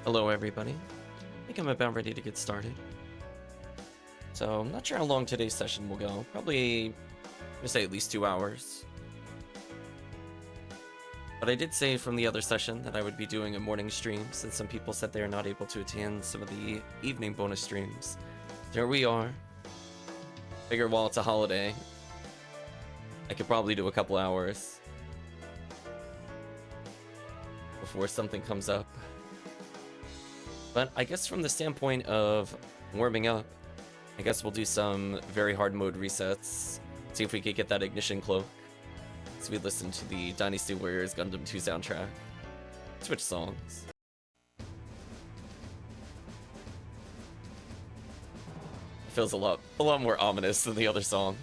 Hello everybody. I think I'm about ready to get started. So I'm not sure how long today's session will go. Probably, I'm gonna say at least 2 hours. But I did say from the other session that I would be doing a morning stream, since some people said they are not able to attend some of the evening bonus streams. There we are. Figure while it's a holiday, I could probably do a couple hours before something comes up. But I guess from the standpoint of warming up, I guess we'll do some very hard mode resets. See if we could get that ignition cloak. So we listen to the Dynasty Warriors Gundam 2 soundtrack. Switch songs. It feels a lot more ominous than the other song.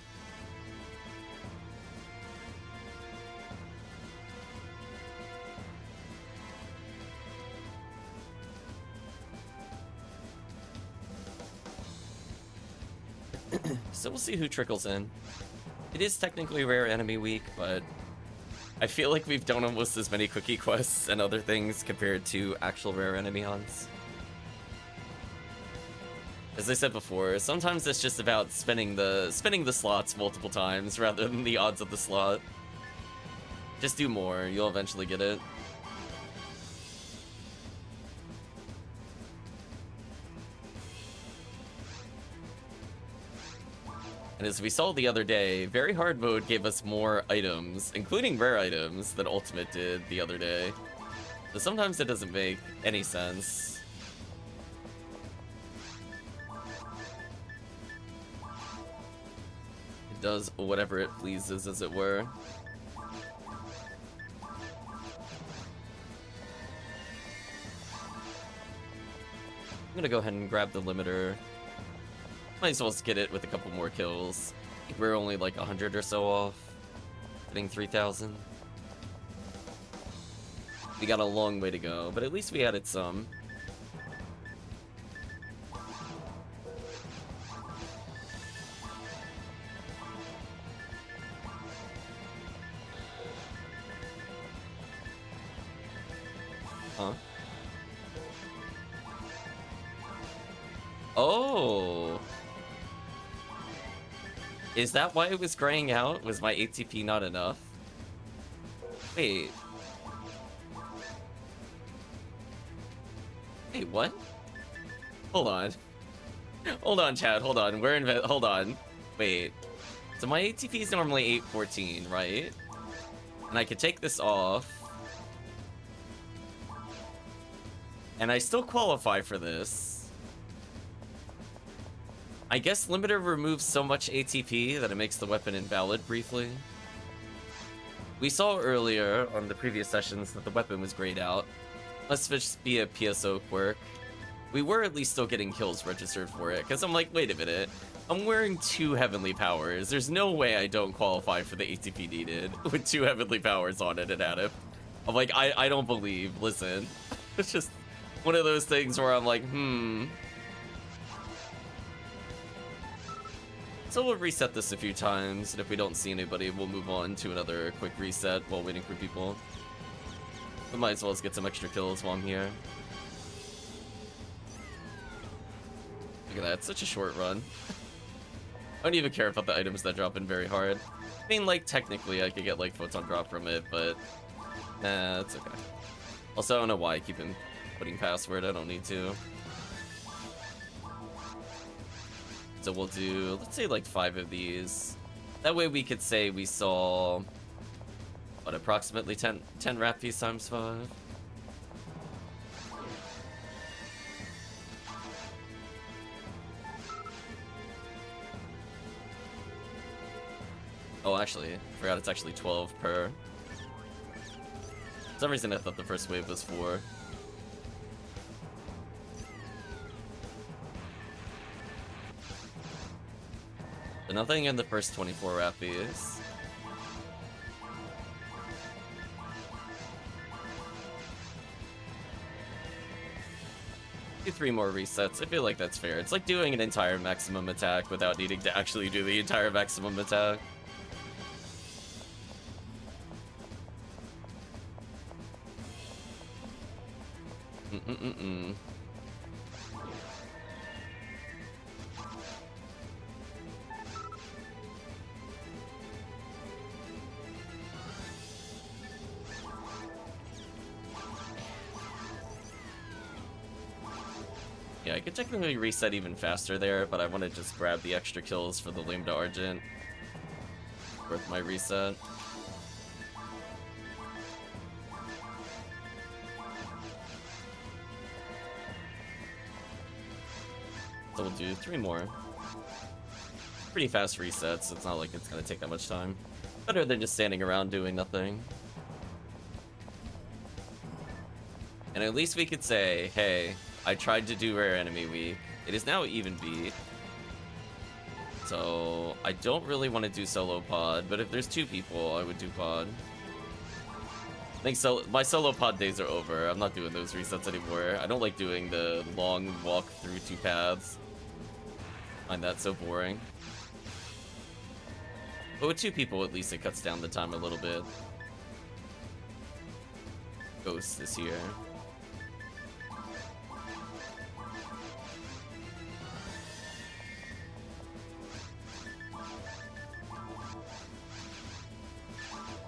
So we'll see who trickles in. It is technically Rare Enemy Week, but I feel like we've done almost as many cookie quests and other things compared to actual Rare Enemy hunts. As I said before, sometimes it's just about spinning the slots multiple times rather than the odds of the slot. Just do more, you'll eventually get it. And as we saw the other day, very hard mode gave us more items, including rare items, than Ultimate did the other day. So sometimes it doesn't make any sense. It does whatever it pleases, as it were. I'm gonna go ahead and grab the limiter. Might as well get it with a couple more kills. I think we're only like 100 or so off getting 3,000. We got a long way to go, but at least we added some. Huh? Oh! Is that why it was graying out? Was my ATP not enough? Wait. Wait, what? Hold on. Hold on, Chad. Hold on. Hold on. Wait. So my ATP is normally 814, right? And I could take this off. And I still qualify for this. I guess limiter removes so much ATP that it makes the weapon invalid briefly. We saw earlier on the previous sessions that the weapon was grayed out. Must just be a PSO quirk. We were at least still getting kills registered for it, because I'm like, wait a minute. I'm wearing 2 heavenly powers. There's no way I don't qualify for the ATP needed with 2 heavenly powers on it and at it. I'm like, I don't believe. Listen. It's just one of those things where I'm like, So we'll reset this a few times, and if we don't see anybody, we'll move on to another quick reset while waiting for people. We might as well get some extra kills while I'm here. Look at that, it's such a short run. I don't even care about the items that drop in very hard. I mean, like, technically I could get, like, photon drop from it, but nah, it's okay. Also, I don't know why I keep putting password, I don't need to. So we'll do, let's say, like 5 of these. That way we could say we saw, what, approximately 10 rap piece times 5? Oh, actually, I forgot it's actually 12 per. For some reason I thought the first wave was 4. But nothing in the first 24 rappies. Do 3 more resets. I feel like that's fair. It's like doing an entire maximum attack without needing to actually do the entire maximum attack. Mm-mm-mm-mm. Yeah, I could technically reset even faster there, but I want to just grab the extra kills for the Lambda Argent. Worth my reset. So we'll do 3 more. Pretty fast resets, it's not like it's gonna take that much time. Better than just standing around doing nothing. And at least we could say, hey, I tried to do Rare Enemy Week. It is now even beat. So I don't really want to do solo pod, but if there's 2 people, I would do pod. I think so. My solo pod days are over. I'm not doing those resets anymore. I don't like doing the long walk through 2 paths. I find that so boring. But with 2 people, at least it cuts down the time a little bit. Ghost is here.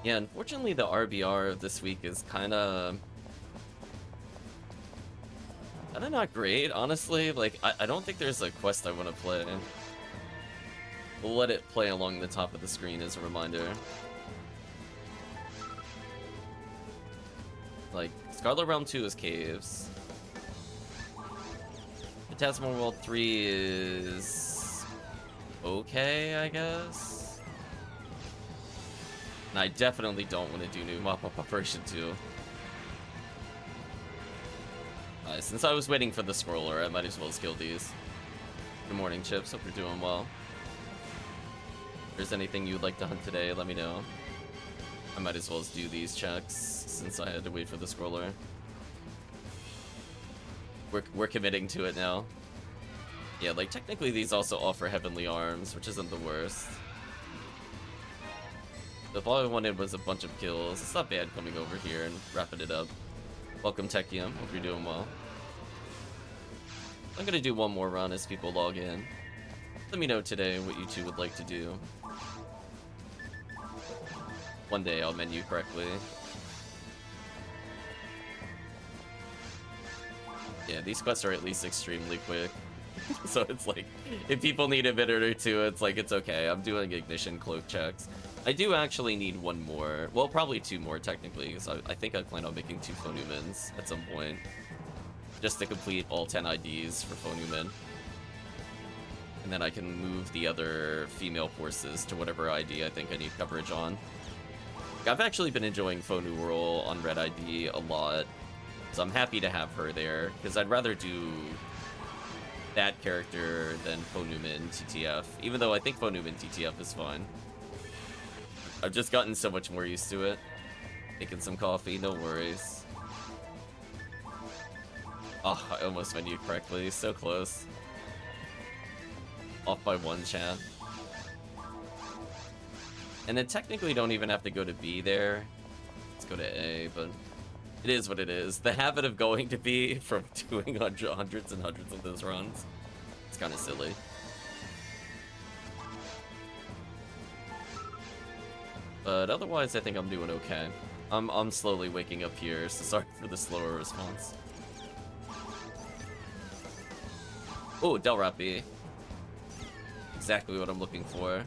Yeah, unfortunately the RBR of this week is kinda not great, honestly. Like, I don't think there's a quest I want to play. We'll let it play along the top of the screen as a reminder. Like, Scarlet Realm 2 is caves. Phantasmal World 3 is okay, I guess. And I definitely don't want to do new mop-up Operation 2. Since I was waiting for the scroller, I might as well skill these. Good morning, Chips. Hope you're doing well. If there's anything you'd like to hunt today, let me know. I might as well do these checks since I had to wait for the scroller. We're committing to it now. Yeah, like technically these also offer Heavenly Arms, which isn't the worst. If all I wanted was a bunch of kills, it's not bad coming over here and wrapping it up. Welcome, Techium. Hope you're doing well. I'm gonna do one more run as people log in. Let me know today what you two would like to do. One day I'll menu correctly. Yeah, these quests are at least extremely quick. So it's like, if people need a minute or 2, it's like, it's okay. I'm doing ignition cloak checks. I do actually need 1 more. Well, probably 2 more technically, because I think I plan on making 2 Phonumens at some point. Just to complete all 10 IDs for Phonumen. And then I can move the other female forces to whatever ID I think I need coverage on. I've actually been enjoying Phonural on Red ID a lot. So I'm happy to have her there, because I'd rather do that character than Phonumen TTF, even though I think Phonumen TTF is fine. I've just gotten so much more used to it. Making some coffee, no worries. Oh, I almost menued correctly, so close. Off by 1, chat. And then technically don't even have to go to B there. Let's go to A, but it is what it is. The habit of going to B from doing hundreds and hundreds of those runs, it's kind of silly. But otherwise, I think I'm doing okay. I'm slowly waking up here, so sorry for the slower response. Oh, Delrapi. Exactly what I'm looking for.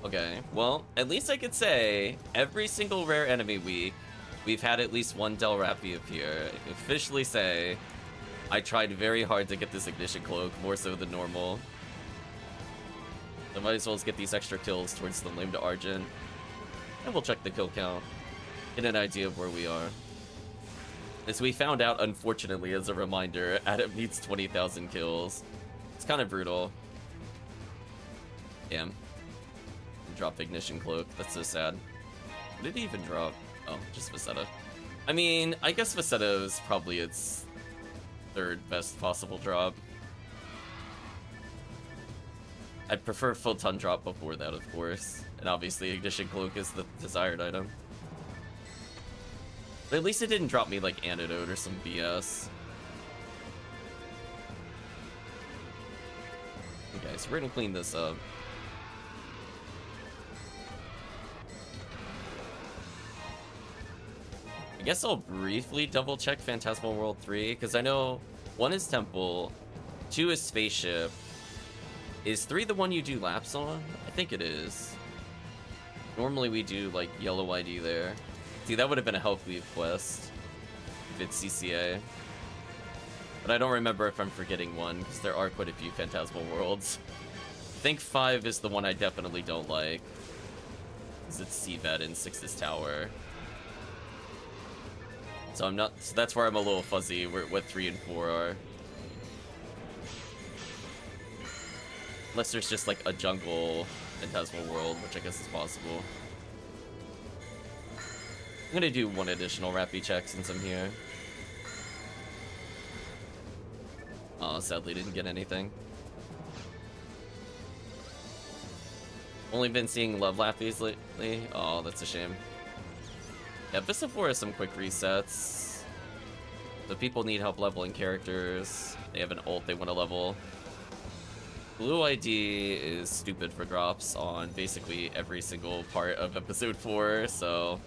Okay, well, at least I could say every single rare enemy week, we've had at least 1 Delrapi appear. I can officially say I tried very hard to get this ignition cloak, more so than normal. So I might as well get these extra kills towards the Lambda Argent. And we'll check the kill count, get an idea of where we are. As we found out, unfortunately, as a reminder, Adam needs 20,000 kills. It's kind of brutal. Damn. Dropped Ignition Cloak. That's so sad. What did he even drop? Oh, just Facetta. I mean, I guess Facetta is probably its 3rd best possible drop. I'd prefer Photon drop before that, of course. And obviously Ignition Cloak is the desired item. But at least it didn't drop me like Antidote or some BS. Okay, so we're gonna clean this up. I guess I'll briefly double check Phantasmal World 3, because I know 1 is Temple, 2 is Spaceship. Is 3 the one you do laps on? I think it is. Normally we do like yellow ID there. See, that would have been a HellCleave quest if it's CCA. But I don't remember if I'm forgetting one, because there are quite a few Phantasmal Worlds. I think 5 is the one I definitely don't like, because it's Seabed in 6's Tower. So I'm not. So that's where I'm a little fuzzy. What 3 and 4 are. Unless there's just like a jungle Phantasmal World, which I guess is possible. I'm gonna do 1 additional Rappy check since I'm here. Oh, sadly didn't get anything. Only been seeing Love Lappies lately. Oh, that's a shame. Yeah, Vista 4 has some quick resets. So people need help leveling characters. They have an ult they want to level. Blue ID is stupid for drops on basically every single part of episode 4, so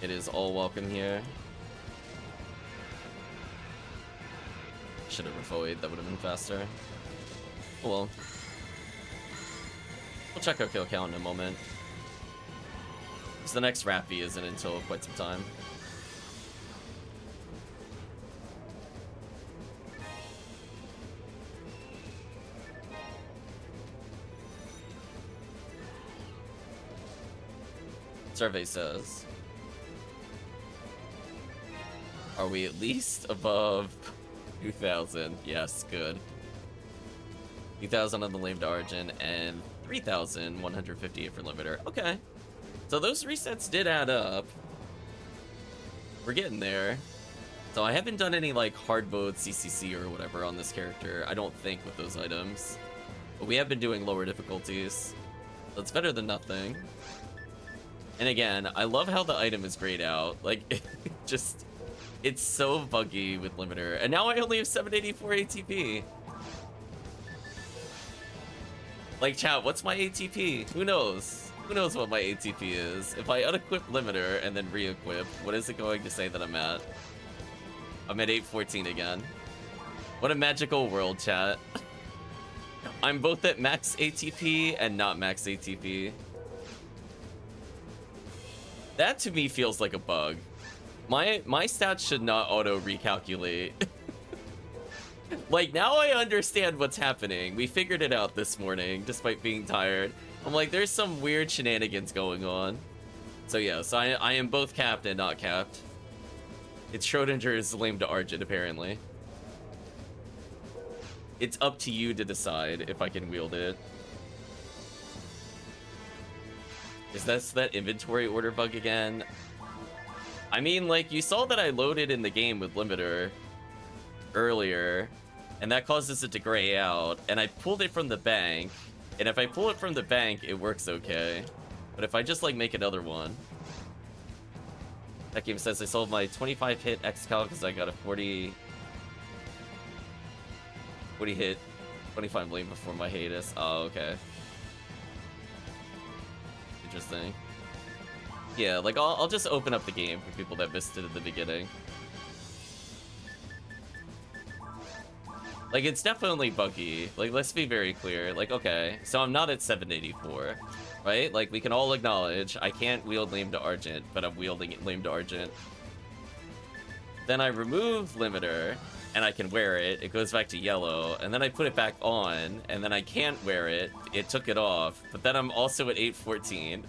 it is all welcome here. Should have refoed, that would have been faster. Oh well. We'll check our kill count in a moment. So the next Rappy isn't until quite some time. Survey says, are we at least above 2,000? Yes, good. 2,000 on the Lame to Origin and 3,158 for Limiter. Okay. So those resets did add up. We're getting there. So I haven't done any like hard mode CCC or whatever on this character, I don't think, with those items. But we have been doing lower difficulties. So it's better than nothing. And again, I love how the item is grayed out. Like, it's so buggy with Limiter. And now I only have 784 ATP. Like, chat, what's my ATP? Who knows? Who knows what my ATP is? If I unequip Limiter and then re-equip, what is it going to say that I'm at? I'm at 814 again. What a magical world, chat. I'm both at max ATP and not max ATP. That to me feels like a bug. My stats should not auto recalculate. Like, now I understand what's happening. We figured it out this morning, despite being tired. I'm like, there's some weird shenanigans going on. So yeah, so I am both capped and not capped. It's Schrodinger's Lame to Argent, apparently. It's up to you to decide if I can wield it. Is that inventory order bug again? I mean, like, you saw that I loaded in the game with Limiter earlier, and that causes it to gray out, and I pulled it from the bank, and if I pull it from the bank, it works okay. But if I just, like, make another one... That game says I sold my 25 hit X-Cal because I got a 40 hit 25 lane before my Hades. Oh, okay. Interesting. Yeah, like, I'll just open up the game for people that missed it at the beginning. Like, it's definitely buggy. Like, let's be very clear. Like, okay, so I'm not at 784, right? Like, we can all acknowledge I can't wield Lame to Argent, but I'm wielding Lame to Argent. Then I remove Limiter, and I can wear it. It goes back to yellow, and then I put it back on, and then I can't wear it. It took it off, but then I'm also at 814.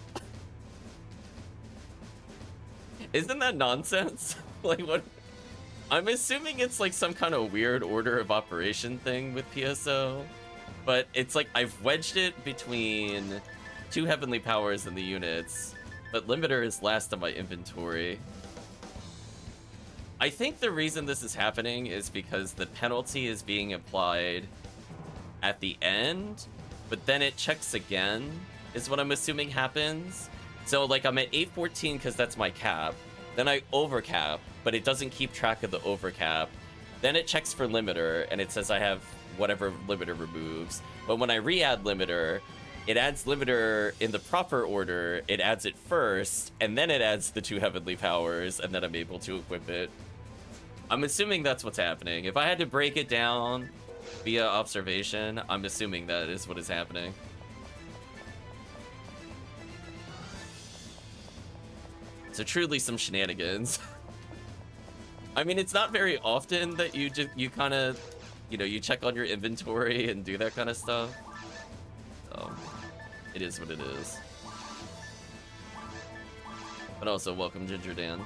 Isn't that nonsense? Like, what? I'm assuming it's like some kind of weird order of operation thing with PSO, but it's like I've wedged it between 2 heavenly powers in the units, but Limiter is last on my inventory. I think the reason this is happening is because the penalty is being applied at the end, but then it checks again, is what I'm assuming happens. So, like, I'm at 814 because that's my cap. Then I overcap, but it doesn't keep track of the overcap. Then it checks for limiter, and it says I have whatever limiter removes. But when I re-add limiter, it adds limiter in the proper order. It adds it first, and then it adds the 2 heavenly powers, and then I'm able to equip it. I'm assuming that's what's happening. If I had to break it down via observation, I'm assuming that is what is happening. So truly some shenanigans. I mean, it's not very often that you kind of, you know, you check on your inventory and do that kind of stuff. So it is what it is. But also, welcome Ginger Dan.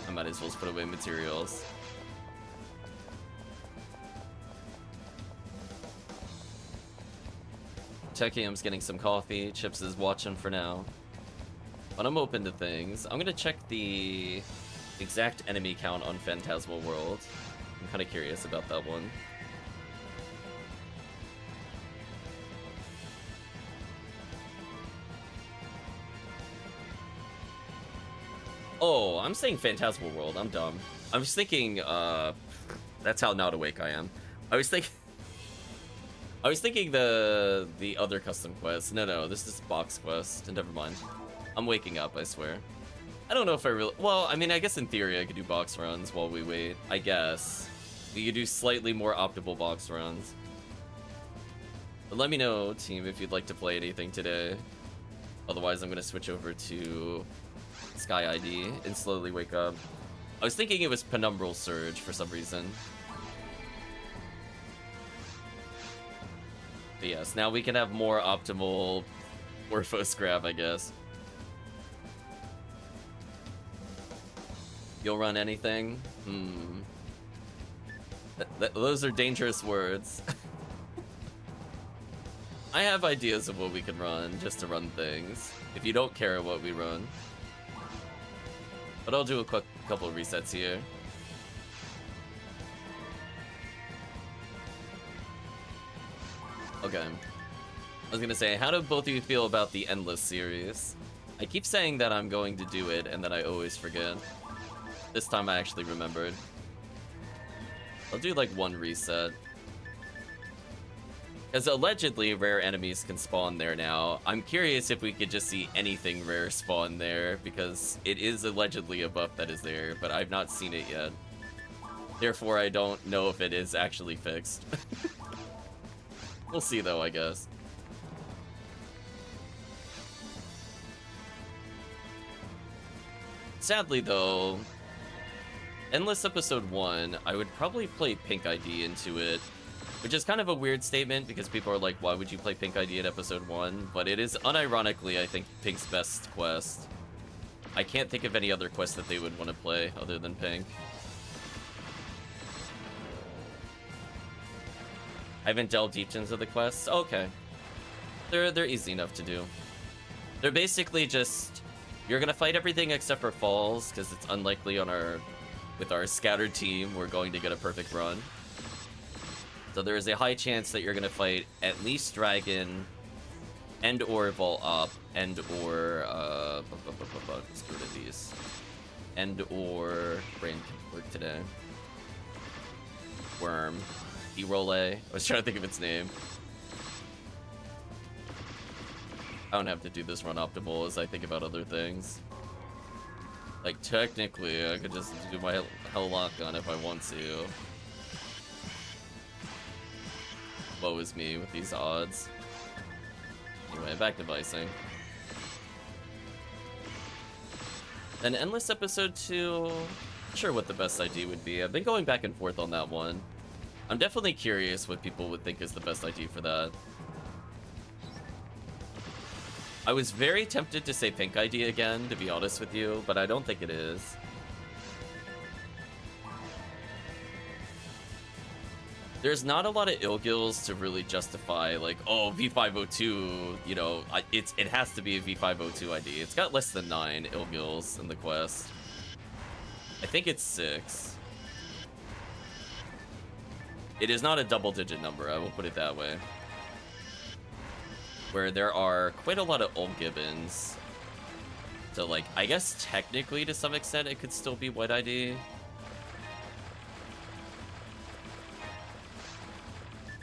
I might as well just put away materials. Techium's getting some coffee. Chips is watching for now. But I'm open to things. I'm gonna check the exact enemy count on Phantasmal World. I'm kind of curious about that one. Oh, I'm saying Phantasmal World. I'm dumb. I was thinking, that's how not awake I am. I was thinking the other custom quest. No, this is box quest. Never mind. I'm waking up, I swear. I don't know if I really... Well, I mean, I guess in theory I could do box runs while we wait. I guess. We could do slightly more optimal box runs. But let me know, team, if you'd like to play anything today. Otherwise, I'm going to switch over to Sky ID and slowly wake up. I was thinking it was Penumbral Surge for some reason. But yes, now we can have more optimal Orphos grab, I guess. You'll run anything? Those are dangerous words. I have ideas of what we can run, just to run things. If you don't care what we run. But I'll do a quick couple of resets here. Okay. I was gonna say, how do both of you feel about the Endless series? I keep saying that I'm going to do it, and then I always forget. This time I actually remembered. I'll do like one reset. Because allegedly rare enemies can spawn there now. I'm curious if we could just see anything rare spawn there, because it is allegedly a buff that is there, but I've not seen it yet. Therefore, I don't know if it is actually fixed. We'll see though, I guess. Sadly though, Endless Episode 1, I would probably play Pink ID into it. Which is kind of a weird statement, because people are like, why would you play Pink ID at Episode 1? But it is, unironically, I think, Pink's best quest. I can't think of any other quest that they would want to play other than Pink. I haven't delved deep into the quests. Okay. They're easy enough to do. They're basically just, you're gonna fight everything except for falls, because it's unlikely on with our scattered team, we're going to get a perfect run. So there is a high chance that you're going to fight at least Dragon, and or Vault Up, and or, let's go to these. And or, brain can work today. Worm. E-Role. I was trying to think of its name. I don't have to do this run optimal as I think about other things. Like, technically, I could just do my Hell Lock Gun if I want to. Woe is me with these odds. Anyway, back to Vicing. Then Endless Episode 2, not sure what the best ID would be. I've been going back and forth on that one. I'm definitely curious what people would think is the best ID for that. I was very tempted to say Pink ID again, to be honest with you, but I don't think it is. There's not a lot of Ilgils to really justify, like, oh, V502, you know, it has to be a V502 ID. It's got less than 9 Ilgils in the quest. I think it's 6. It is not a double-digit number, I will put it that way. where there are quite a lot of old gibbons. So, like, I guess technically to some extent it could still be white ID.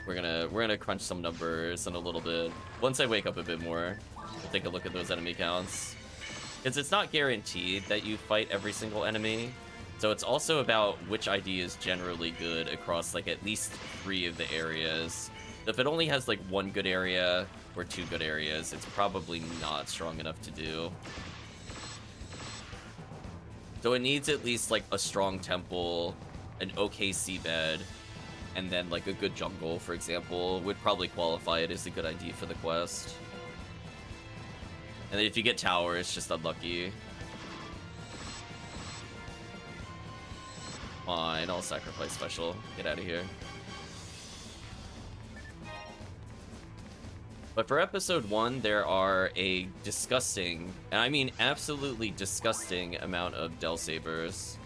We're gonna crunch some numbers in a little bit. Once I wake up a bit more, we'll take a look at those enemy counts. Because it's not guaranteed that you fight every single enemy. So it's also about which ID is generally good across, like, at least 3 of the areas. So if it only has, like, 1 good area or 2 good areas, it's probably not strong enough to do. So it needs at least, like, a strong temple, an okay seabed, and then, like, a good jungle, for example, would probably qualify it as a good ID for the quest. And then if you get tower, it's just unlucky. Fine, I'll sacrifice special. Get out of here. But for episode 1, there are a disgusting, and I mean absolutely disgusting, amount of Del Sabers.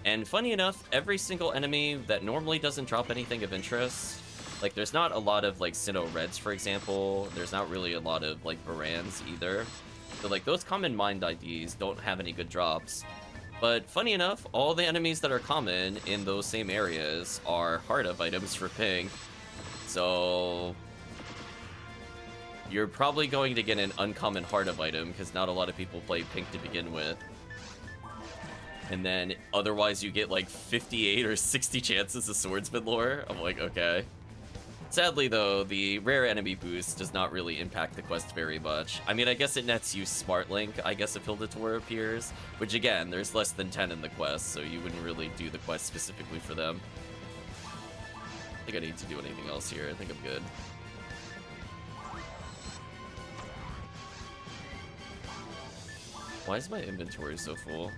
And funny enough, every single enemy that normally doesn't drop anything of interest, like there's not a lot of like Sinnoh Reds, for example, there's not really a lot of like Barans either. So like those common mind IDs don't have any good drops. But funny enough, all the enemies that are common in those same areas are Heart of items for pink. So you're probably going to get an uncommon Heart of item because not a lot of people play pink to begin with. And then otherwise you get like 58 or 60 chances of swordsman lore. I'm like, okay. Sadly though, the rare enemy boost does not really impact the quest very much. I mean, I guess it nets you Smart Link, I guess, if Hildator appears. Which again, there's less than 10 in the quest, so you wouldn't really do the quest specifically for them. I think I need to do anything else here. I think I'm good. Why is my inventory so full?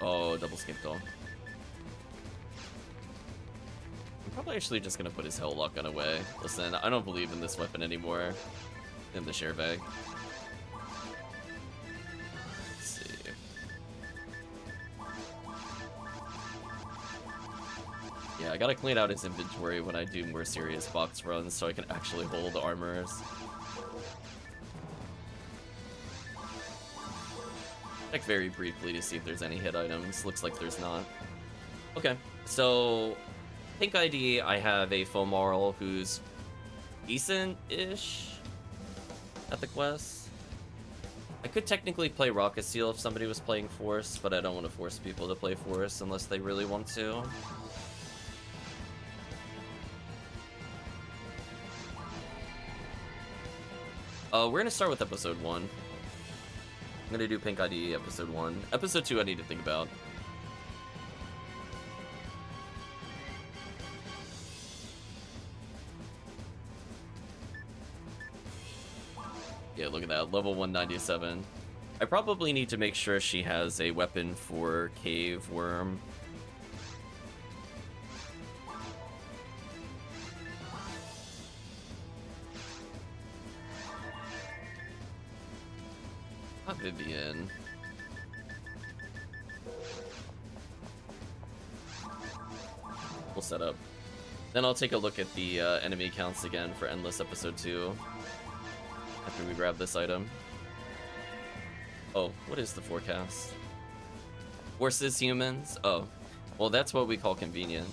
Oh, double skip though. I'm probably actually just gonna put his Helllock gun away. Listen, I don't believe in this weapon anymore. In the share bag. Let's see. Yeah, I gotta clean out his inventory when I do more serious box runs so I can actually hold armors. Check very briefly to see if there's any hit items. Looks like there's not. Okay, so pink ID, I have a Fomarl who's decent-ish at the quest. I could technically play Rocket Seal if somebody was playing Force, but I don't want to force people to play Force unless they really want to. We're gonna start with episode 1. I'm gonna do pink ID episode 1. Episode 2 I need to think about. Yeah, look at that, level 197. I probably need to make sure she has a weapon for Cave Worm. Not Vivian. We'll set up. Then I'll take a look at the enemy counts again for Endless Episode 2. After we grab this item. Oh, what is the forecast? Horses, humans? Oh, well that's what we call convenient.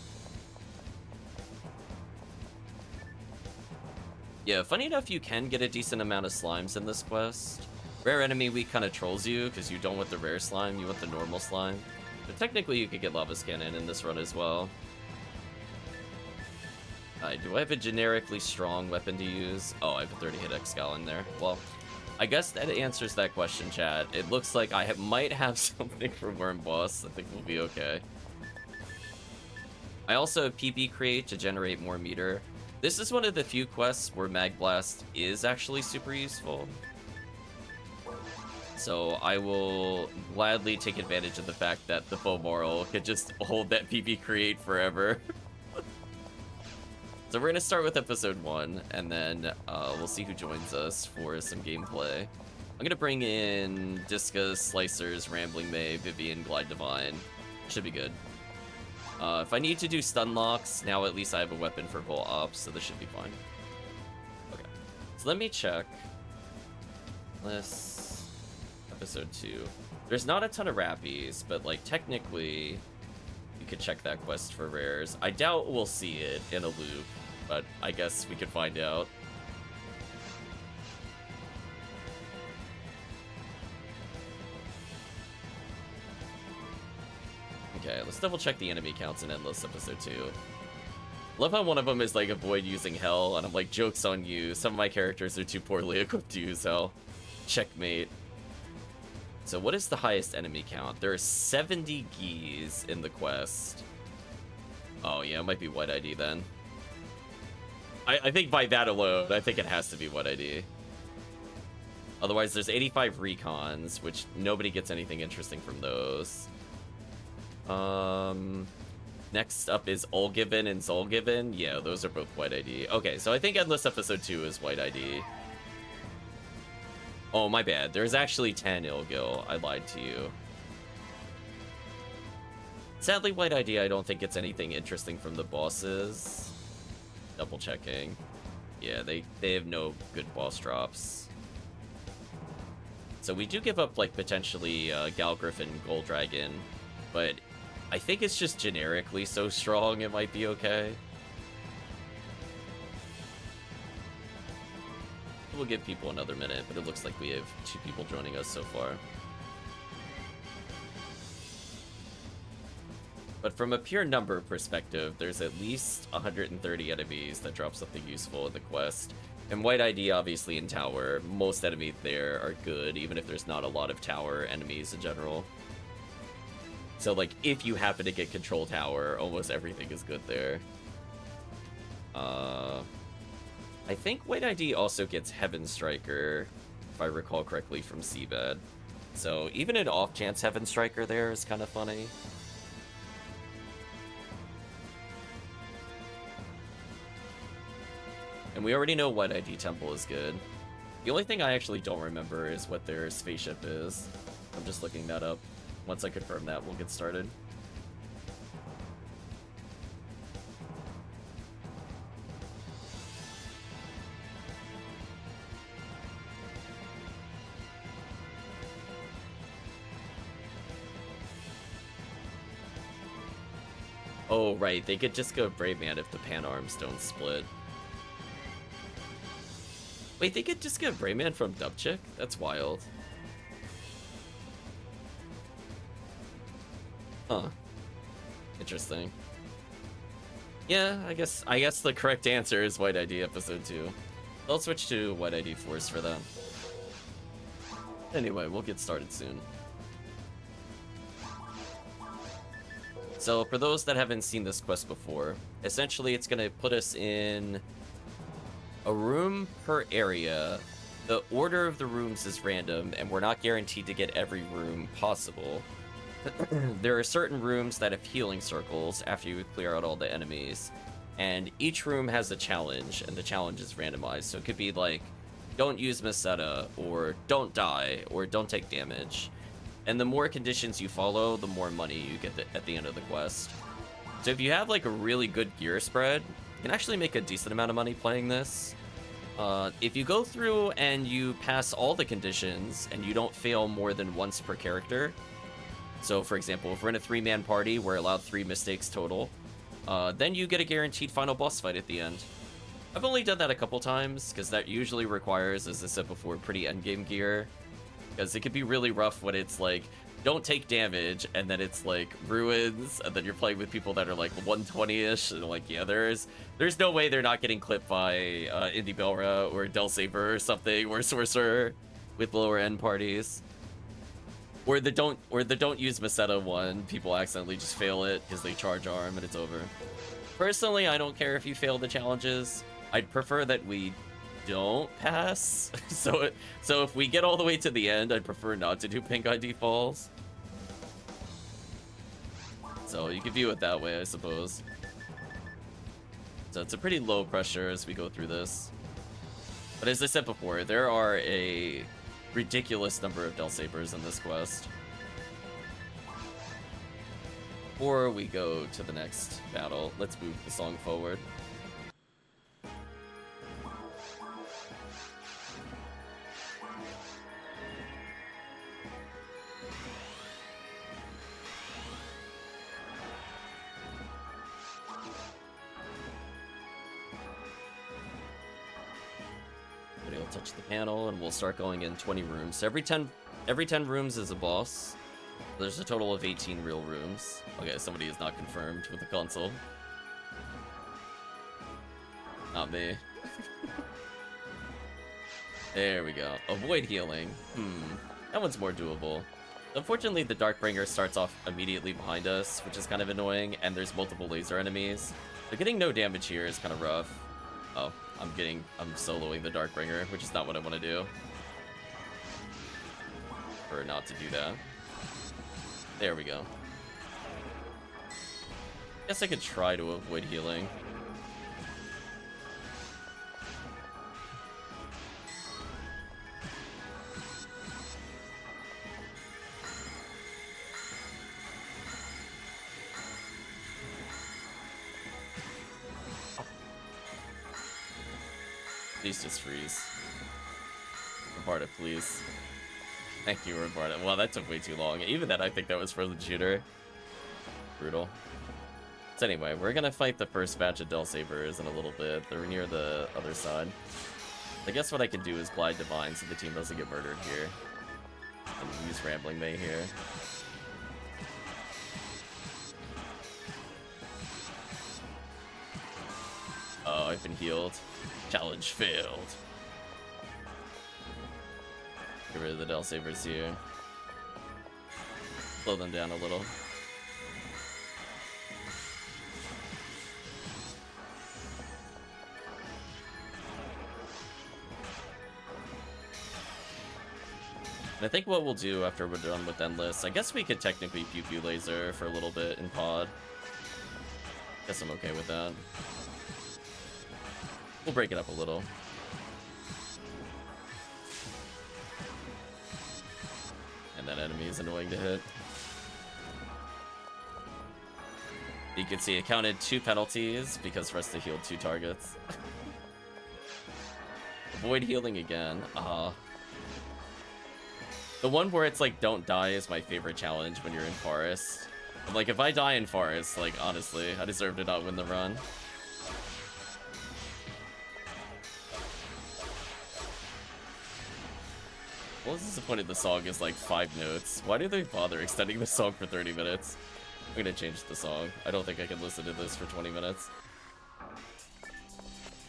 Yeah, funny enough, you can get a decent amount of slimes in this quest. Rare enemy week kind of trolls you because you don't want the rare slime, you want the normal slime. But technically you could get Lava's Cannon in this run as well. Do I have a generically strong weapon to use? Oh, I have a 30 hit Excal in there. Well, I guess that answers that question, chat. It looks like I might have something for Worm Boss. I think we'll be okay. I also have PP Create to generate more meter. This is one of the few quests where Mag Blast is actually super useful. So I will gladly take advantage of the fact that the Fomarl could just hold that PP Create forever. So we're gonna start with episode 1, and then we'll see who joins us for some gameplay. I'm gonna bring in Discus, Slicers, Rambling May, Vivian, Glide Divine. Should be good. If I need to do stun locks, now at least I have a weapon for full ops, so this should be fine. So let me check. Let's... Episode 2. There's not a ton of rappies, but, like, technically, you could check that quest for rares. I doubt we'll see it in a loop, but I guess we could find out. Okay, let's double check the enemy counts in Endless Episode 2. Love how one of them is like, avoid using Hell, and I'm like, joke's on you. Some of my characters are too poorly equipped to use Hell. Checkmate. So what is the highest enemy count? There are 70 Geese in the quest. Oh yeah, it might be White ID then. I think by that alone, I think it has to be White ID. Otherwise, there's 85 Recons, which nobody gets anything interesting from those. Next up is Olgiven and Zolgiven. Yeah, those are both White ID. Okay, so I think Endless Episode 2 is White ID. Oh, my bad. There's actually 10 Ilgil. I lied to you. Sadly, White ID, I don't think gets anything interesting from the bosses. Double checking. Yeah, they have no good boss drops. So we do give up, like, potentially Galgriff and Gold Dragon, but I think it's just generically so strong it might be okay. We'll give people another minute, but it looks like we have 2 people joining us so far. But from a pure number perspective, there's at least 130 enemies that drop something useful in the quest. And White ID, obviously, in Tower, most enemies there are good, even if there's not a lot of Tower enemies in general. So, like, if you happen to get Control Tower, almost everything is good there. I think White ID also gets Heaven Striker, if I recall correctly, from Seabed. So, even an off-chance Heaven Striker there is kind of funny. And we already know White ID Temple is good. The only thing I actually don't remember is what their spaceship is. I'm just looking that up. Once I confirm that, we'll get started. Oh, right. They could just go Brave Man if the pan arms don't split. Wait, they could just get Brave Man from Dubchick? That's wild. Huh. Interesting. Yeah, I guess the correct answer is White ID Episode 2. I'll switch to White ID Force for that. Anyway, we'll get started soon. So, for those that haven't seen this quest before, essentially it's going to put us in a room per area. The order of the rooms is random, and we're not guaranteed to get every room possible. There are certain rooms that have healing circles after you clear out all the enemies, and each room has a challenge, and the challenge is randomized. So it could be like, don't use Meseta, or don't die, or don't take damage. And the more conditions you follow, the more money you get at the end of the quest. So if you have like a really good gear spread, you can actually make a decent amount of money playing this. If you go through and you pass all the conditions and you don't fail more than once per character, so for example, if we're in a 3-man party, we're allowed 3 mistakes total, then you get a guaranteed final boss fight at the end. I've only done that a couple times, because that usually requires, as I said before, pretty endgame gear. Because it could be really rough when it's like, don't take damage, and then it's like ruins, and then you're playing with people that are like 120-ish, and like, yeah, there's no way they're not getting clipped by Indie Belra or Del Saber or something, or Sorcerer with lower end parties. Or the don't use Meseta one, people accidentally just fail it because they charge arm and it's over. Personally, I don't care if you fail the challenges. I'd prefer that we don't pass. So if we get all the way to the end, I'd prefer not to do pink ID falls. So you can view it that way, I suppose. So it's a pretty low pressure as we go through this. But as I said before, there are a ridiculous number of Del Sabers in this quest. Before we go to the next battle, let's move the song forward. touch the panel, and we'll start going in 20 rooms. So every 10 rooms is a boss. There's a total of 18 real rooms. Okay, somebody is not confirmed with the console. Not me. There we go. Avoid healing. That one's more doable. Unfortunately, the Darkbringer starts off immediately behind us, which is kind of annoying, and there's multiple laser enemies. So getting no damage here is kind of rough. Oh, I'm soloing the Darkbringer, which is not what I want to do. Or not to do that. There we go. Guess I could try to avoid healing. Please just freeze. Robarta, please. Thank you, Robarta. Well, that took way too long. Even that, I think that was for the shooter. Brutal. So anyway, we're gonna fight the first batch of Del Sabers in a little bit. They're near the other side. I guess what I can do is Glide Divine so the team doesn't get murdered here. And use Rambling May here. Oh, I've been healed. Challenge failed. Get rid of the Del Sabers here. Slow them down a little. And I think what we'll do after we're done with Endless, I guess we could technically Pew Pew Laser for a little bit in PoD. Guess I'm okay with that. We'll break it up a little. And that enemy is annoying to hit. You can see it counted 2 penalties because Resta healed 2 targets. Avoid healing again. The one where it's like don't die is my favorite challenge when you're in Forest. But, like, if I die in Forest, like, honestly, I deserve to not win the run. Well, disappointed the song is like 5 notes. Why do they bother extending the song for 30 minutes? I'm gonna change the song. I don't think I can listen to this for 20 minutes.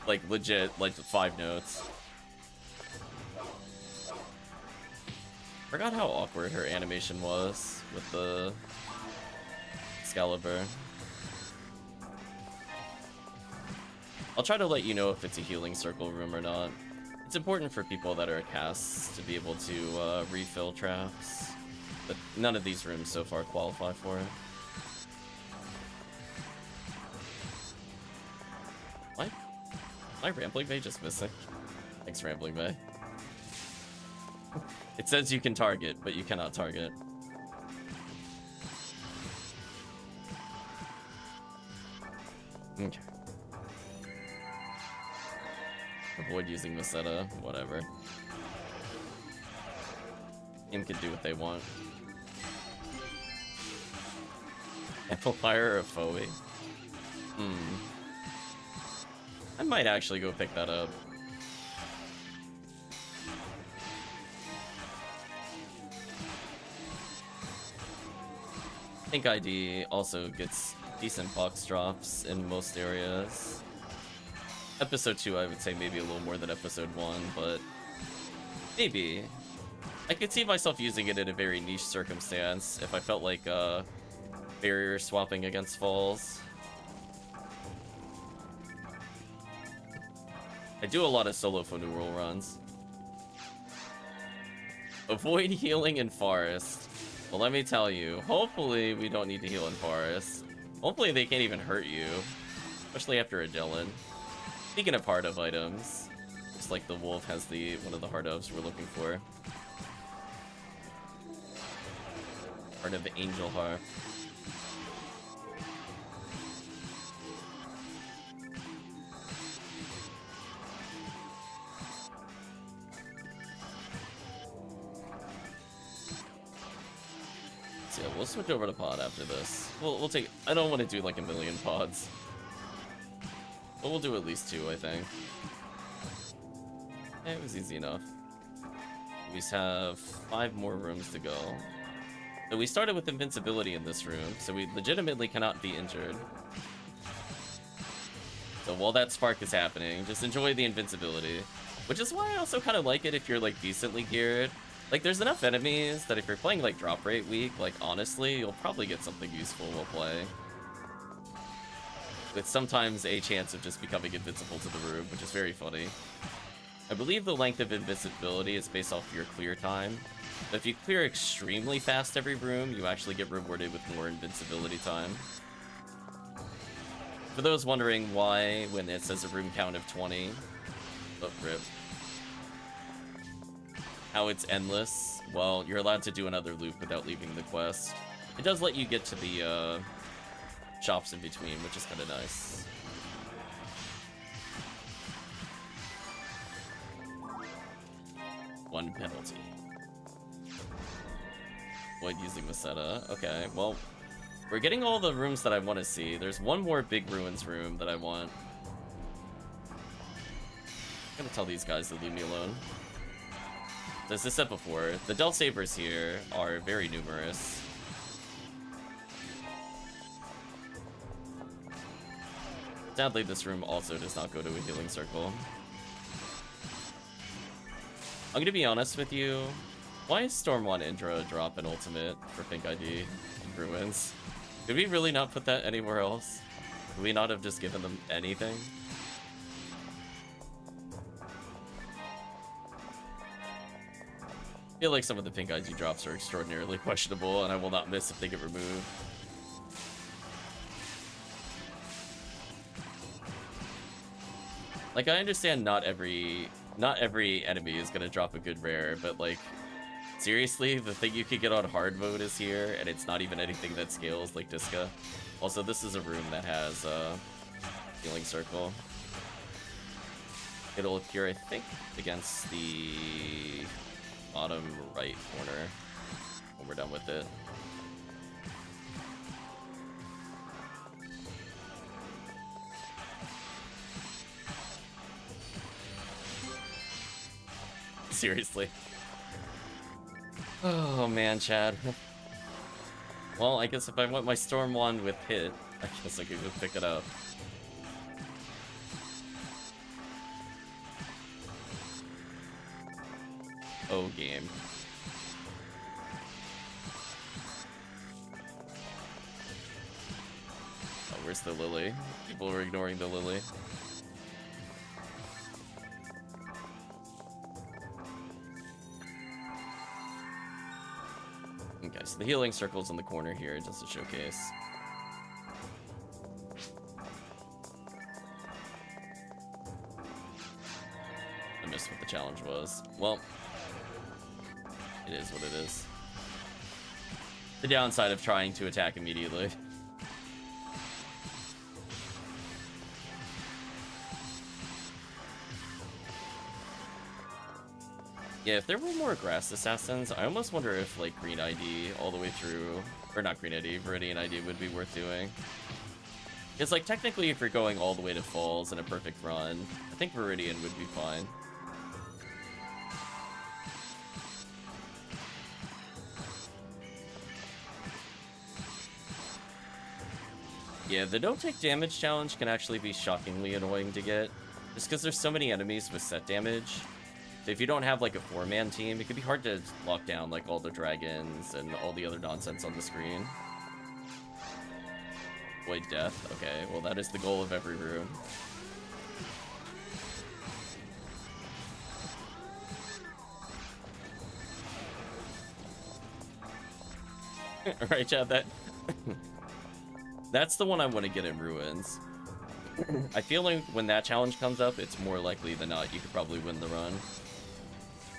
Like, legit, like 5 notes. Forgot how awkward her animation was with the Excalibur. I'll try to let you know if it's a healing circle room or not. It's important for people that are casts to be able to refill traps, but none of these rooms so far qualify for it. My Rambling Bay just missing? Thanks, Rambling Bay. It says you can target, but you cannot target. Okay. Avoid using Meseta, whatever. Team can do what they want. Amplifier or Foe? I might actually go pick that up. I think ID also gets decent box drops in most areas. Episode 2, I would say maybe a little more than Episode 1, but maybe. I could see myself using it in a very niche circumstance if I felt like barrier swapping against falls. I do a lot of solo Funeral runs. Avoid healing in Forest. Well, let me tell you, hopefully we don't need to heal in Forest. Hopefully they can't even hurt you, especially after a Jellin. Speaking of hard of items, just like the wolf has one of the hard ofs we're looking for. Heart of the Angel Harp. So yeah, we'll switch over to PoD after this. We'll take. I don't want to do like a million pods. But we'll do at least 2, I think. It was easy enough. We just have 5 more rooms to go. So we started with invincibility in this room, so we legitimately cannot be injured. So while that spark is happening, just enjoy the invincibility. Which is why I also kind of like it if you're, like, decently geared. Like, there's enough enemies that if you're playing, like, drop rate weak, like, honestly, you'll probably get something useful while playing. With sometimes a chance of just becoming invincible to the room, which is very funny. I believe the length of invincibility is based off your clear time. But if you clear extremely fast every room, you actually get rewarded with more invincibility time. For those wondering why, when it says a room count of 20... Oh, rip. How it's endless. Well, you're allowed to do another loop without leaving the quest. It does let you get to the shops in between, which is kind of nice. One penalty. Avoid using Meseta. Okay, well, we're getting all the rooms that I want to see. There's one more big ruins room that I want. I'm gonna tell these guys to leave me alone. As I said before, the Del Sabers here are very numerous. Sadly, this room also does not go to a healing circle. I'm gonna be honest with you. Why is Storm1 Indra drop an ultimate for Pink ID in Ruins? Could we really not put that anywhere else? Could we not have just given them anything? I feel like some of the Pink ID drops are extraordinarily questionable, and I will not miss if they get removed. Like, I understand not every enemy is gonna drop a good rare, but like, seriously, the thing you could get on hard mode is here, and it's not even anything that scales like Disca. Also, this is a room that has a healing circle. It'll appear, I think, against the bottom right corner when we're done with it. Seriously. Oh man, Chad. Well, I guess if I want my Storm Wand with hit, I guess I could go pick it up. Oh, game. Oh, where's the Lily? People are ignoring the Lily. Okay, so the healing circle's in the corner here, just to showcase. I missed what the challenge was. Well, it is what it is. The downside of trying to attack immediately. Yeah, if there were more grass assassins, I almost wonder if, like, Green ID all the way through, or not Green ID, Viridian ID would be worth doing. Because, like, technically if you're going all the way to Falls in a perfect run, I think Viridian would be fine. Yeah, the don't take damage challenge can actually be shockingly annoying to get, just because there's so many enemies with set damage. So if you don't have like a 4-man team, it can be hard to lock down like all the dragons and all the other nonsense on the screen. Avoid death. Okay, well that is the goal of every room. Alright, Chad, that's the one I want to get in Ruins. I feel like when that challenge comes up, it's more likely than not you could probably win the run.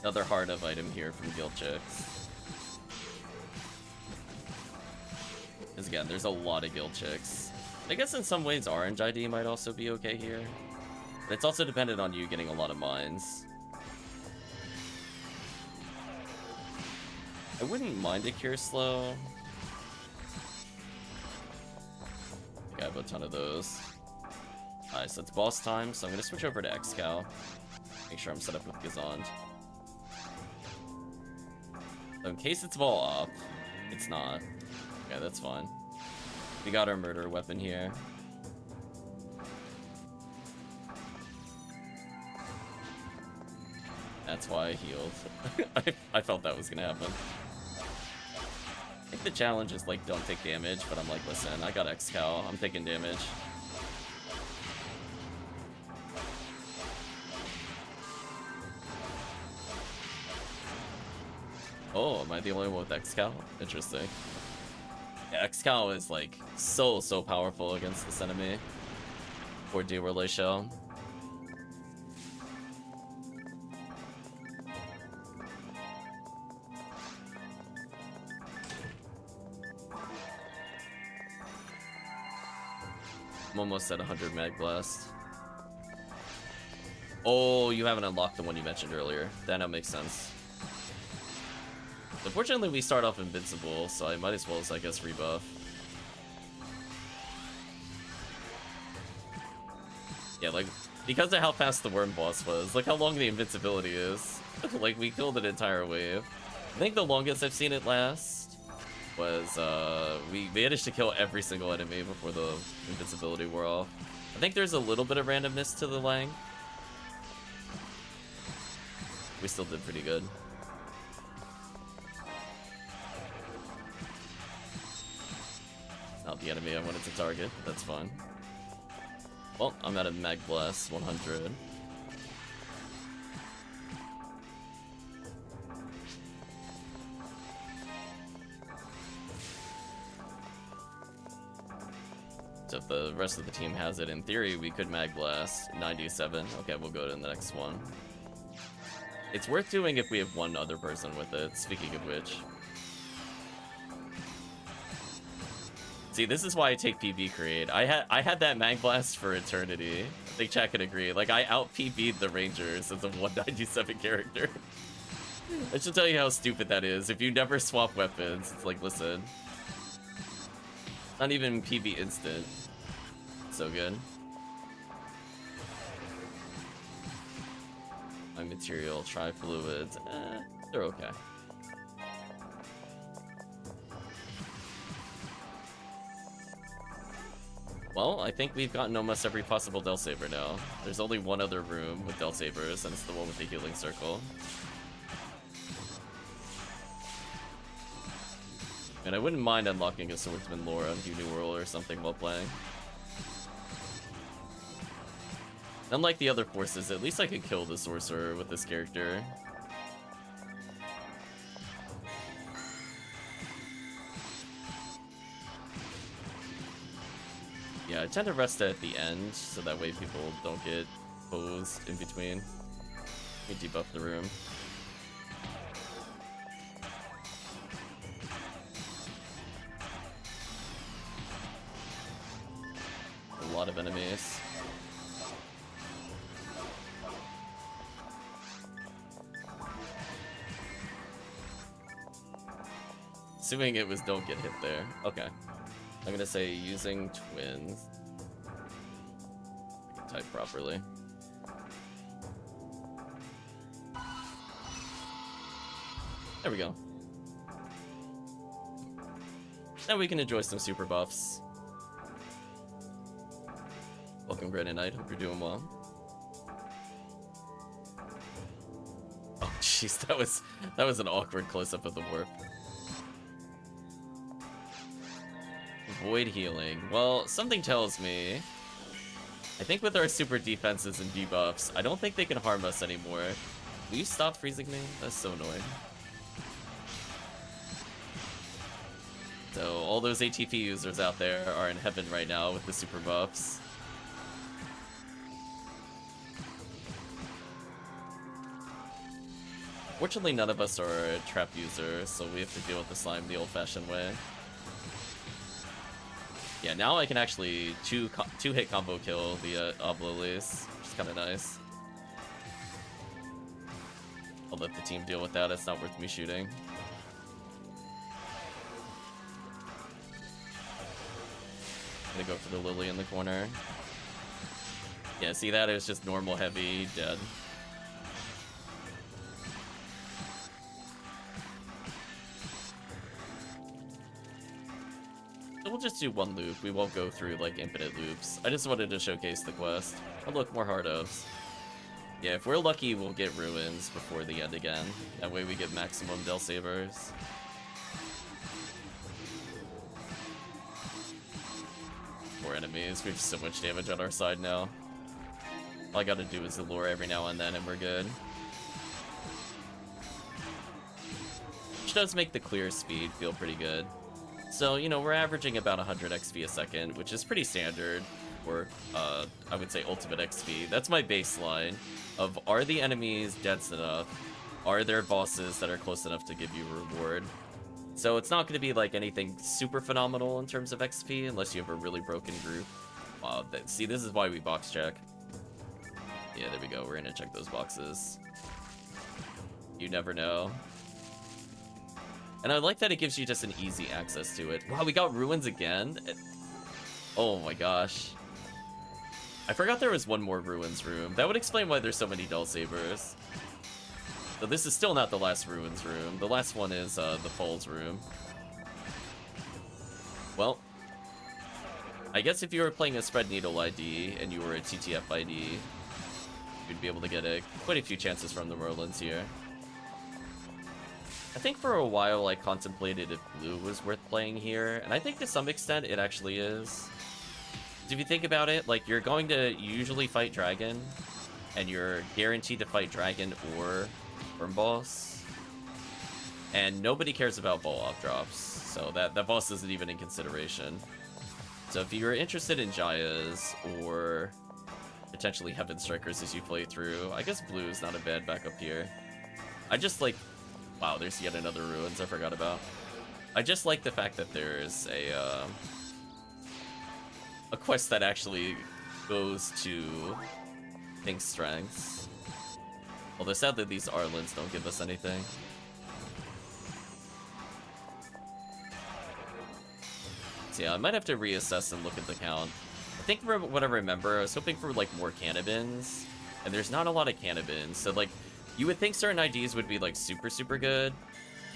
Another heart of item here from Guild Chicks. Because again, there's a lot of Guild Chicks. I guess in some ways Orange ID might also be okay here. But it's also dependent on you getting a lot of mines. I wouldn't mind a Cure Slow. I think I have a ton of those. Alright, so it's boss time, so I'm going to switch over to X-Cow. Make sure I'm set up with Gazond. So in case it's all up, it's not. Okay, that's fine. We got our murder weapon here. That's why I healed. I felt that was gonna happen. I think the challenge is like don't take damage, but I'm like, listen, I got X-Cal, I'm taking damage. Oh, am I the only one with X-Cal? Interesting. Yeah, X-Cal is like so powerful against this enemy. Or de-relation. I'm almost at 100 mag blast. Oh, you haven't unlocked the one you mentioned earlier. That makes sense. Unfortunately, we start off invincible, so I might as well, I guess, rebuff. Yeah, like, because of how fast the worm boss was, look how long the invincibility is. Like, we killed an entire wave. I think the longest I've seen it last was, we managed to kill every single enemy before the invincibility wore off. I think there's a little bit of randomness to the length. We still did pretty good. Not the enemy I wanted to target, but that's fine. Well, I'm at a mag blast 100. So if the rest of the team has it, in theory, we could mag blast 97. Okay, we'll go to the next one. It's worth doing if we have one other person with it, speaking of which. See, this is why I take PB create. I had that mag blast for eternity. I think chat can agree. Like, I out PB'd the Rangers as a 197 character. I should tell you how stupid that is. If you never swap weapons, it's like, listen. Not even PB instant. So good. My material, tri-fluids, they're okay. Well, I think we've gotten almost every possible Del Saber now. There's only one other room with Del Sabers, and it's the one with the healing circle. And I wouldn't mind unlocking a Swordsman lore on New World or something while playing. Unlike the other forces, at least I could kill the sorcerer with this character. Yeah, I tend to rest at the end, so that way people don't get posed in between. Let me debuff the room. A lot of enemies. Assuming it was don't get hit there. Okay. I'm gonna say using twins. I can type properly. There we go. Now we can enjoy some super buffs. Welcome, Granite Knight. Hope you're doing well. Oh, jeez, that was an awkward close-up of the warp. Void healing. Well, something tells me, I think with our super defenses and debuffs, I don't think they can harm us anymore. Will you stop freezing me? That's so annoying. So all those ATP users out there are in heaven right now with the super buffs. Fortunately, none of us are trap users, so we have to deal with the slime the old-fashioned way. Yeah, now I can actually two-hit combo kill the Oblolis, which is kind of nice. I'll let the team deal with that, it's not worth me shooting. I'm gonna go for the Lily in the corner. Yeah, see that? It was just normal heavy, dead. just do one loop. We won't go through, like, infinite loops. I just wanted to showcase the quest. Oh, look, more hard ofs. Yeah, if we're lucky, we'll get ruins before the end again. That way we get maximum Del Sabers. More enemies. We have so much damage on our side now. All I gotta do is allure every now and then, and we're good. Which does make the clear speed feel pretty good. So, you know, we're averaging about 100 XP a second, which is pretty standard for, I would say, ultimate XP. That's my baseline of, are the enemies dense enough? Are there bosses that are close enough to give you a reward? So it's not going to be like anything super phenomenal in terms of XP unless you have a really broken group. Wow, see, this is why we box check. Yeah, there we go. We're going to check those boxes. You never know. And I like that it gives you just an easy access to it. Wow, we got ruins again? Oh my gosh. I forgot there was one more ruins room. That would explain why there's so many Del Sabers. So this is still not the last ruins room. The last one is the Falls room. Well, I guess if you were playing a Spread Needle ID and you were a TTF ID, you'd be able to get quite a few chances from the Merlins here. I think for a while I contemplated if blue was worth playing here, and I think to some extent it actually is. If you think about it, like, you're going to usually fight dragon, and you're guaranteed to fight dragon or Worm Boss, and nobody cares about ball off drops, so that boss isn't even in consideration. So if you're interested in Jayas or potentially Heaven Strikers as you play through, I guess blue is not a bad backup here. I just like... Wow, there's yet another ruins I forgot about. I just like the fact that there's a quest that actually goes to Pink's strengths. Although sadly these Arlins don't give us anything. So yeah, I might have to reassess and look at the count. I think from what I remember, I was hoping for like more cannabins, and there's not a lot of cannabins, so like you would think certain IDs would be like super good,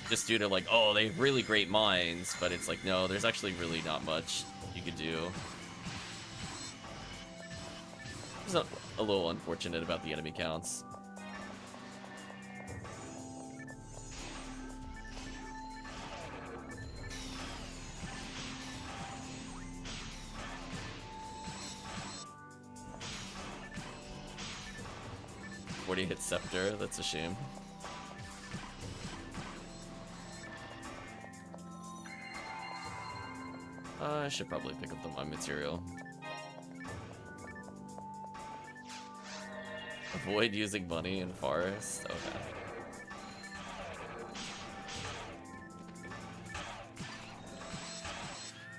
just due to like, oh, they have really great mines, but it's like, no, there's actually really not much you could do. It's a little unfortunate about the enemy counts. Hit Scepter, that's a shame. I should probably pick up the mine material. Avoid using money in forest? Okay.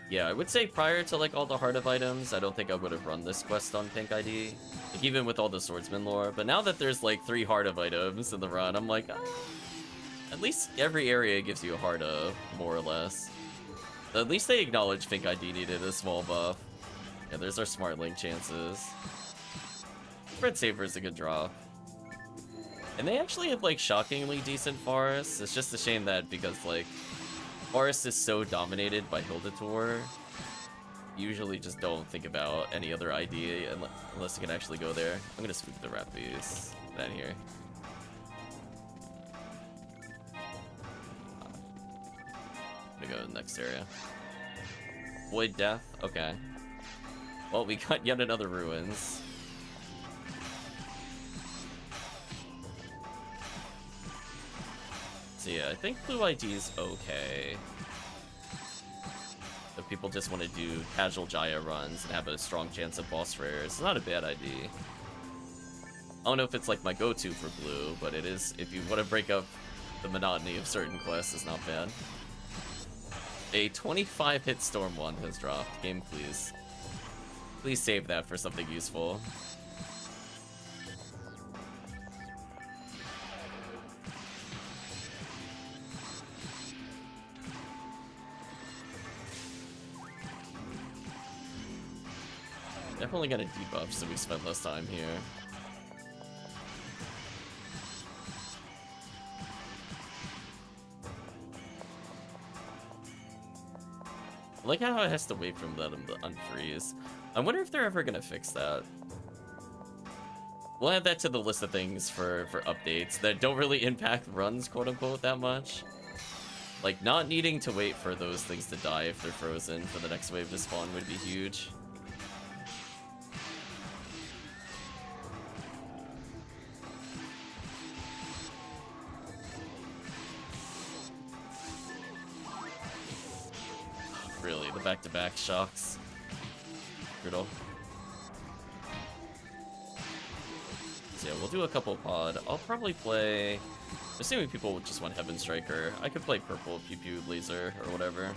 Yeah, I would say prior to like all the heart of items, I don't think I would have run this quest on Pink ID. Like, even with all the swordsman lore, but now that there's like 3 heart of items in the run, I'm like, at least every area gives you a heart of, more or less. So at least they acknowledge Pink ID needed a small buff. Yeah, there's our Smart Link chances. Red Saber is a good drop. And they actually have like shockingly decent forests. It's just a shame that because like forest is so dominated by Hildator, usually just don't think about any other idea unless you can actually go there. I'm gonna spook the rat beast down here. I'm gonna go to the next area. Void Death, okay. Well, we got yet another ruins. So yeah, I think blue ID is okay. If people just want to do casual Jaya runs and have a strong chance of boss rares, it's not a bad idea. I don't know if it's like my go-to for blue, but it is, if you want to break up the monotony of certain quests, it's not bad. A 25-hit Storm 1 has dropped. Game, please. Please save that for something useful. Definitely got a debuff, so we spend less time here. I like how it has to wait for them to unfreeze. I wonder if they're ever gonna fix that. We'll add that to the list of things for updates that don't really impact runs, quote-unquote, that much. Like, not needing to wait for those things to die if they're frozen for the next wave to spawn would be huge. Really, the back-to-back shocks. Brutal. So yeah, we'll do a couple PoD. I'll probably play... Assuming people just want Heaven Striker, I could play purple Pew Pew Laser or whatever.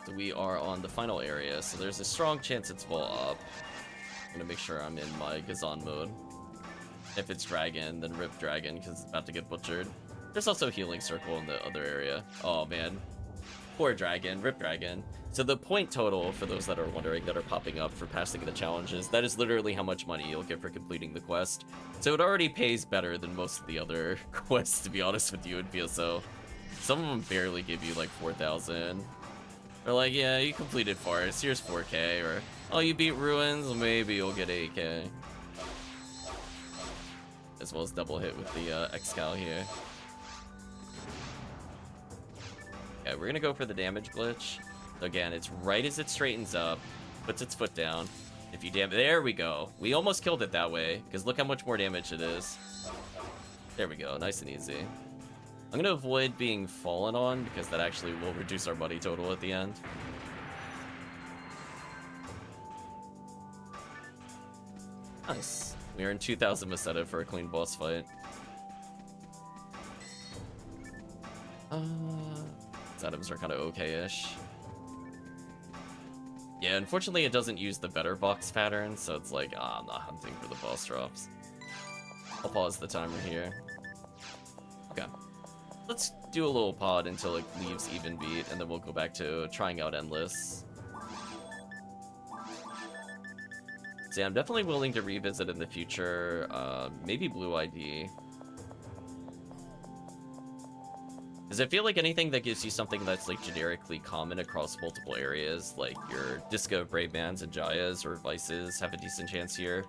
So we are on the final area, so there's a strong chance it's Vol up. I'm gonna make sure I'm in my Gazan mode. If it's Dragon, then rip Dragon, because it's about to get butchered. There's also Healing Circle in the other area. Oh man. Poor Dragon, rip Dragon. So the point total, for those that are wondering, that are popping up for passing the challenges, that is literally how much money you'll get for completing the quest. So it already pays better than most of the other quests, to be honest with you, in PSO. Some of them barely give you like 4,000. They're like, yeah, you completed Forest, here's 4K, or, oh, you beat Ruins, maybe you'll get 8K. As well as double hit with the Excal here. Okay, we're gonna go for the damage glitch. Again, it's right as it straightens up, puts its foot down. If you there we go. We almost killed it that way, because look how much more damage it is. There we go, nice and easy. I'm gonna avoid being fallen on, because that actually will reduce our money total at the end. Nice. We earned 2,000 Meseta for a clean boss fight. These items are kind of okay-ish. Yeah, unfortunately it doesn't use the better box pattern, so it's like, I'm not hunting for the boss drops. I'll pause the timer here. Okay. Let's do a little PoD until it leaves even beat, and then we'll go back to trying out Endless. So yeah, I'm definitely willing to revisit in the future, maybe Blue ID. Because I feel like anything that gives you something that's like generically common across multiple areas, like your Disco, Brave Mans, and Jayas or Vices have a decent chance here.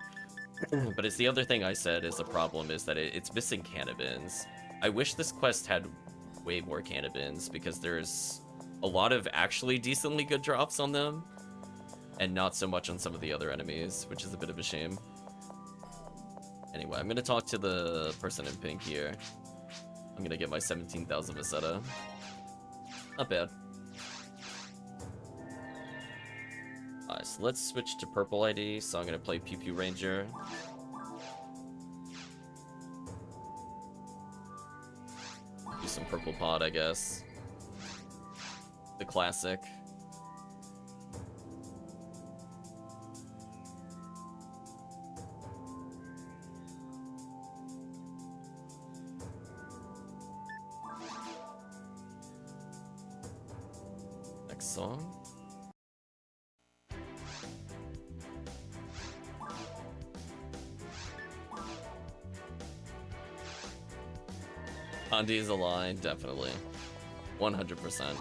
But it's the other thing I said is the problem is that it's missing Cannabins. I wish this quest had way more Cannabins because there's a lot of actually decently good drops on them and not so much on some of the other enemies, which is a bit of a shame. Anyway, I'm gonna talk to the person in pink here. I'm gonna get my 17,000 Meseta. Not bad. Alright, so let's switch to purple ID. So I'm gonna play Pew Pew Ranger. Do some purple PoD, I guess. The classic. Song. Andy is a line, definitely. 100%.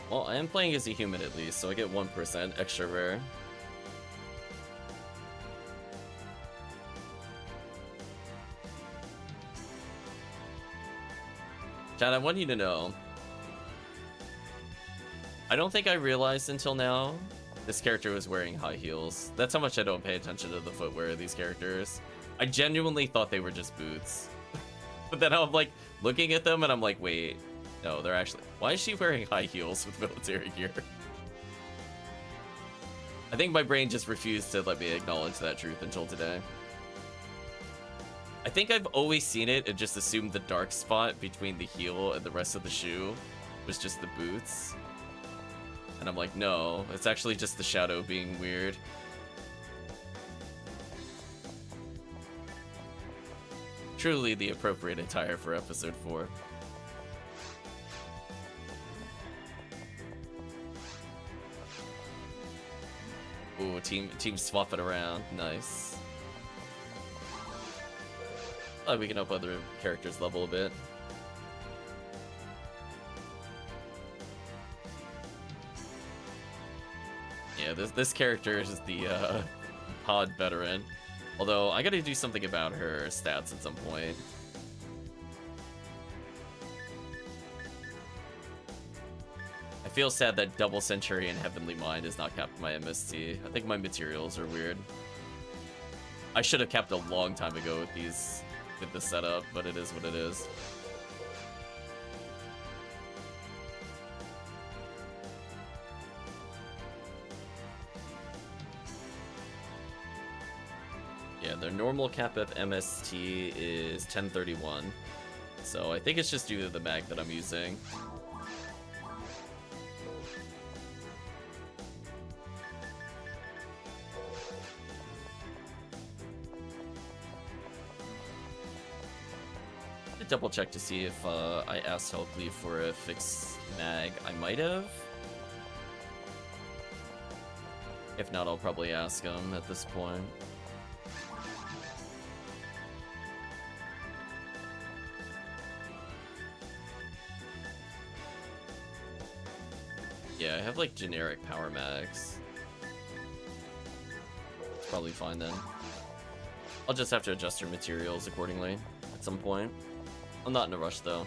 Well, I am playing as a human at least, so I get 1% extra rare. Chad, I want you to know, I don't think I realized until now this character was wearing high heels. That's how much I don't pay attention to the footwear of these characters. I genuinely thought they were just boots. But then I'm like looking at them and I'm like, wait, no, they're actually... Why is she wearing high heels with military gear? I think my brain just refused to let me acknowledge that truth until today. I think I've always seen it and just assumed the dark spot between the heel and the rest of the shoe was just the boots. And I'm like, no, it's actually just the shadow being weird. Truly the appropriate attire for episode 4. Ooh, team swap it around. Nice. Oh, we can help other characters level a bit. Yeah, this character is the PoD veteran. Although I gotta do something about her stats at some point. I feel sad that Double Century and Heavenly Mind is not capped my MST. I think my materials are weird. I should have capped a long time ago with this setup, but it is what it is. Yeah, their normal cap of MST is 1031. So I think it's just due to the mag that I'm using. Double check to see if I asked HellCleave for a fixed mag. I might have. If not, I'll probably ask him at this point. Yeah, I have like generic power mags. It's probably fine then. I'll just have to adjust your materials accordingly at some point. I'm not in a rush though.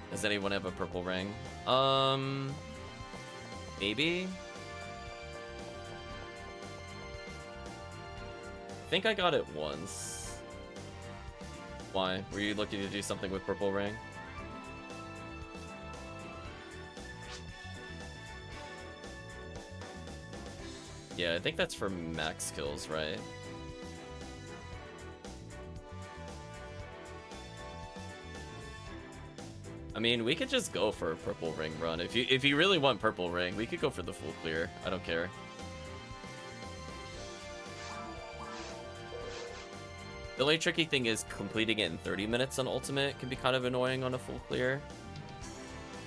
Does anyone have a purple ring? Maybe? I think I got it once. Why? Were you looking to do something with purple ring? Yeah, I think that's for max kills, right? I mean, we could just go for a purple ring run. If you really want purple ring, we could go for the full clear. I don't care. The only tricky thing is completing it in 30 minutes on ultimate can be kind of annoying on a full clear.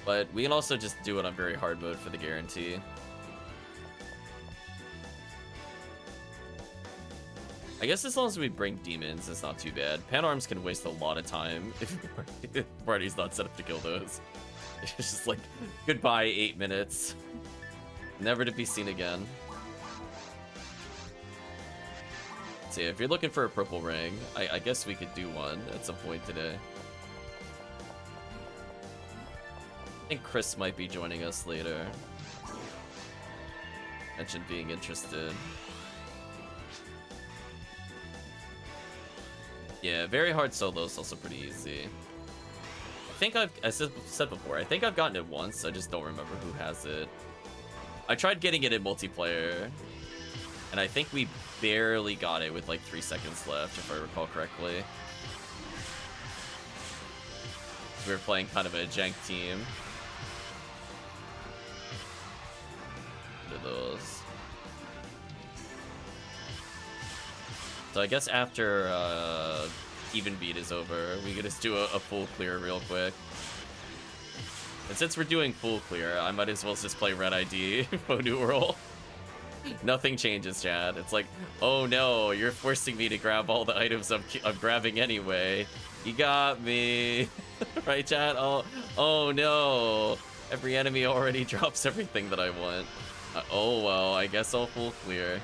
But we can also just do it on very hard mode for the guarantee. I guess as long as we bring demons, it's not too bad. Panarms can waste a lot of time if the party's not set up to kill those. It's just like, goodbye, 8 minutes. Never to be seen again. So yeah, if you're looking for a purple ring, I guess we could do one at some point today. I think Chris might be joining us later. Mentioned being interested. Yeah, very hard solo is also pretty easy. I think I said before, I think I've gotten it once, I just don't remember who has it. I tried getting it in multiplayer, and I think we barely got it with like 3 seconds left, if I recall correctly. We were playing kind of a jank team. What are those? So I guess after even beat is over, we could just do a full clear real quick. And since we're doing full clear, I might as well just play Red ID for New World. Nothing changes, Chad. It's like, oh no, you're forcing me to grab all the items I'm grabbing anyway. You got me. Right, Chad? Oh no. Every enemy already drops everything that I want. Oh well, I guess I'll full clear.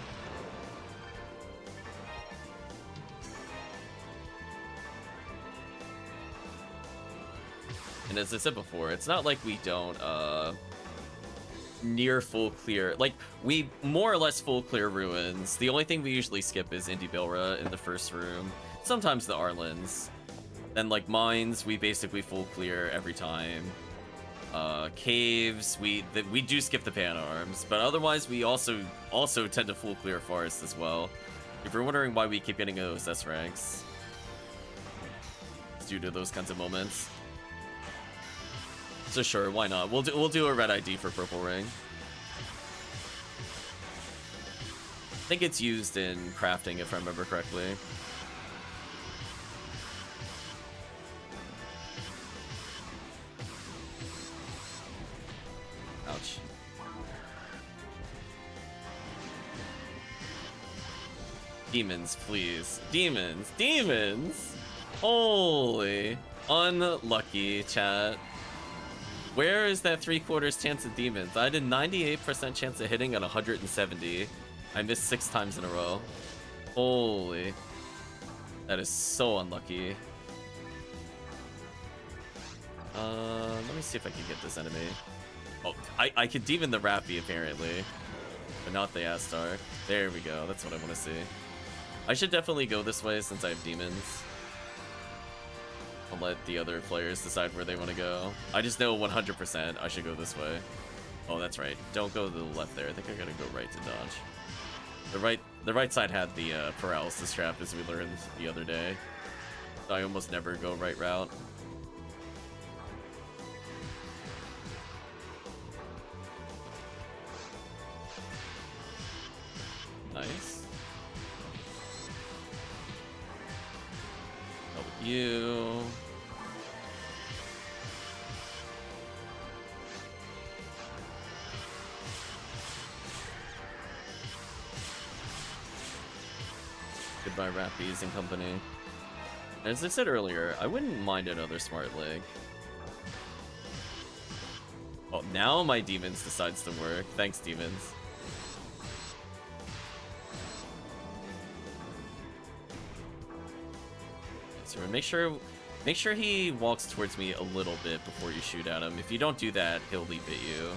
And as I said before, it's not like we don't near full clear. Like, we more or less full clear ruins. The only thing we usually skip is Indy Bilra in the first room. Sometimes the Arlens. Then like mines, we basically full clear every time. Caves, we do skip the pan arms, but otherwise we also tend to full clear forest as well. If you're wondering why we keep getting those S ranks, it's due to those kinds of moments. So sure, why not? We'll do a red ID for purple ring. I think it's used in crafting, if I remember correctly. Ouch. Demons, please. Demons. Demons! Holy. Unlucky, chat. Where is that 3/4 chance of demons? I had a 98% chance of hitting at 170. I missed 6 times in a row. Holy. That is so unlucky. Let me see if I can get this enemy. Oh, I could demon the Rappy apparently, but not the Astar. There we go. That's what I want to see. I should definitely go this way since I have demons. I'll let the other players decide where they want to go. I just know 100% I should go this way. Oh, that's right. Don't go to the left there. I think I gotta go right to dodge. The right side had the paralysis trap, as we learned the other day. So I almost never go right route. Nice. Help you. Goodbye, Rappies and company. As I said earlier, I wouldn't mind another smart leg. Oh, now my demons decides to work. Thanks, demons. So make sure he walks towards me a little bit before you shoot at him. If you don't do that, he'll leap at you.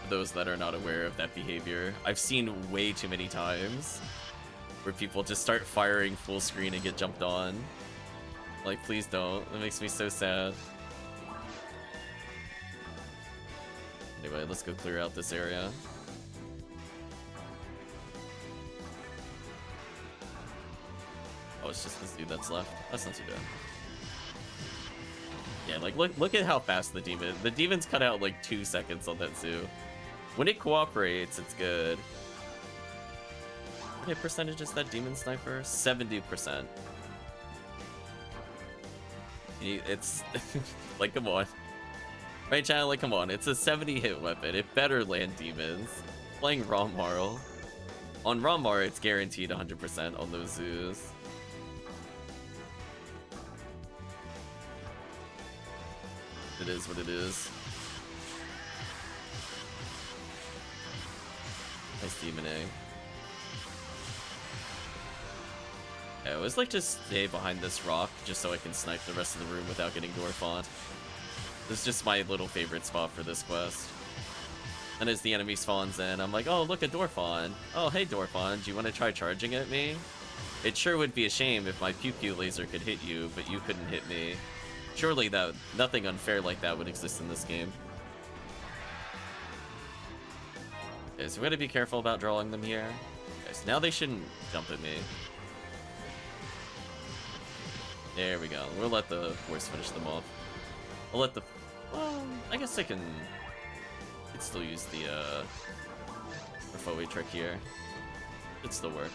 For those that are not aware of that behavior, I've seen way too many times where people just start firing full screen and get jumped on. Like, please don't. That makes me so sad. Anyway, let's go clear out this area. Oh, it's just this dude that's left. That's not too bad. Yeah, like, look at how fast the demon's cut out like 2 seconds on that zoo. When it cooperates, it's good. What hit percentage is that demon sniper? 70%. It's like, come on. Right, chat? Like, come on. It's a 70 hit weapon. It better land demons. Playing Romarl. On Romarl, it's guaranteed 100% on those zoos. It is what it is. Nice demon egg. Yeah, I always like to stay behind this rock just so I can snipe the rest of the room without getting Dorfont. This is just my little favorite spot for this quest. And as the enemy spawns in, I'm like, oh, look at Dorfont. Oh, hey Dorfont, do you want to try charging at me? It sure would be a shame if my pew-pew laser could hit you, but you couldn't hit me. Surely that nothing unfair like that would exist in this game. Okay, so we gotta be careful about drawing them here. Okay, so now they shouldn't jump at me. There we go. We'll let the force finish them off. I'll let the... Well, I guess I can still use the Refoe trick here. It'd still work.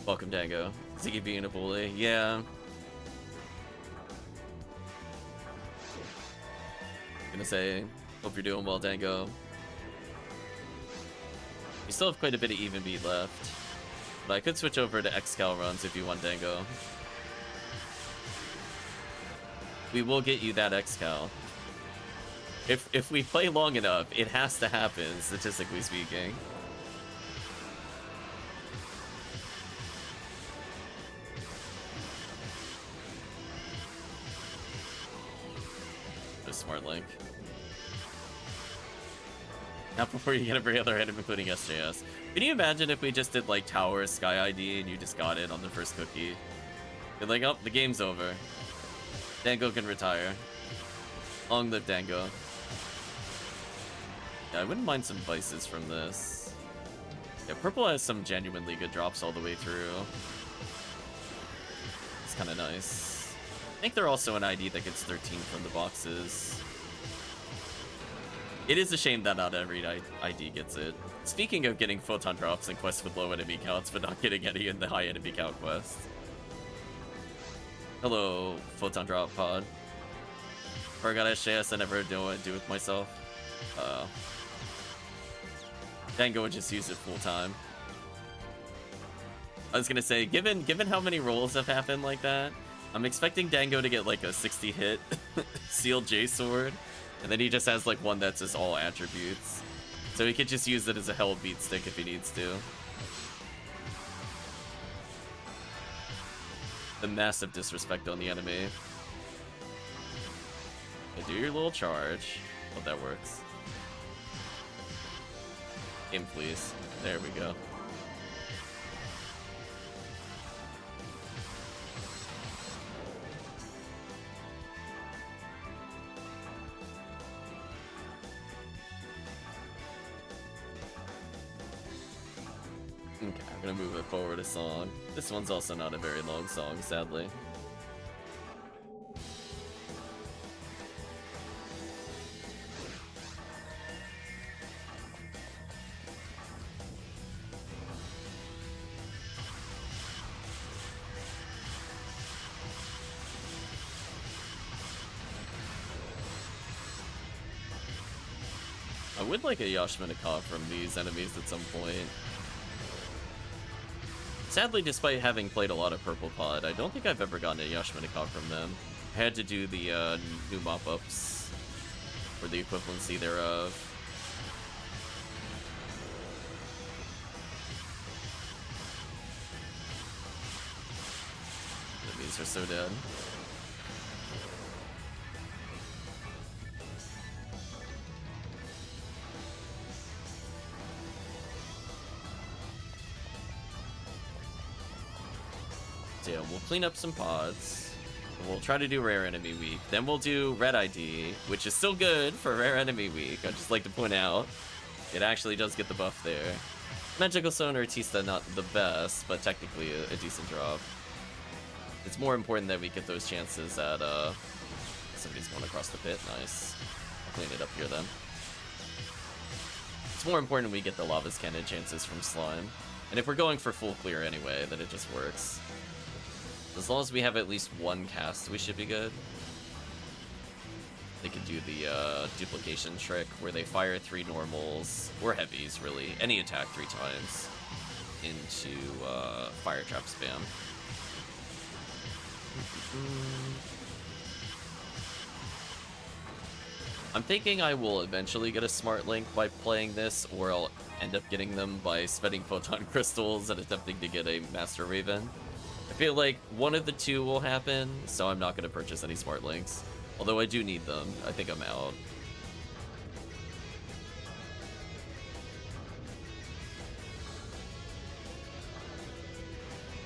Welcome, Dango. Ziggy being a bully. Yeah. Gonna say, hope you're doing well, Dango. You still have quite a bit of even beat left. But I could switch over to X-Cal runs if you want, Dango. We will get you that X-Cal. If we play long enough, it has to happen, statistically speaking. Smart Link. Not before you get every other item, including SJS. Can you imagine if we just did like Tower Sky ID and you just got it on the first cookie? You're like, oh, the game's over. Dango can retire. Long live Dango. Yeah, I wouldn't mind some vices from this. Yeah, purple has some genuinely good drops all the way through. It's kind of nice. I think they're also an ID that gets 13 from the boxes. It is a shame that not every ID gets it. Speaking of getting photon drops in quests with low enemy counts, but not getting any in the high enemy count quests. Hello, photon drop pod. Forgot SJS, I never know what to do with myself. Dango would just use it full time. I was gonna say, given how many rolls have happened like that, I'm expecting Dango to get like a 60 hit sealed J sword, and then he just has like one that's just all attributes. So he could just use it as a hell beat stick if he needs to. The massive disrespect on the enemy. Okay, do your little charge. Hope that works. Aim, please. There we go. Okay, I'm gonna move it forward a song. This one's also not a very long song, sadly. I would like a Yashmanikov from these enemies at some point. Sadly, despite having played a lot of Purple PoD, I don't think I've ever gotten a Yashmanikov from them. I had to do the new mop-ups, or the equivalency thereof. These are so dead. We'll clean up some pods. We'll try to do Rare Enemy Week. Then we'll do Red ID, which is still good for Rare Enemy Week. I'd just like to point out, it actually does get the buff there. Magical Stone or Artista, not the best, but technically a decent drop. It's more important that we get those chances at, somebody's going across the pit. Nice. I'll clean it up here then. It's more important we get the Lava's Cannon chances from Slime. And if we're going for full clear anyway, then it just works. As long as we have at least one cast, we should be good. They could do the duplication trick where they fire 3 normals, or heavies really, any attack 3 times into fire trap spam. I'm thinking I will eventually get a Smart Link by playing this, or I'll end up getting them by spending Photon Crystals and attempting to get a Master Raven. I feel like one of the two will happen, so I'm not going to purchase any Smart Links. Although I do need them. I think I'm out.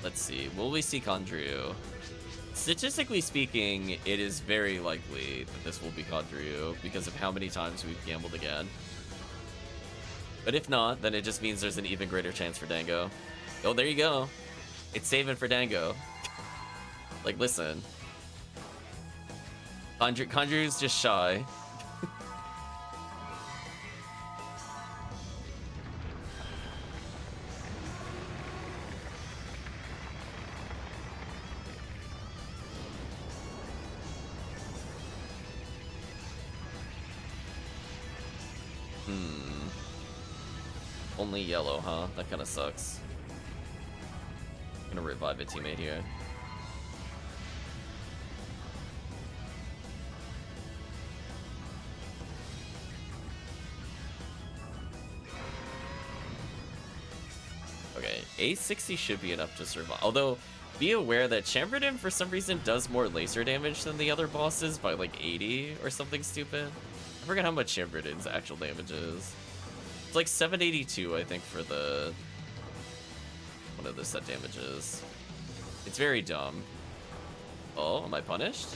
Let's see. Will we see Condryu? Statistically speaking, it is very likely that this will be Condryu because of how many times we've gambled again. But if not, then it just means there's an even greater chance for Dango. Oh, there you go. It's saving for Dango. Like, listen. Condryu's just shy. Only yellow, huh? That kind of sucks. I'm gonna revive a teammate here. Okay, A60 should be enough to survive. Although, be aware that Chamberlain for some reason does more laser damage than the other bosses by like 80 or something stupid. I forget how much Chamberlain's actual damage is. It's like 782, I think, for the one of the set damages. It's very dumb. Oh, am I punished?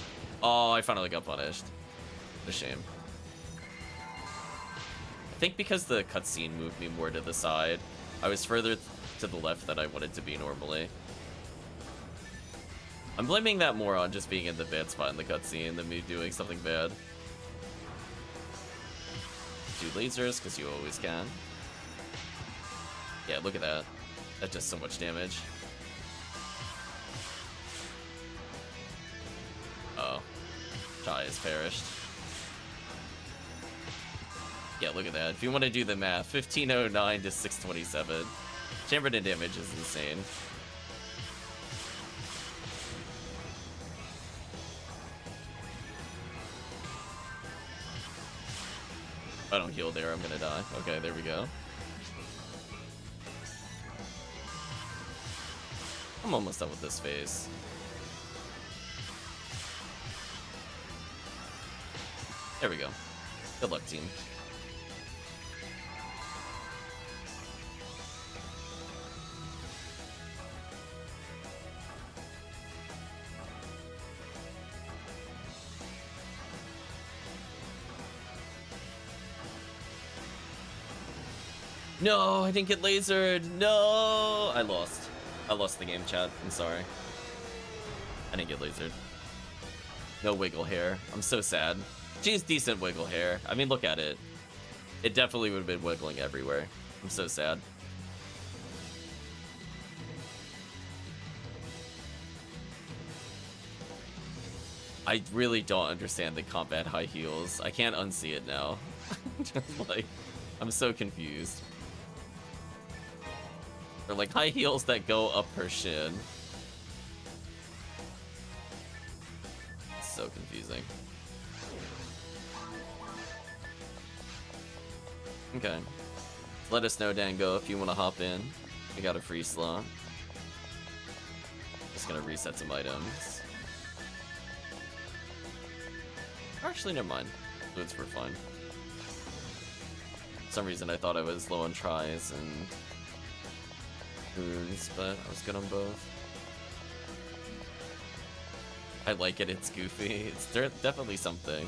Oh, I finally got punished. What a shame. I think because the cutscene moved me more to the side, I was further to the left than I wanted to be normally. I'm blaming that more on just being in the bad spot in the cutscene than me doing something bad. Do lasers, because you always can. Yeah, look at that. That does so much damage. Oh. Chai has perished. Yeah, look at that. If you want to do the math, 1509 to 627. Chambered in damage is insane. If I don't heal there, I'm gonna die. Okay, there we go. I'm almost done with this phase. There we go. Good luck, team. No, I didn't get lasered. No, I lost. I lost the game, chat. I'm sorry. I didn't get lasered. No wiggle hair. I'm so sad. She's decent wiggle hair. I mean, look at it. It definitely would have been wiggling everywhere. I'm so sad. I really don't understand the combat high heels. I can't unsee it now. Just like, I'm so confused. They're like high heels that go up her shin. So confusing. Okay. Let us know, Dango, if you want to hop in. We got a free slot. Just gonna reset some items. Actually, never mind. Fluids were fine. For some reason, I thought I was low on tries and wounds, but I was good on both. I like it, it's goofy. It's definitely something.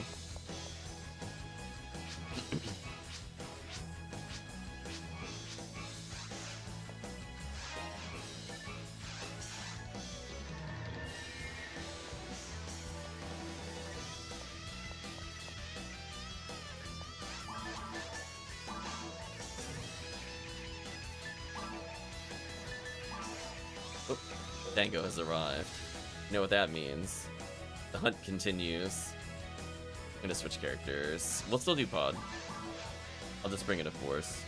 Oh, Dango has arrived. You know what that means. The hunt continues. I'm gonna switch characters. We'll still do PoD. I'll just bring it to force.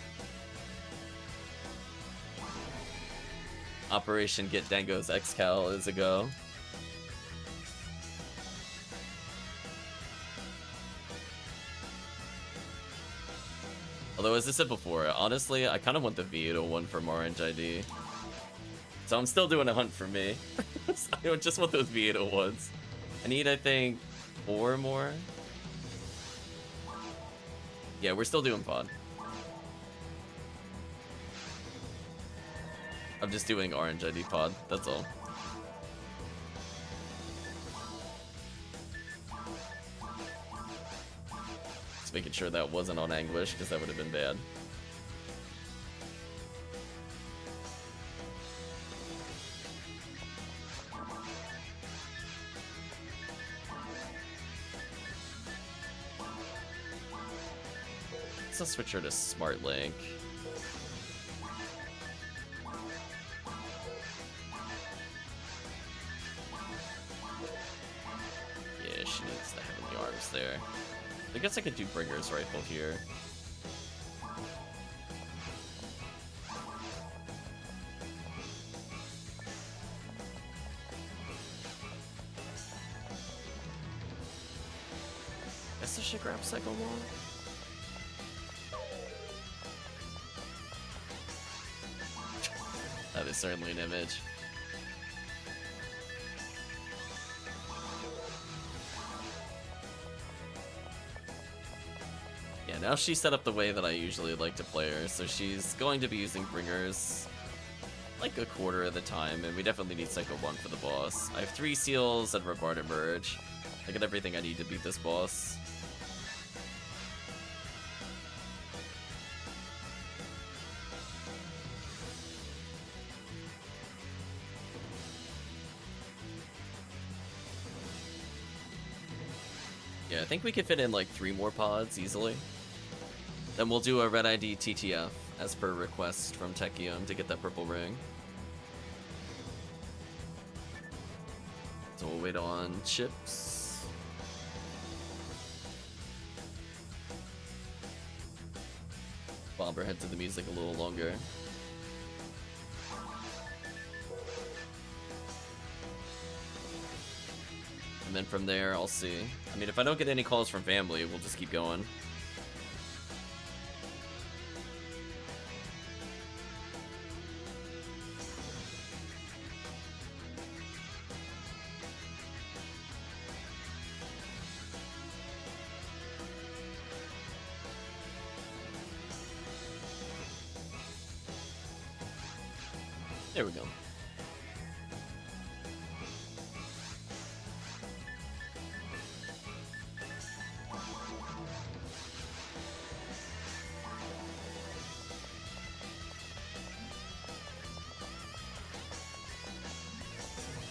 Operation Get Dango's X-Cal is a go. Although, as I said before, honestly, I kind of want the Vito one from Orange ID. So I'm still doing a hunt for me. I just want those Vito ones. I need, I think, 4 more. Yeah, we're still doing PoD. I'm just doing Orange ID PoD, that's all. Just making sure that wasn't on Anguish, because that would have been bad. I'll switch her to Smart Link. Yeah, she needs the Heavenly Arms there. I guess I could do Bringer's Rifle here. Guess I should grab Cycle Wall. That is certainly an image. Yeah, now she's set up the way that I usually like to play her, so she's going to be using Bringers like a quarter of the time, and we definitely need Cycle 1 for the boss. I have 3 seals and Regard Emerge. I got everything I need to beat this boss. Yeah, I think we could fit in like 3 more pods easily. Then we'll do a Red ID TTF as per request from Techium to get that purple ring. So we'll wait on chips. bob our head to the music a little longer. And then from there, I'll see. I mean, if I don't get any calls from family, we'll just keep going. There we go.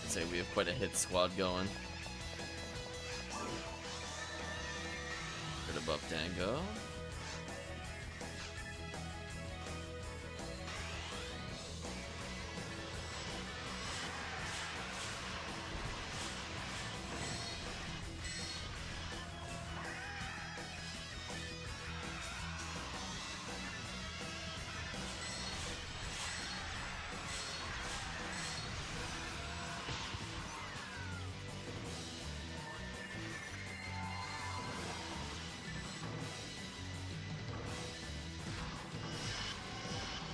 I'd say we have quite a hit squad going. Good above Dango.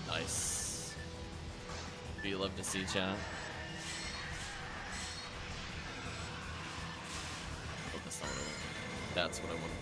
Nice. Be love to see, chat. Oh, that's not what I want. That's what I want.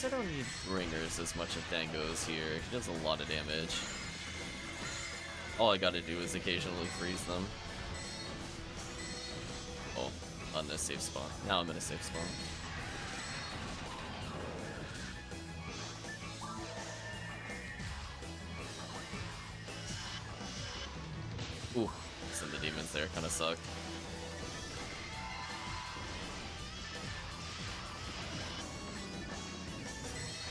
I don't need ringers as much as Dango's here. He does a lot of damage. All I gotta do is occasionally freeze them. Oh, on this safe spot. Now I'm in a safe spot. Ooh, some of the demons there kind of suck.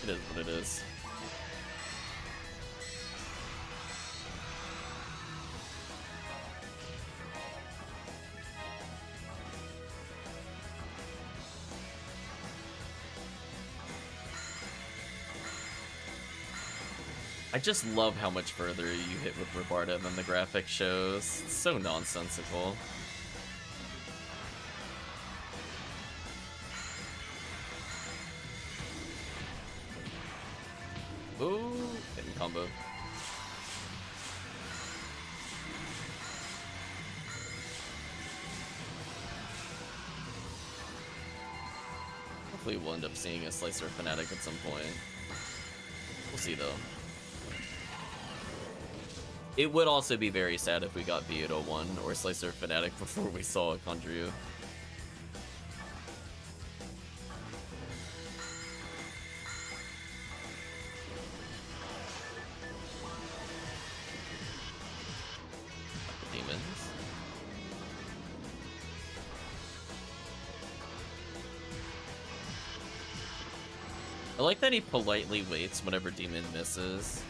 It is what it is. I just love how much further you hit with Rabarta than the graphic shows. It's so nonsensical. Ooh, getting combo. Hopefully we'll end up seeing a Slicer Fanatic at some point. We'll see though. It would also be very sad if we got V801 or Slicer Fanatic before we saw a Conjure. I like that he politely waits whenever demon misses.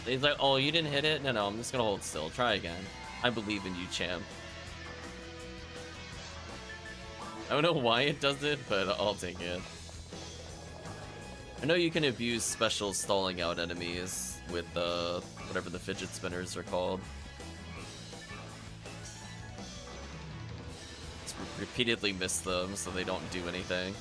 He's like, oh, you didn't hit it? No, I'm just gonna hold still. Try again. I believe in you, champ. I don't know why it does it, but I'll take it. I know you can abuse special stalling out enemies with whatever the fidget spinners are called. Just repeatedly miss them so they don't do anything.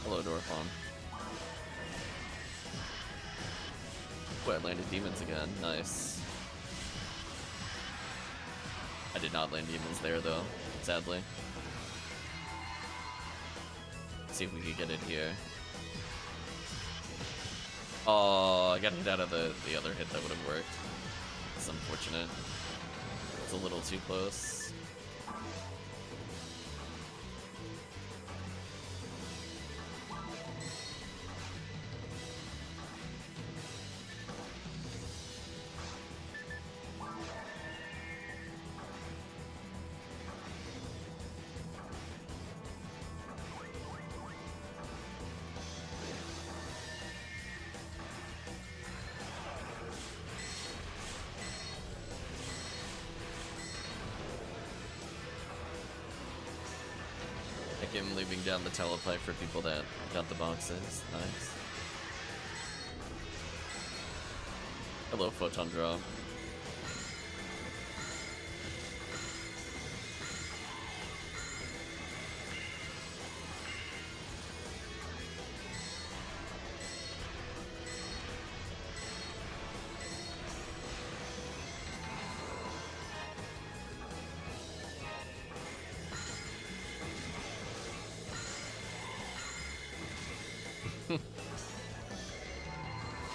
Hello, Dorfon. Boy, I landed demons again. Nice. I did not land demons there, though, sadly. Let's see if we can get it here. Oh, I got hit out of the other hit that would have worked. It's unfortunate. It's a little too close. Like him leaving down the telepipe for people that got the boxes. Nice. Hello, Photon Drop.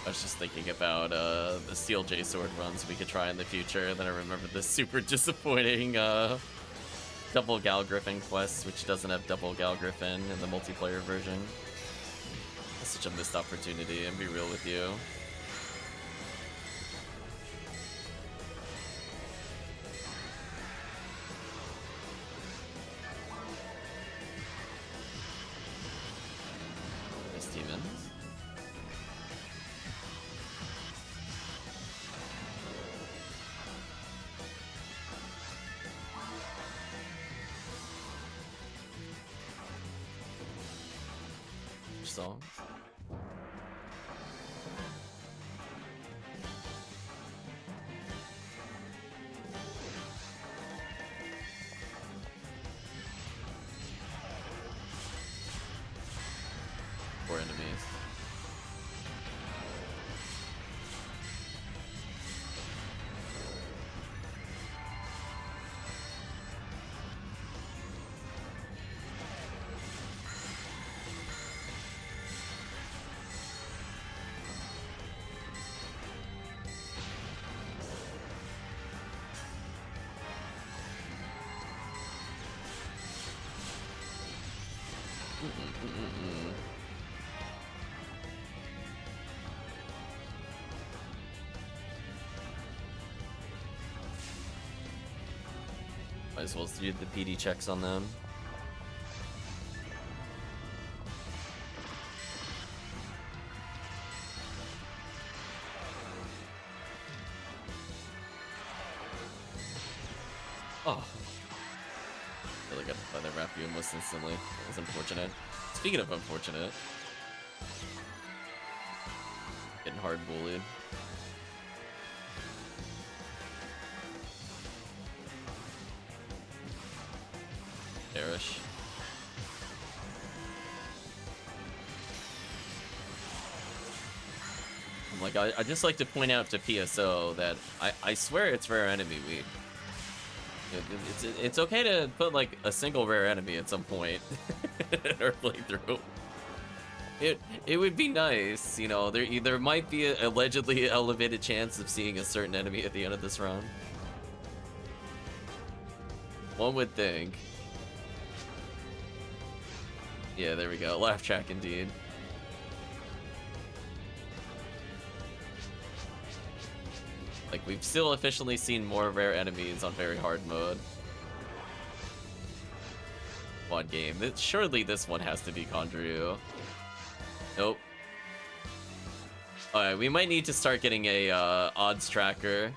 I was just thinking about the Steel J Sword runs we could try in the future, and then I remembered the super disappointing double Gal Griffin quest, which doesn't have double Gal Griffin in the multiplayer version. That's such a missed opportunity, and be real with you. Nice demons. Songs. Four enemies. Might as well do the PD checks on them. Oh. Really got to find that Rapier almost instantly. That was unfortunate. Speaking of unfortunate. Getting hard bullied. Bearish. Like, I just like to point out to PSO that I swear it's rare enemy weed. It's okay to put like a single rare enemy at some point in our playthrough. It would be nice, you know. There might be a allegedly elevated chance of seeing a certain enemy at the end of this round. One would think. Yeah, there we go. Laugh track indeed. Like, we've still officially seen more rare enemies on very hard mode. One game. Surely this one has to be Conjure. Nope. Alright, we might need to start getting a odds tracker.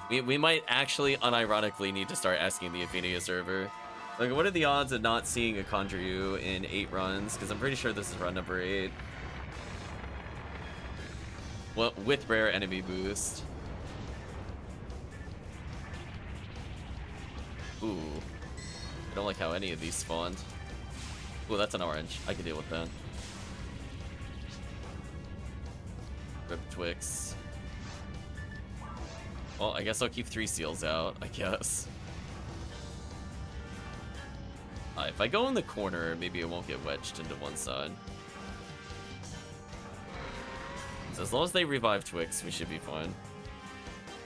We might actually unironically need to start asking the Ephinea server. Like, what are the odds of not seeing a Conjure in 8 runs? Because I'm pretty sure this is run number 8. Well, with rare enemy boost. Ooh. I don't like how any of these spawned. Ooh, that's an orange. I can deal with that. Rip Twix. Well, I guess I'll keep 3 seals out, I guess. If I go in the corner, maybe it won't get wedged into one side. So as long as they revive Twix, we should be fine.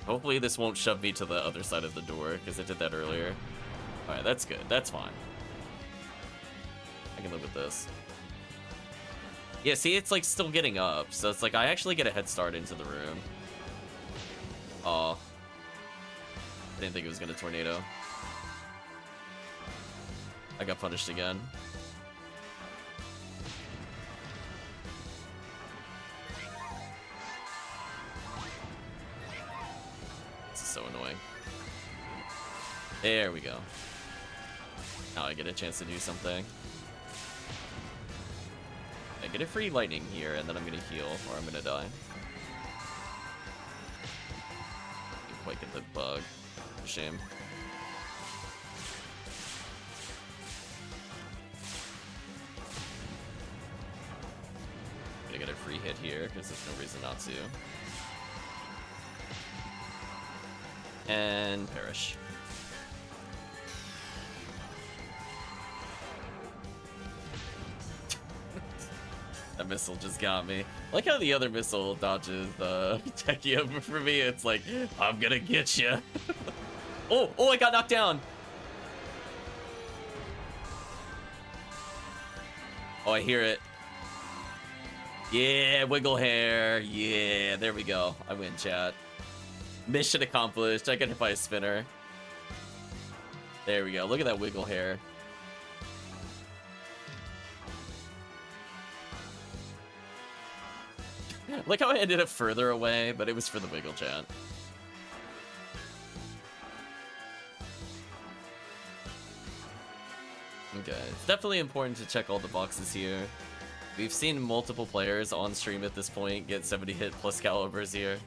Hopefully this won't shove me to the other side of the door, because it did that earlier. Alright, that's good. That's fine. I can live with this. Yeah, see, it's like still getting up, so it's like I actually get a head start into the room. Aw. I didn't think it was gonna tornado. I got punished again. This is so annoying. There we go. Now I get a chance to do something. I get a free lightning here, and then I'm gonna heal, or I'm gonna die. Didn't quite get the bug. Shame. Gonna get a free hit here, because there's no reason not to. And perish. That missile just got me. I like how the other missile dodges Techia, but for me it's like, I'm gonna get you. Oh, I got knocked down. Oh, I hear it. Yeah, wiggle hair. Yeah, there we go. I win, chat. Mission accomplished. I got hit by a spinner. There we go. Look at that wiggle hair. Like how I ended up further away, but it was for the wiggle, chat. Okay, it's definitely important to check all the boxes here. We've seen multiple players on stream at this point get 70 hit plus calibers here.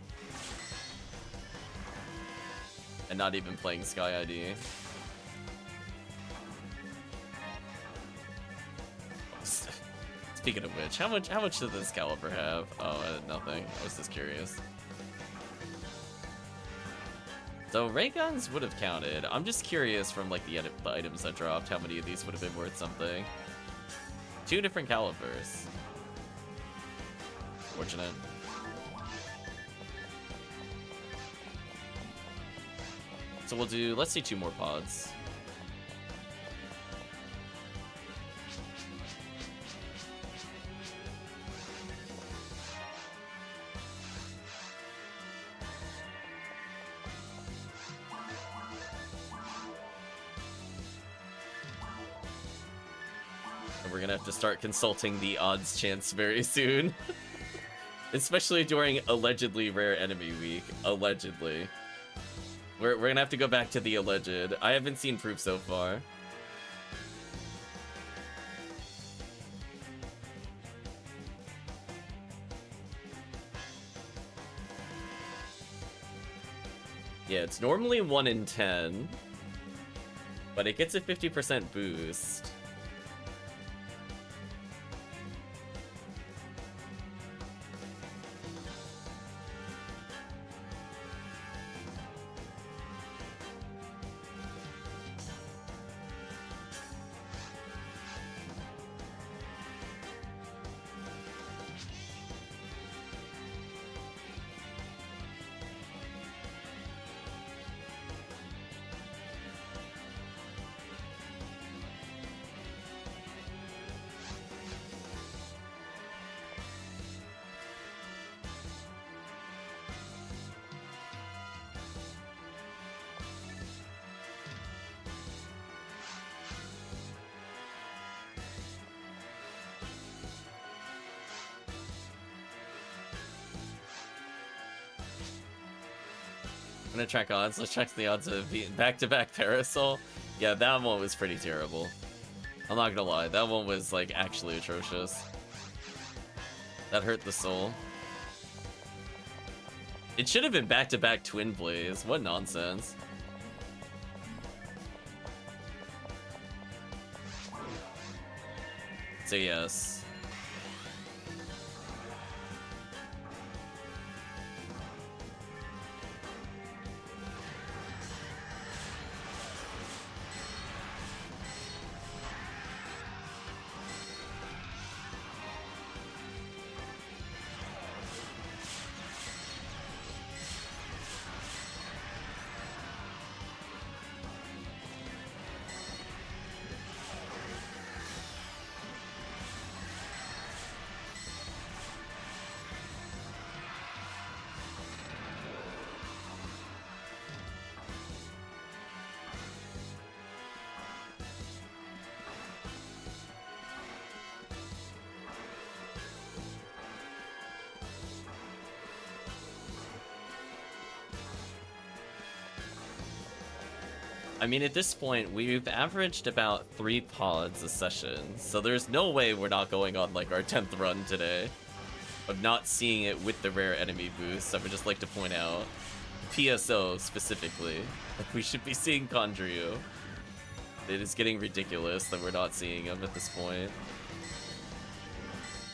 And not even playing Sky ID. Speaking of which, how much did this caliber have? Oh, nothing. I was just curious. So ray guns would have counted. I'm just curious from like the items that dropped, how many of these would have been worth something. 2 different calibers. Fortunate. So let's see 2 more pods. We're gonna have to start consulting the odds chance very soon. Especially during allegedly rare enemy week. Allegedly. We're gonna have to go back to the alleged. I haven't seen proof so far. Yeah, it's normally 1 in 10. But it gets a 50% boost. I'm gonna check odds. Let's check the odds of back-to-back Parasol. Yeah, that one was pretty terrible. I'm not gonna lie, that one was like actually atrocious. That hurt the soul. It should have been back-to-back Twin Blaze. What nonsense. So yes. I mean, at this point, we've averaged about 3 pods a session, so there's no way we're not going on, like, our 10th run today of not seeing it with the rare enemy boost. I would just like to point out, PSO specifically, like, we should be seeing Condryu. It is getting ridiculous that we're not seeing him at this point.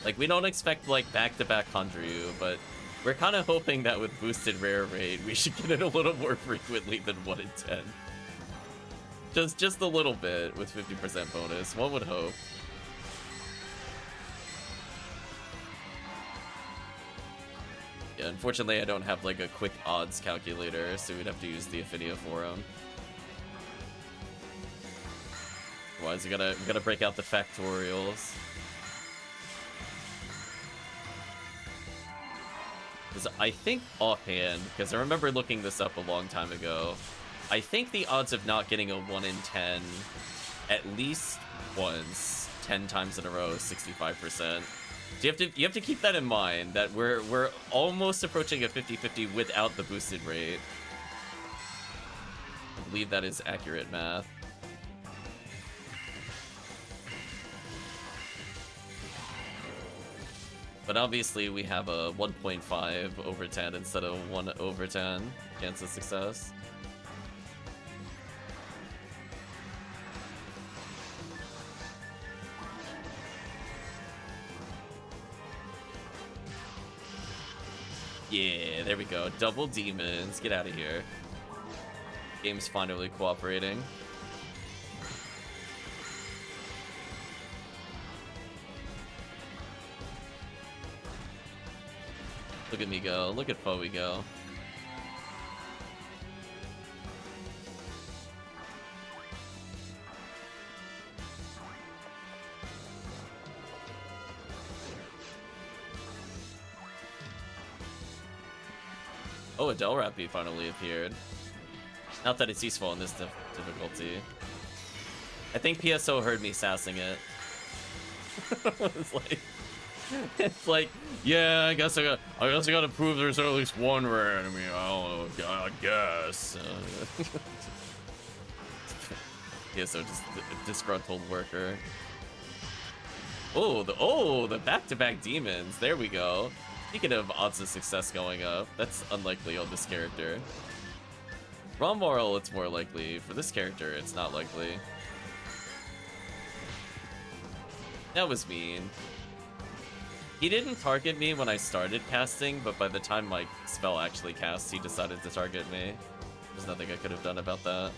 Like, we don't expect, like, back-to-back Condryu, but we're kind of hoping that with boosted rare rate, we should get it a little more frequently than 1 in 10. Just a little bit with 50% bonus, one would hope. Yeah, unfortunately I don't have like a quick odds calculator, so we'd have to use the Ephinea forum. Otherwise, we gotta break out the factorials. Because I think offhand, because I remember looking this up a long time ago, I think the odds of not getting a 1 in 10 at least once, 10 times in a row, is 65%. So you have to keep that in mind, that we're almost approaching a 50-50 without the boosted rate. I believe that is accurate math. But obviously we have a 1.5 over 10 instead of 1 over 10 chance of success. Yeah, there we go. Double demons. Get out of here. Game's finally cooperating. Look at me go. Look at PoD go. Oh, a Delrappy finally appeared. Not that it's useful in this difficulty. I think PSO heard me sassing it. It's like, yeah, I guess I gotta prove there's at least one rare enemy. I don't know, I guess. PSO just a disgruntled worker. Oh, the back-to-back demons. There we go. Speaking of odds of success going up, that's unlikely on this character. Raw Moral, it's more likely. For this character, it's not likely. That was mean. He didn't target me when I started casting, but by the time my spell actually casts, he decided to target me. There's nothing I could have done about that.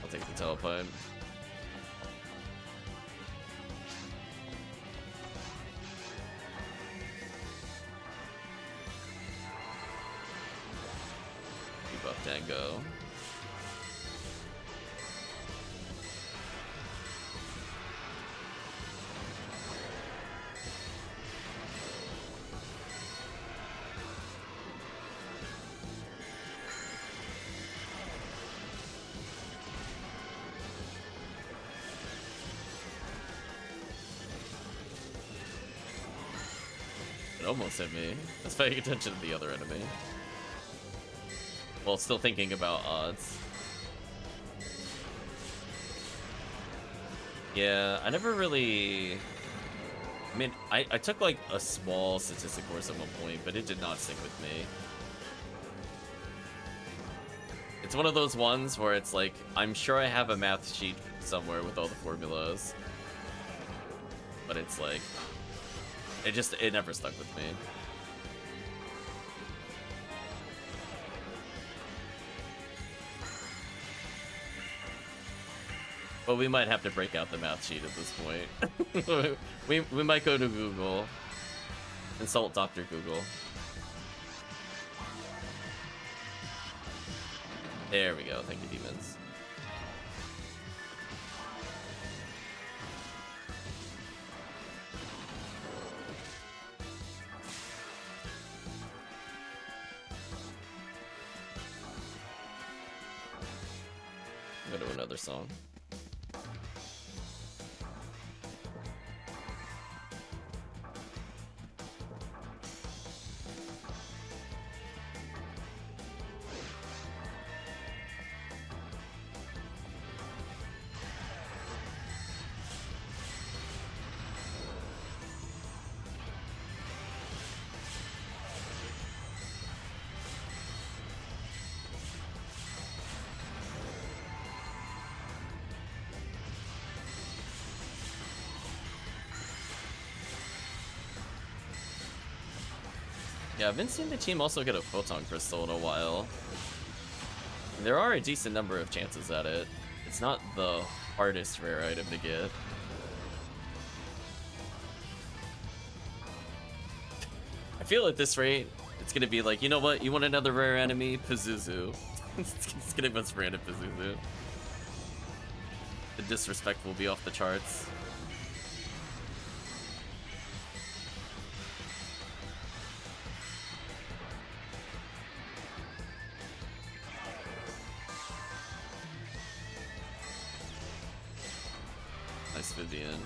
I'll take the teleport. Debuff Dango. It almost hit me. I was paying attention to the other enemy. Well, still thinking about odds. Yeah, I never really... I mean, I took like a small statistic course at one point, but it did not stick with me. It's one of those ones where it's like, I'm sure I have a math sheet somewhere with all the formulas. But it's like... It never stuck with me. But we might have to break out the math sheet at this point. we might go to Google. Insult Dr. Google. There we go. Thank you, demons. Go to another song. Yeah, I've been seeing the team also get a Photon Crystal in a while. And there are a decent number of chances at it. It's not the hardest rare item to get. I feel at this rate, it's gonna be like, you know what? You want another rare enemy? Pazuzu. It's gonna be us random Pazuzu. The disrespect will be off the charts. Nice Vivian.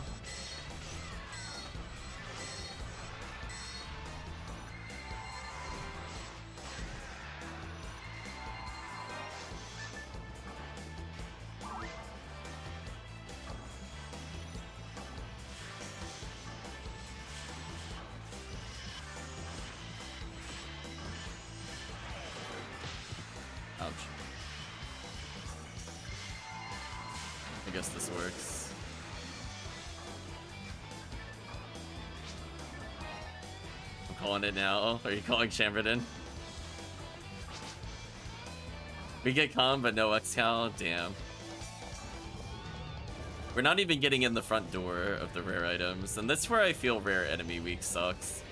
Ouch. I guess this works. I'm calling it now. Are you calling Chamberlain? We get calm, but no X-Cal? Damn. We're not even getting in the front door of the rare items, and that's where I feel rare enemy week sucks.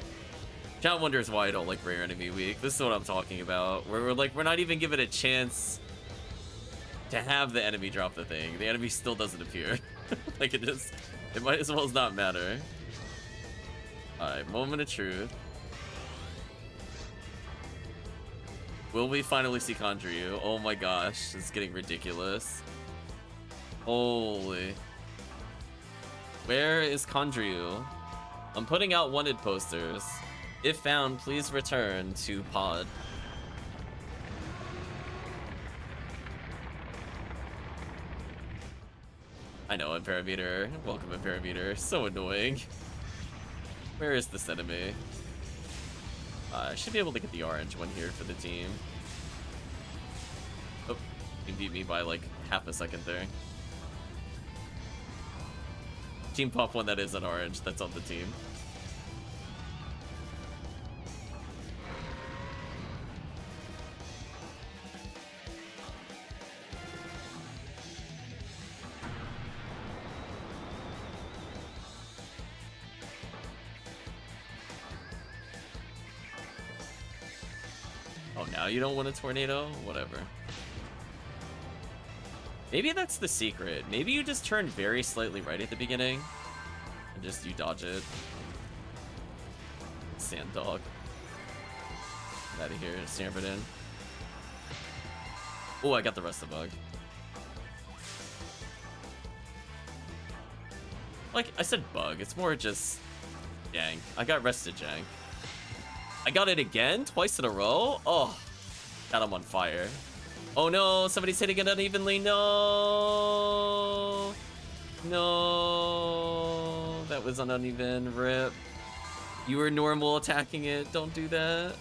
Chat wonders why I don't like rare enemy week. This is what I'm talking about. Where we're not even given a chance to have the enemy drop the thing. The enemy still doesn't appear. Like it might as well not matter. Alright, moment of truth. Will we finally see Conjure? Oh my gosh, it's getting ridiculous. Holy. Where is Conjure? I'm putting out wanted posters. If found, please return to PoD. I know, Imperameter. Welcome, Imperameter. So annoying. Where is this enemy? I should be able to get the orange one here for the team. Oh, he beat me by like half a second there. Team Pop one that is an orange, that's on the team. Oh, now you don't want a tornado? Whatever. Maybe that's the secret. Maybe you just turn very slightly right at the beginning and just you dodge it. Sand dog. Get out of here, stamp it in. Oh, I got the rest of the bug. Like, I said bug, it's more just jank. I got rested jank. I got it again? Twice in a row? Oh, God, I'm on fire. Oh no, somebody's hitting it unevenly. No. No. That was an uneven rip. You were normal attacking it. Don't do that.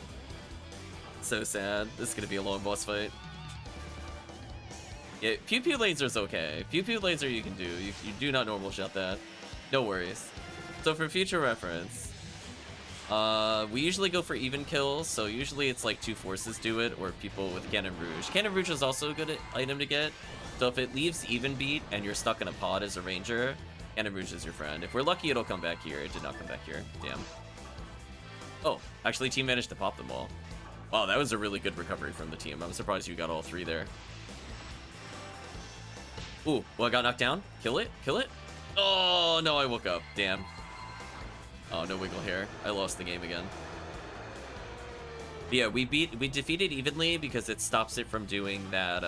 So sad. This is going to be a long boss fight. Yeah, Pew Pew Laser's okay. Pew Pew Laser you can do. You do not normal shot that. No worries. So for future reference, we usually go for even kills, so usually it's like 2 forces do it, or people with Cannon Rouge. Cannon Rouge is also a good item to get, so if it leaves even beat and you're stuck in a pod as a ranger, Cannon Rouge is your friend. If we're lucky, it'll come back here. It did not come back here. Damn. Oh, actually, team managed to pop them all. Wow, that was a really good recovery from the team. I'm surprised you got all 3 there. Ooh, well, I got knocked down. Kill it, kill it. Oh, no, I woke up. Damn. Oh, no wiggle here. I lost the game again. But yeah, we defeated evenly because it stops it from doing that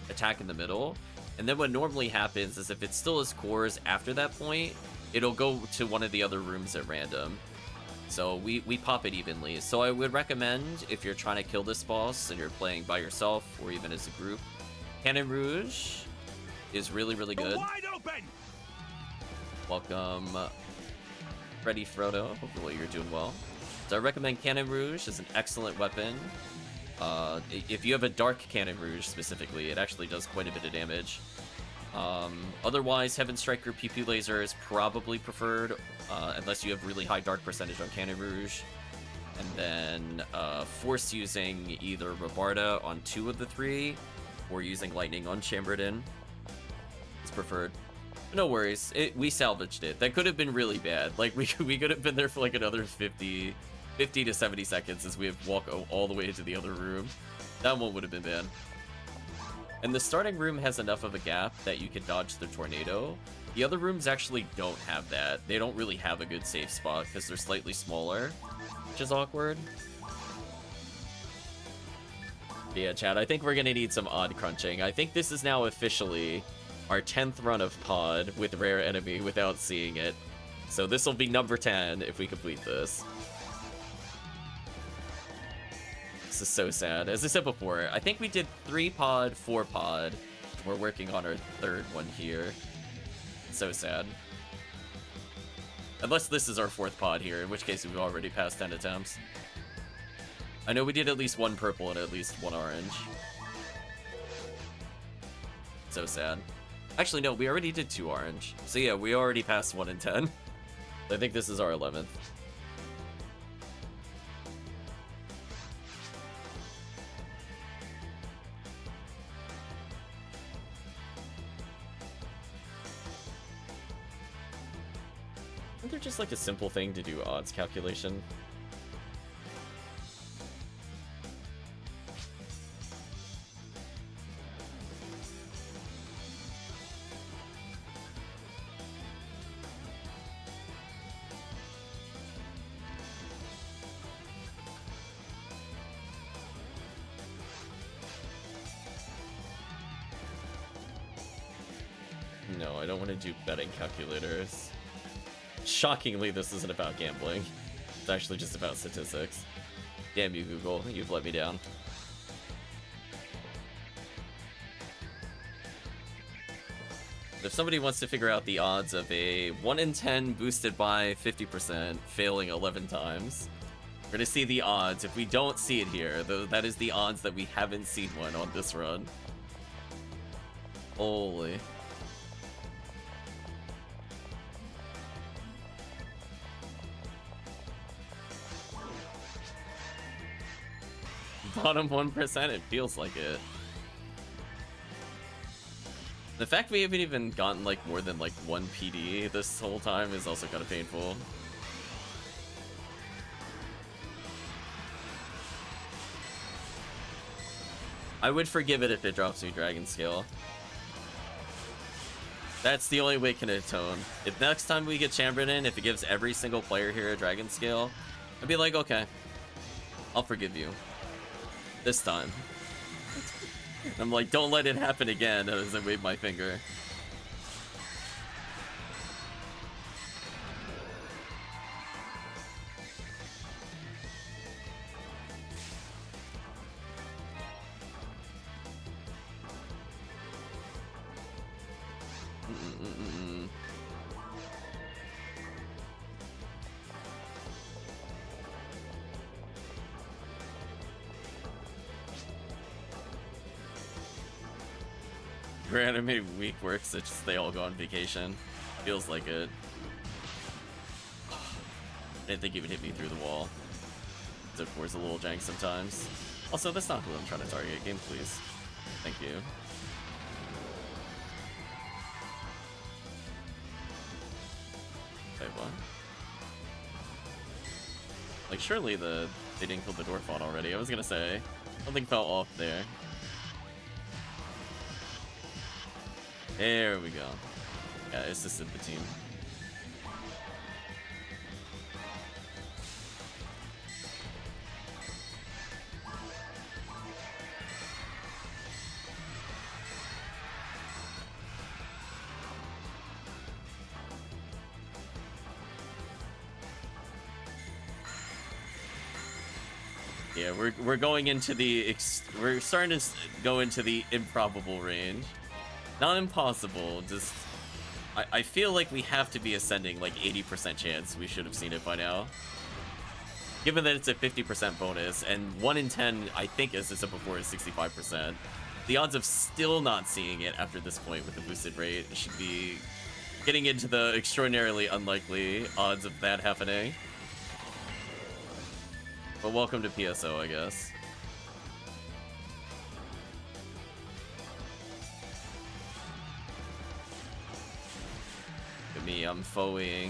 attack in the middle. And then what normally happens is if it still has cores after that point, it'll go to one of the other rooms at random. So we pop it evenly. So I would recommend, if you're trying to kill this boss and you're playing by yourself or even as a group, Cannon Rouge is really, really good. Wide open! Welcome, Freddy Frodo. Hopefully you're doing well. So I recommend Cannon Rouge as an excellent weapon. If you have a dark Cannon Rouge specifically, it actually does quite a bit of damage. Otherwise, Heaven Striker Pew Pew Laser is probably preferred, unless you have really high dark percentage on Cannon Rouge. and then Force using either Rabarda on 2 of the 3, or using Lightning on Chamberlain. It's preferred. No worries, we salvaged it. That could have been really bad. Like, we could have been there for like another 50 to 70 seconds as we have walk all the way to the other room. That one would have been bad. And the starting room has enough of a gap that you can dodge the tornado. The other rooms actually don't have that. They don't really have a good safe spot because they're slightly smaller, which is awkward. But yeah, Chad, I think we're gonna need some odd crunching. I think this is now officially our 10th run of PoD with rare enemy without seeing it. So this will be number 10 if we complete this. This is so sad. As I said before, I think we did 3 PoD, 4 PoD. We're working on our 3rd one here. So sad. Unless this is our 4th PoD here, in which case we've already passed 10 attempts. I know we did at least 1 purple and at least 1 orange. So sad. Actually, no, we already did 2 orange. So yeah, we already passed 1 in 10. I think this is our 11th. Isn't there just like a simple thing to do odds calculation? No, I don't want to do betting calculators. Shockingly, this isn't about gambling. It's actually just about statistics. Damn you, Google. You've let me down. If somebody wants to figure out the odds of a 1 in 10 boosted by 50% failing 11 times, we're going to see the odds. If we don't see it here, that is the odds that we haven't seen one on this run. Holy. Bottom 1%, it feels like it. The fact we haven't even gotten like more than like 1 PD this whole time is also kind of painful. I would forgive it if it drops me Dragon Scale. That's the only way it can atone. If next time we get Chamberlain, if it gives every single player here a Dragon Scale, I'd be like, okay, I'll forgive you. This time. I'm like, don't let it happen again as I wave my finger. Reanimate week works, it's just they all go on vacation. Feels like it. I didn't think he would hit me through the wall. Zip 4's a little jank sometimes. Also, that's not who I'm trying to target. Game, please. Thank you. Wait, what? Like, surely they didn't kill the Dwarfon already. I was gonna say. Something fell off there. There we go. Yeah, I assisted the team. Yeah, we're going into the we're starting to go into the improbable range. Not impossible, just I feel like we have to be ascending like 80% chance we should have seen it by now. Given that it's a 50% bonus, and 1 in 10, I think, as I said before, is 65%. The odds of still not seeing it after this point with the boosted rate should be getting into the extraordinarily unlikely odds of that happening. But welcome to PSO, I guess. Look at me, I'm foeing.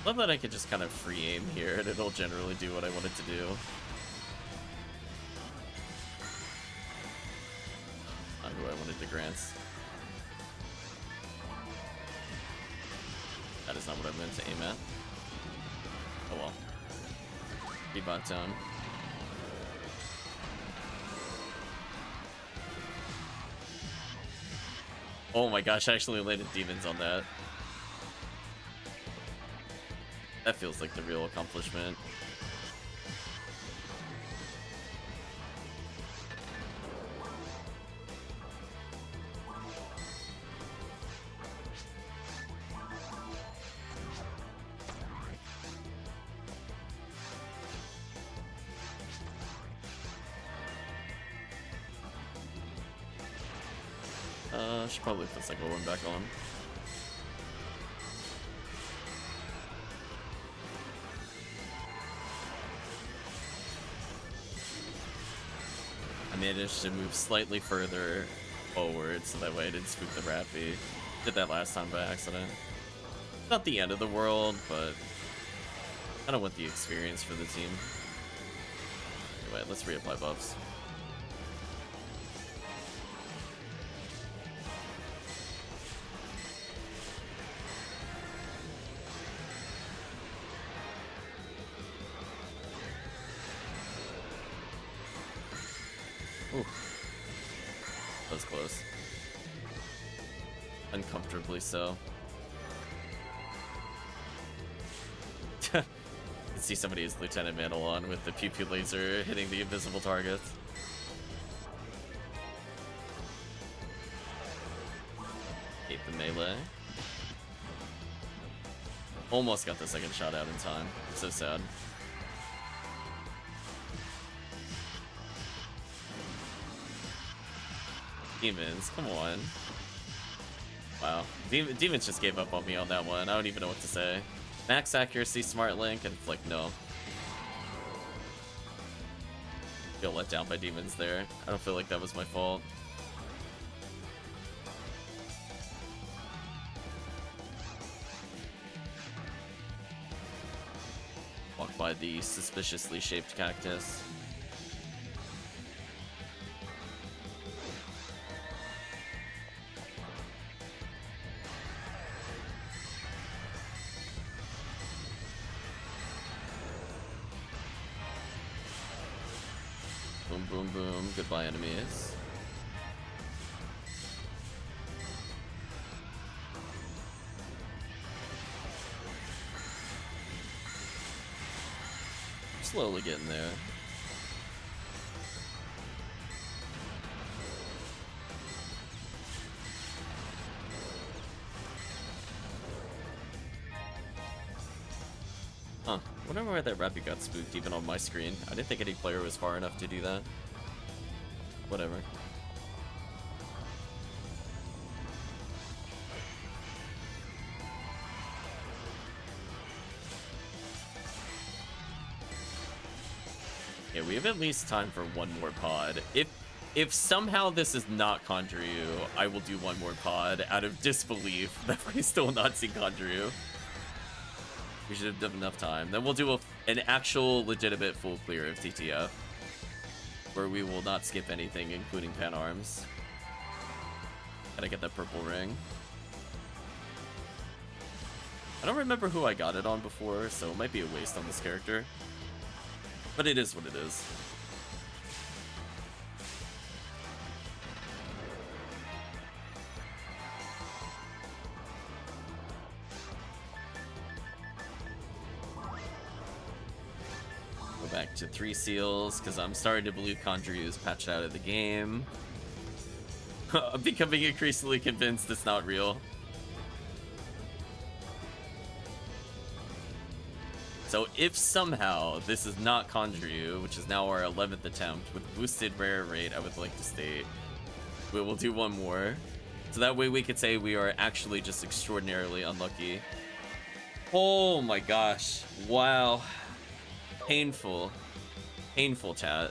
Love that I could just kind of free aim here and it'll generally do what I want it to do. Not who I wanted to grant. That is not what I meant to aim at. Oh well. Feedback tone. Oh my gosh, I actually landed demons on that. That feels like the real accomplishment. Should probably put cycle one back on. I managed to move slightly further forward so that way I didn't spook the Rappy. Did that last time by accident. Not the end of the world, but I don't want the experience for the team. Anyway, let's reapply buffs. That was close. Uncomfortably so. You can see somebody's Lieutenant Mantle on with the pew pew laser hitting the invisible targets. Hate the melee. Almost got the second shot out in time. So sad. Demons, come on. Wow. Demons just gave up on me on that one. I don't even know what to say. Max accuracy, smart link, and it's like, no. Feel let down by demons there. I don't feel like that was my fault. Walk by the suspiciously shaped cactus. Boom, boom, boom. Goodbye, enemies. Slowly getting there. Huh. Wonder why that Rappy got spooked even on my screen. I didn't think any player was far enough to do that. Whatever. Yeah, we have at least time for one more pod. If somehow this is not Conjure-U, I will do one more pod out of disbelief that we're still not seeing Conjure-U. We should have done enough time. Then we'll do an actual legitimate full clear of TTF, where we will not skip anything, including Pan Arms. Gotta get that purple ring. I don't remember who I got it on before, so it might be a waste on this character. But it is what it is. Go back to 3 seals, because I'm starting to believe Conjure is patched out of the game. I'm becoming increasingly convinced it's not real. So if somehow this is not Conjure, which is now our 11th attempt with boosted rare rate, I would like to state, we will do one more. So that way we could say we are actually just extraordinarily unlucky. Oh my gosh. Wow. Painful. Painful, chat.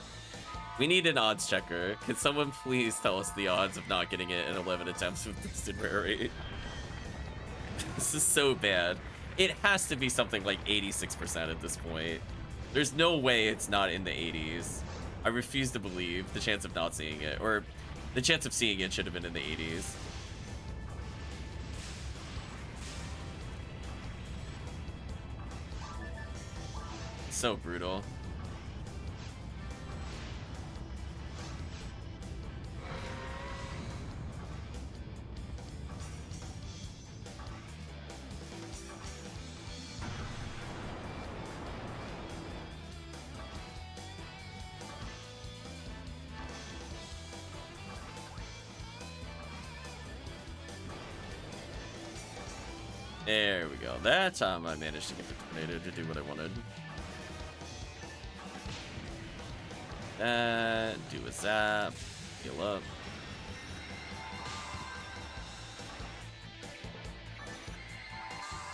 We need an odds checker. Could someone please tell us the odds of not getting it in 11 attempts with boosted rare rate? This is so bad. It has to be something like 86% at this point. There's no way it's not in the 80s. I refuse to believe the chance of not seeing it, or the chance of seeing it should have been in the 80s. So brutal. There we go. That time I managed to get the tornado to do what I wanted. That, do a zap, heal up.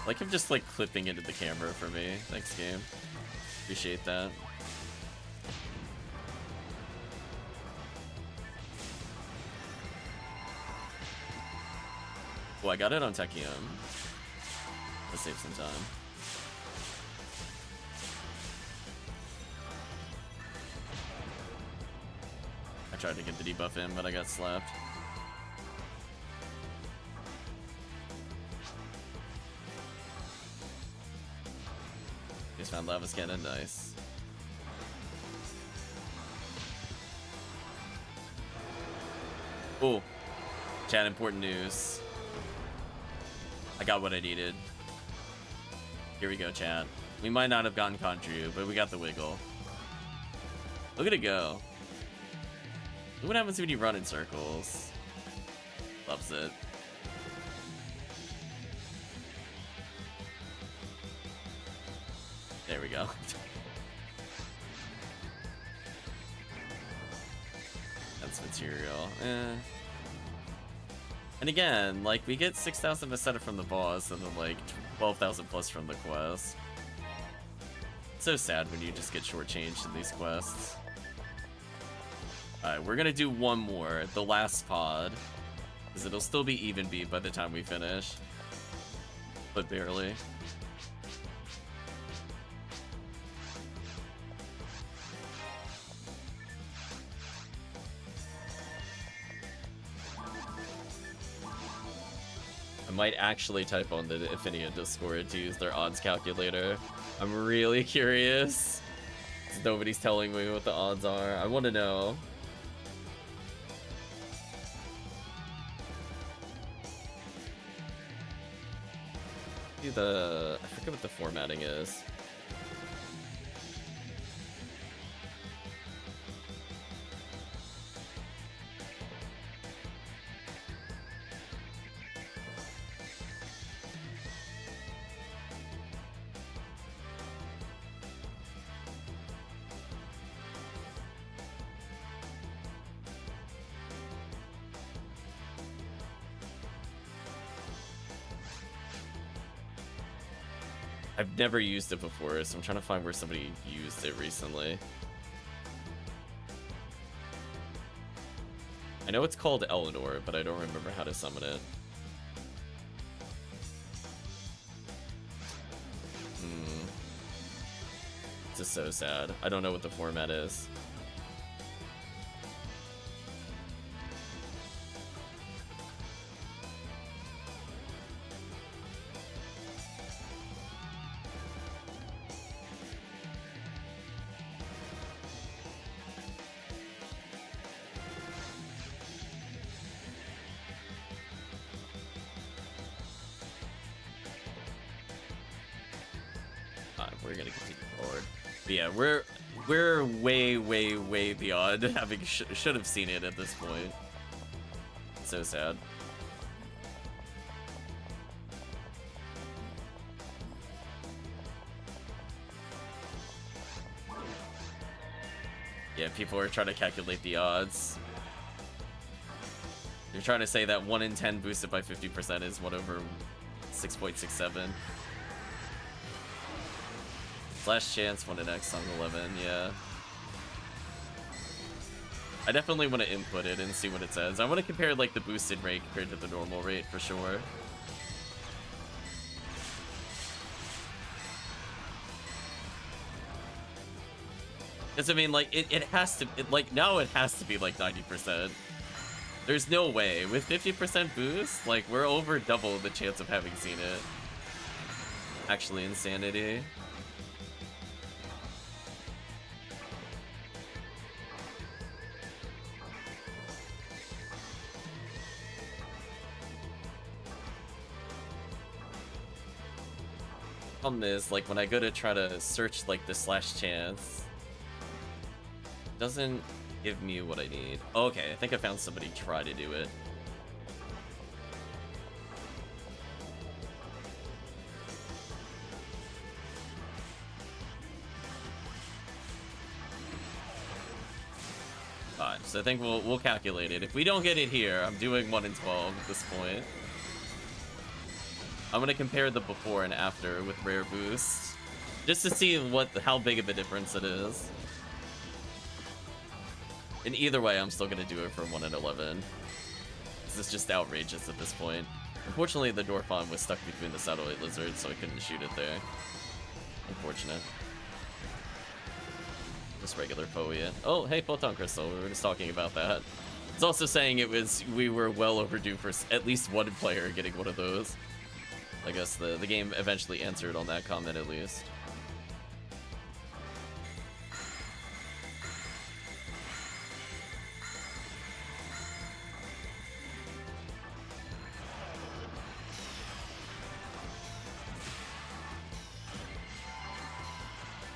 Like I'm just like clipping into the camera for me. Thanks, game. Appreciate that. Oh, I got it on Techium. Let's save some time. I tried to get the debuff in, but I got slapped. Just found Lava's Cannon, nice. Oh, chat, important news. I got what I needed. Here we go, chat. We might not have gotten Conjure, but we got the wiggle. Look at it go. Look what happens when you run in circles. Loves it. There we go. That's material. And again, like, we get 6,000 Meseta from the boss, and then, like, 12,000 plus from the quest. It's so sad when you just get shortchanged in these quests. Alright, we're gonna do one more, the last pod, because it'll still be even beat by the time we finish. But barely. I might actually type on the Ephinea Discord to use their odds calculator. I'm really curious. Nobody's telling me what the odds are. I want to know. I forget what the formatting is. I've never used it before, so I'm trying to find where somebody used it recently. I know it's called Eleanor, but I don't remember how to summon it. It's just so sad. I don't know what the format is. we're gonna continue forward. But yeah, we're way beyond having should have seen it at this point. It's so sad. Yeah, people are trying to calculate the odds. You're trying to say that 1 in 10 boosted by 50% is 1 over 6.67. Slash chance 1 in X on 11, yeah. I definitely want to input it and see what it says. I want to compare like the boosted rate compared to the normal rate for sure. Because I mean, like, it has to, like, now it has to be like 90%. There's no way. With 50% boost, like, we're over double the chance of having seen it. Actually, insanity. Problem is, like, when I go to try to search, like, the slash chance, it doesn't give me what I need. Okay, I think I found somebody try to do it. Alright, so I think we'll calculate it. If we don't get it here, I'm doing 1 in 12 at this point. I'm gonna compare the before and after with rare boost, just to see how big of a difference it is. And either way, I'm still gonna do it for 1 in 11. This is just outrageous at this point. Unfortunately, the Dorphon was stuck between the satellite lizards, so I couldn't shoot it there. Unfortunate. Just regular PoE. Oh, hey, Photon Crystal. We were just talking about that. It's also saying we were well overdue for at least one player getting one of those. I guess the game eventually answered on that comment at least.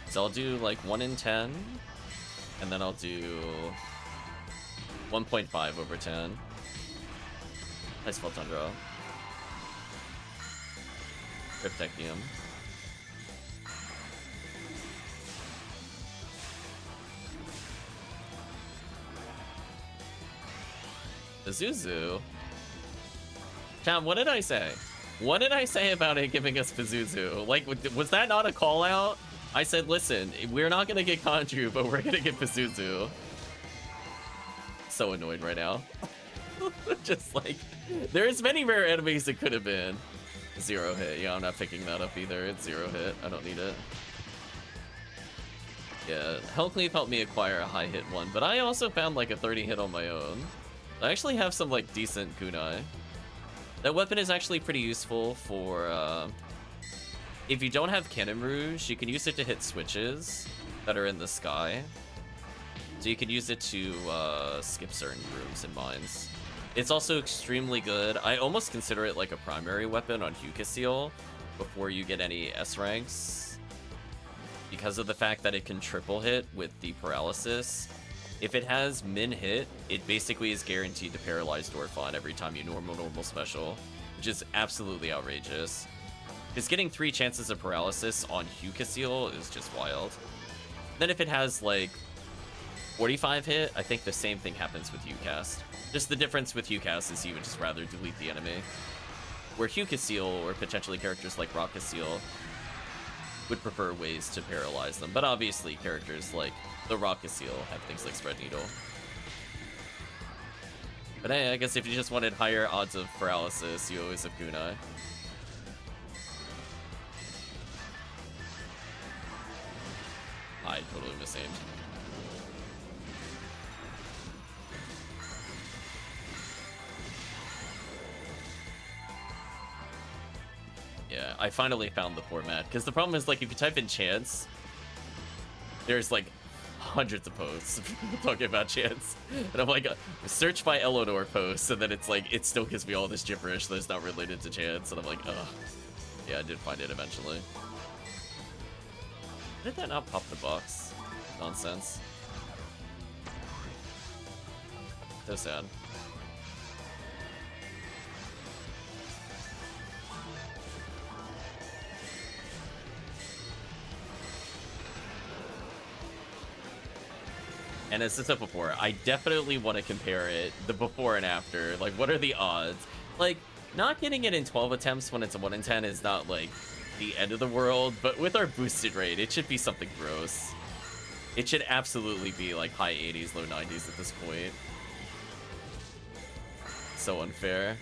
So I'll do like 1 in 10, and then I'll do 1.5 over 10. Nice Photon draw. Cryptechium. Pazuzu? Cam, what did I say? What did I say about it giving us Pazuzu? Like, was that not a call out? I said, listen, we're not gonna get Conju, but we're gonna get Pazuzu. So annoyed right now. Just like, there's many rare enemies it could have been. 0 hit. Yeah, I'm not picking that up either. It's 0 hit. I don't need it. Yeah, HellCleave helped me acquire a high hit one, but I also found like a 30 hit on my own. I actually have some like decent kunai. That weapon is actually pretty useful for if you don't have Cannon Rouge, you can use it to hit switches that are in the sky. So you can use it to skip certain rooms and mines. It's also extremely good. I almost consider it like a primary weapon on Hucasil before you get any S ranks, because of the fact that it can triple hit with the paralysis. If it has min hit, it basically is guaranteed to paralyze Dorphon every time you normal special, which is absolutely outrageous. Because getting 3 chances of paralysis on Hucasil is just wild. Then if it has like 45 hit, I think the same thing happens with Ucast. Just the difference with Ucast is you would just rather delete the enemy. Where Hucasil, or potentially characters like Rockcasil, would prefer ways to paralyze them. But obviously characters like the Rockcasil have things like Spread Needle. But hey, I guess if you just wanted higher odds of paralysis, you always have Kunai. I totally misaimed. Yeah, I finally found the format, because the problem is, like, if you type in chance, there's like hundreds of posts of people talking about chance, and I'm like, search by Eleanor posts, and then it's like, it still gives me all this gibberish that's not related to chance, and I'm like, ugh. Yeah, I did find it eventually. did that not pop the box? Nonsense. So sad. And as I said before, I definitely want to compare it, the before and after. Like, what are the odds? Like, not getting it in 12 attempts when it's a 1 in 10 is not, like, the end of the world, but with our boosted rate, it should be something gross. It should absolutely be, like, high 80s, low 90s at this point. So unfair.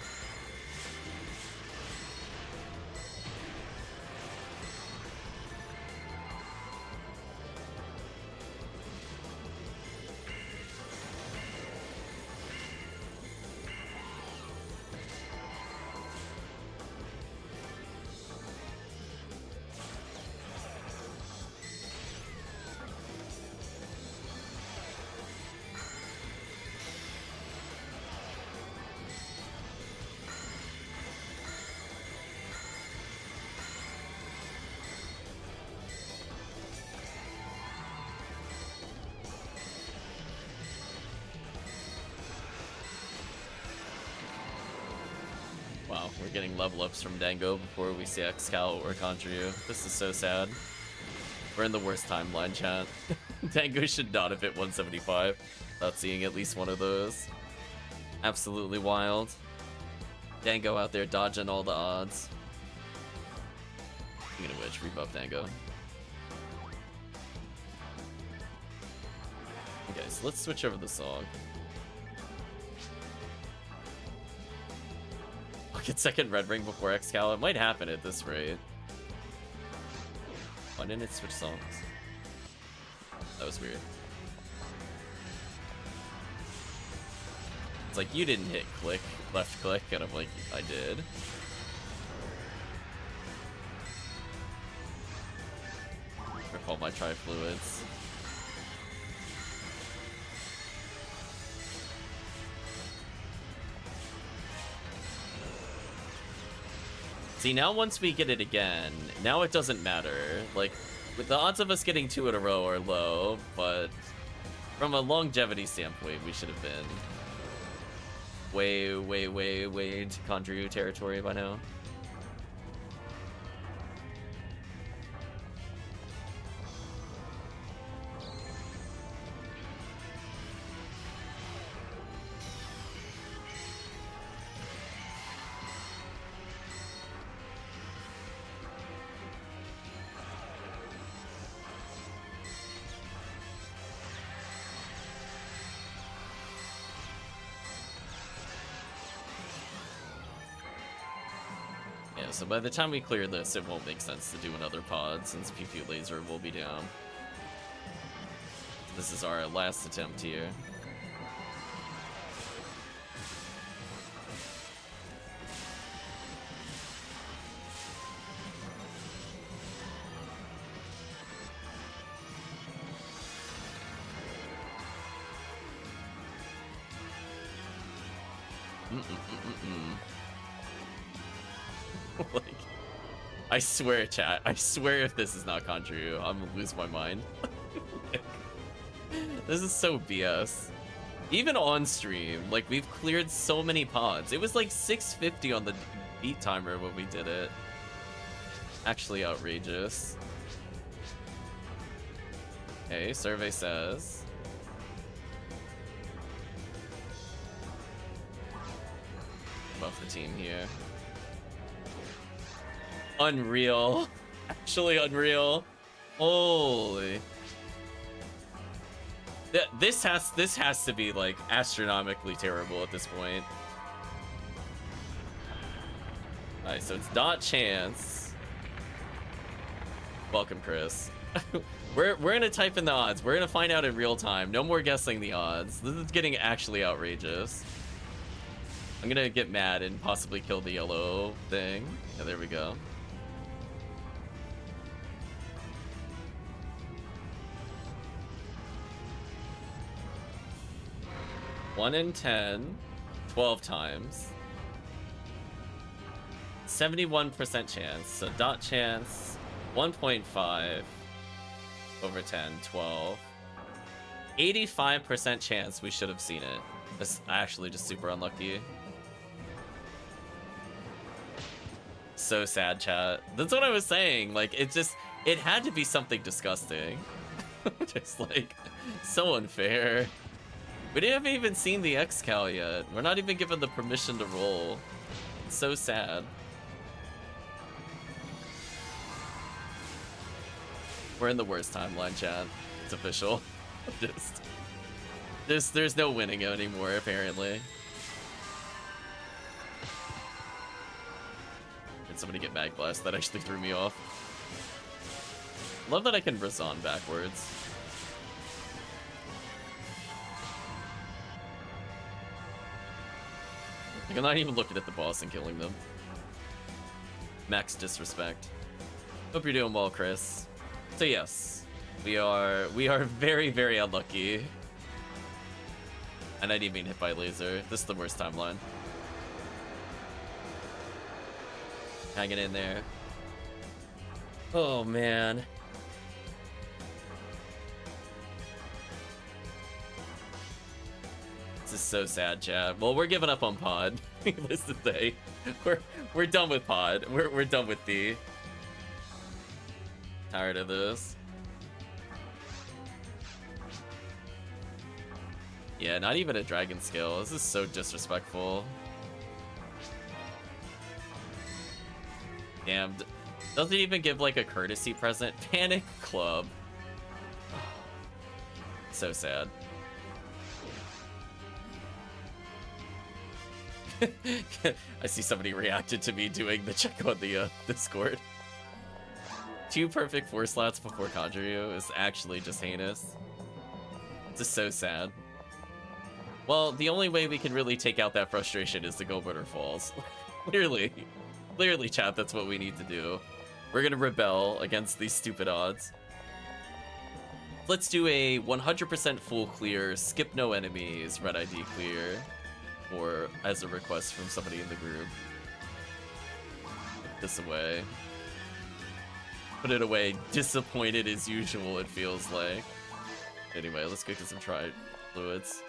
Wow, we're getting level ups from Dango before we see Xcal or Conjure. This is so sad. We're in the worst timeline, chat. Dango should not have hit 175 without seeing at least one of those. Absolutely wild. Dango out there dodging all the odds. Speaking of which, rebuff Dango. Okay, so let's switch over the song. I'll get second red ring before Xcal. It might happen at this rate. Why didn't it switch songs? That was weird. It's like, you didn't hit click, left click, and I'm like, I did. Recall my tri-fluids. See, now once we get it again, now it doesn't matter. Like, with the odds of us getting 2 in a row are low, but from a longevity standpoint, we should have been way, way, way, way into Conjure territory by now. So by the time we clear this, it won't make sense to do another pod, since PP Laser will be down. This is our last attempt here. Like, I swear, chat, I swear if this is not Conjure, I'm gonna lose my mind. This is so BS. Even on stream, like, we've cleared so many pods. It was like 650 on the beat timer when we did it. Actually outrageous. Okay, survey says. Buff the team here. Unreal. Actually unreal. Holy. This has to be like astronomically terrible at this point. Alright, so it's dot chance. Welcome, Chris. We're gonna type in the odds. We're gonna find out in real time. No more guessing the odds. This is getting actually outrageous. I'm gonna get mad and possibly kill the yellow thing. Yeah, there we go. One in 10, 12 times. 71% chance, so dot chance, 1.5. over 10, 12. 85% chance we should have seen it. That's actually just super unlucky. So sad, chat. That's what I was saying. Like, it had to be something disgusting. Just like, so unfair. We haven't even seen the X-Cal yet. We're not even given the permission to roll. It's so sad. We're in the worst timeline, chat. It's official. There's no winning anymore, apparently. Did somebody get Mag Blast? That actually threw me off. Love that I can Razan backwards. Like, I'm not even looking at the boss and killing them. Max disrespect. Hope you're doing well, Chris. So yes, we are very, very unlucky. And I didn't mean hit by laser. This is the worst timeline. Hanging in there. Oh man. This is so sad, chat. Well, we're giving up on PoD. Needless to say, we're done with PoD. We're done with D. Tired of this. Yeah, not even a dragon scale. This is so disrespectful. Damn. Doesn't even give like a courtesy present. Panic Club. So sad. I see somebody reacted to me doing the check on the Discord. 2 perfect 4 slots before Conjure is actually just heinous. It's just so sad. Well, the only way we can really take out that frustration is to go Winter Falls. Clearly, chat, that's what we need to do. We're gonna rebel against these stupid odds. Let's do a 100% full clear, skip no enemies, red ID clear, or as a request from somebody in the group. Put this away. Put it away, disappointed as usual, it feels like. Anyway, let's go get some fluids.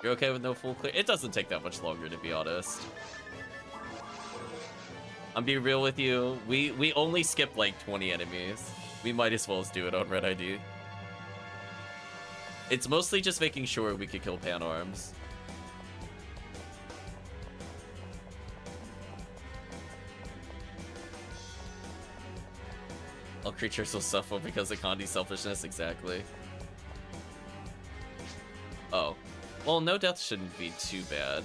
You're okay with no full clear? It doesn't take that much longer, to be honest. I'm being real with you. We only skip like 20 enemies. We might as well do it on red ID. It's mostly just making sure we could kill Pan Arms. All creatures will suffer because of Condi selfishness, exactly. Oh. Well, no death shouldn't be too bad.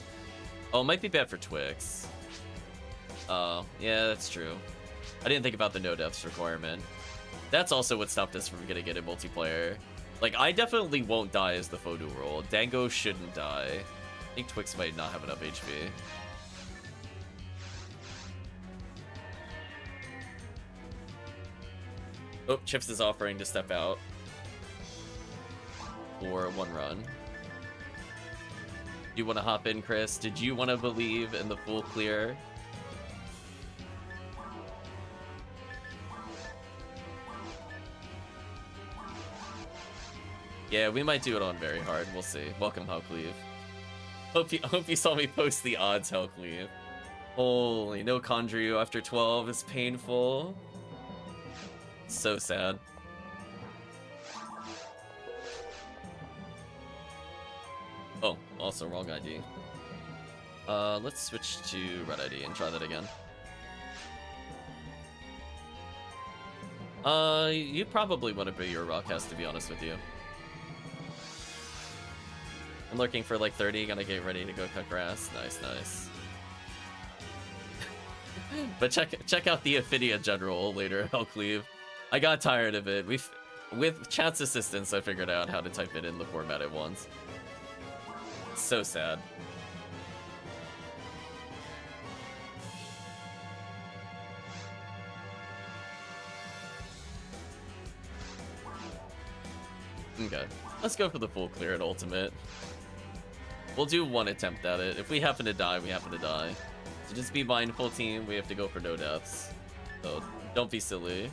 Oh, it might be bad for Twix. Oh, yeah, that's true. I didn't think about the no deaths requirement. That's also what stopped us from getting it in multiplayer. Like, I definitely won't die as the Fodu roll. Dango shouldn't die. I think Twix might not have enough HP. Oh, Chips is offering to step out for 1 run. You want to hop in, Chris? Did you want to believe in the full clear? Yeah, we might do it on very hard. We'll see. Welcome, HellCleave. Hope you saw me post the odds, HellCleave. Holy, no Conjure after 12 is painful. So sad. Oh, also wrong ID. Let's switch to red ID and try that again. You probably want to be your Rockcast, to be honest with you. I'm looking for like 30, gonna get ready to go cut grass. Nice, nice. But check out the Ephinea general later, HellCleave. I got tired of it. With chat's assistance, I figured out how to type it in the format at once. So sad. Okay, let's go for the full clear at ultimate. We'll do 1 attempt at it. If we happen to die, we happen to die. So just be mindful, team. We have to go for no deaths. So don't be silly.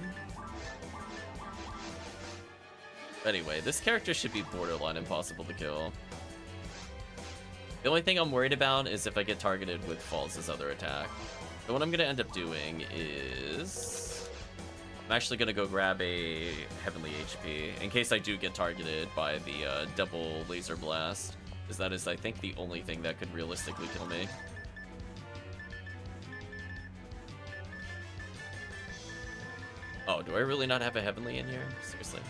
Anyway, this character should be borderline impossible to kill. The only thing I'm worried about is if I get targeted with Falls' other attack. So what I'm going to end up doing is... I'm actually going to go grab a Heavenly HP in case I do get targeted by the double laser blast. Because that is, I think, the only thing that could realistically kill me. Oh, do I really not have a Heavenly in here? Seriously.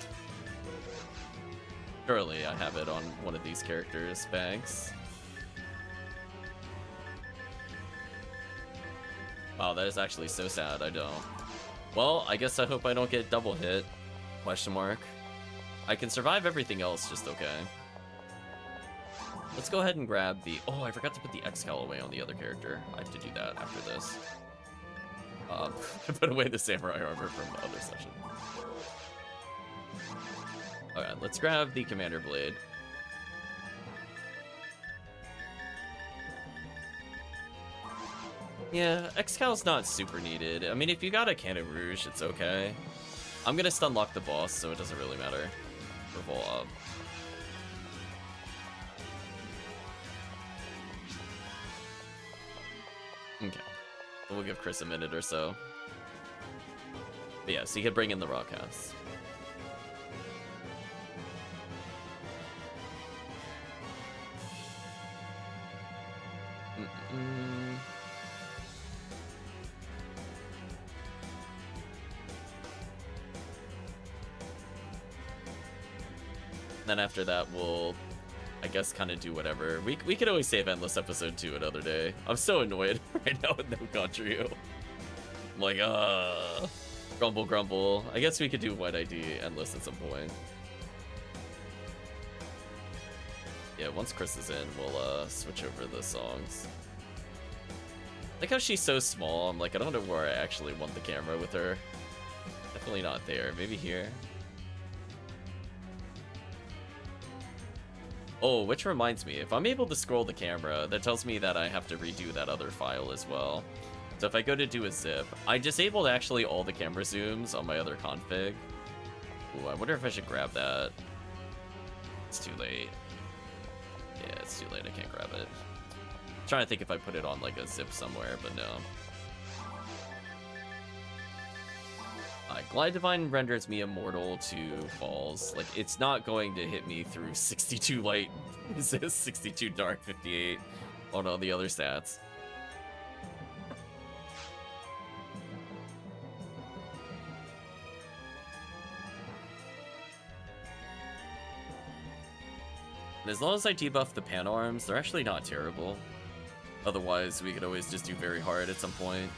Surely I have it on one of these characters' bags. Wow, that is actually so sad, I don't. Well, I guess I hope I don't get double hit. Question mark. I can survive everything else just okay. Let's go ahead and grab the... Oh, I forgot to put the Excal away on the other character. I have to do that after this. Put away the Samurai armor from the other session. Alright, let's grab the Commander Blade. Yeah, Excal's not super needed. I mean, if you got a Cannon Rouge, it's okay. I'm gonna stun lock the boss, so it doesn't really matter. For full up. Okay. We'll give Chris a minute or so. But yeah, so he could bring in the Rock House. Then after that, we'll, I guess, kind of do whatever. We could always save Endless Episode 2 another day. I'm so annoyed right now with no Contryu. I'm like, grumble, grumble. I guess we could do White ID Endless at some point. Yeah, once Chris is in, we'll switch over the songs. I like how she's so small. I'm like, I don't know where I actually want the camera with her. Definitely not there. Maybe here. Oh, which reminds me, if I'm able to scroll the camera, that tells me that I have to redo that other file as well. So if I go to do a zip, I disabled actually all the camera zooms on my other config. Ooh, I wonder if I should grab that. It's too late. Yeah, it's too late, I can't grab it. I'm trying to think if I put it on like a zip somewhere, but no. Glide Divine renders me immortal to Falls. Like, it's not going to hit me through 62 light, 62 dark, 58 on all the other stats. And as long as I debuff the pan arms, they're actually not terrible. Otherwise, we could always just do very hard at some point.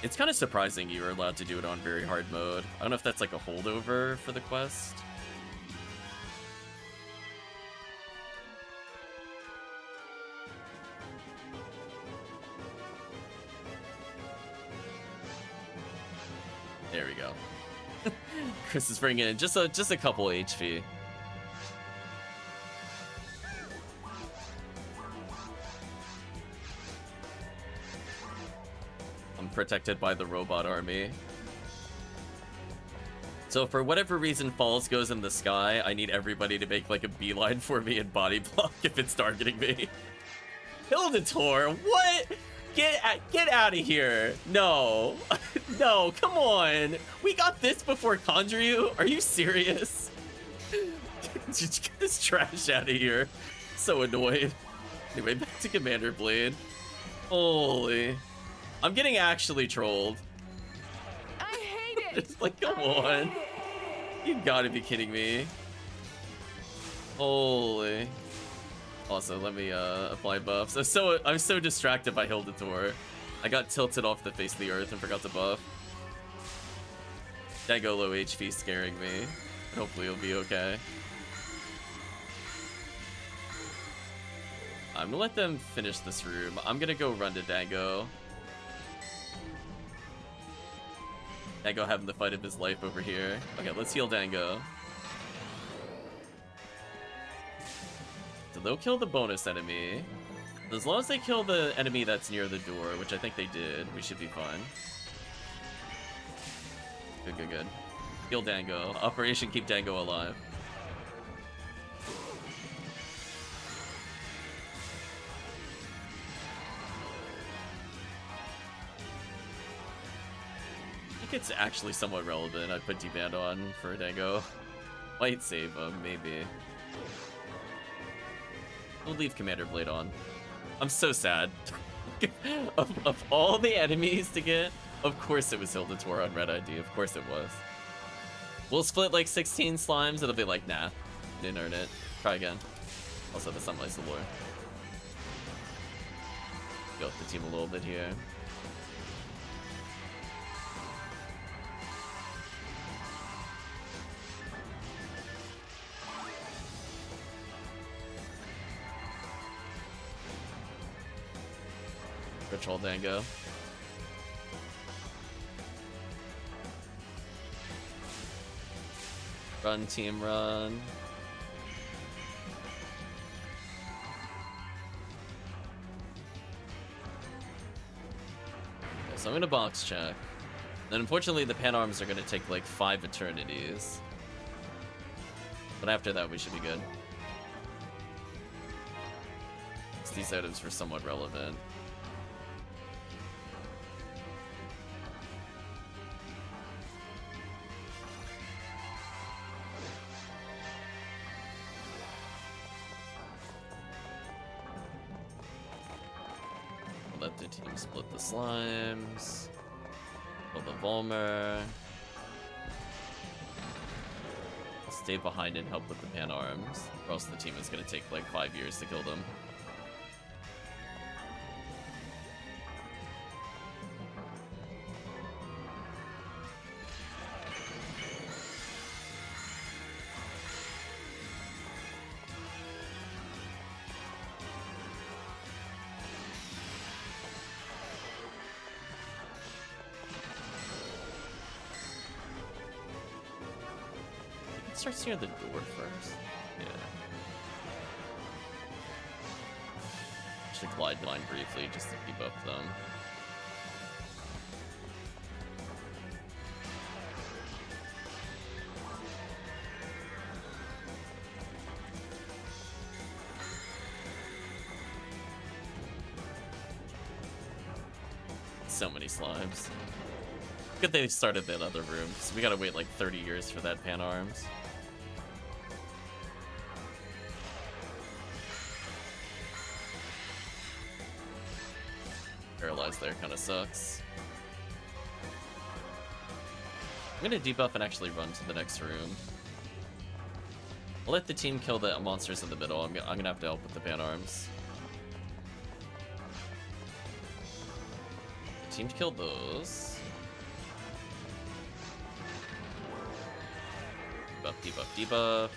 It's kind of surprising you were allowed to do it on very hard mode. I don't know if that's like a holdover for the quest. There we go. Chris is bringing in just a couple HP. Protected by the robot army. So for whatever reason Falls goes in the sky, I need everybody to make like a beeline for me and body block if it's targeting me. Hildator, what? Get out of here. No. No, come on. We got this before Conjuryu? Are you serious? Just get this trash out of here. So annoyed. Anyway, back to Commander Blade. Holy. I'm getting actually trolled. I hate it. It's like, come on. You gotta be kidding me. Holy. Also, let me apply buffs. I'm so distracted by Hildator. I got tilted off the face of the earth and forgot to buff. Dango low HP scaring me. Hopefully it'll be okay. I'm gonna let them finish this room. I'm gonna go run to Dango. Dango having the fight of his life over here. Okay, let's heal Dango. So they'll kill the bonus enemy. As long as they kill the enemy that's near the door, which I think they did, we should be fine. Good, good, good. Kill Dango. Operation Keep Dango Alive. I think it's actually somewhat relevant. I put Deband on for Dango. Might save him, maybe. We'll leave Commander Blade on. I'm so sad. of all the enemies to get, of course it was Hilda Tor on Red ID. Of course it was. We'll split like 16 slimes. It'll be like, nah, didn't earn it. Try again. Also, the Sunlight's the lore. Go up the team a little bit here. Patrol Dango. Run, team, run. Okay, so I'm gonna box check. Then unfortunately the pan arms are gonna take like 5 eternities. But after that we should be good. These items were somewhat relevant. Let the team split the slimes. Kill the Volmer. I'll stay behind and help with the pan arms, or else the team is gonna take like 5 years to kill them. Starts near the door first. Yeah. Should glide line briefly just to keep up them. So many slimes. Good they started that other room, so we gotta wait like 30 years for that pan arms. Paralyzed there kind of sucks. I'm gonna debuff and actually run to the next room. I'll let the team kill the monsters in the middle. I'm gonna have to help with the pan arms. Team to kill those. Debuff, debuff, debuff.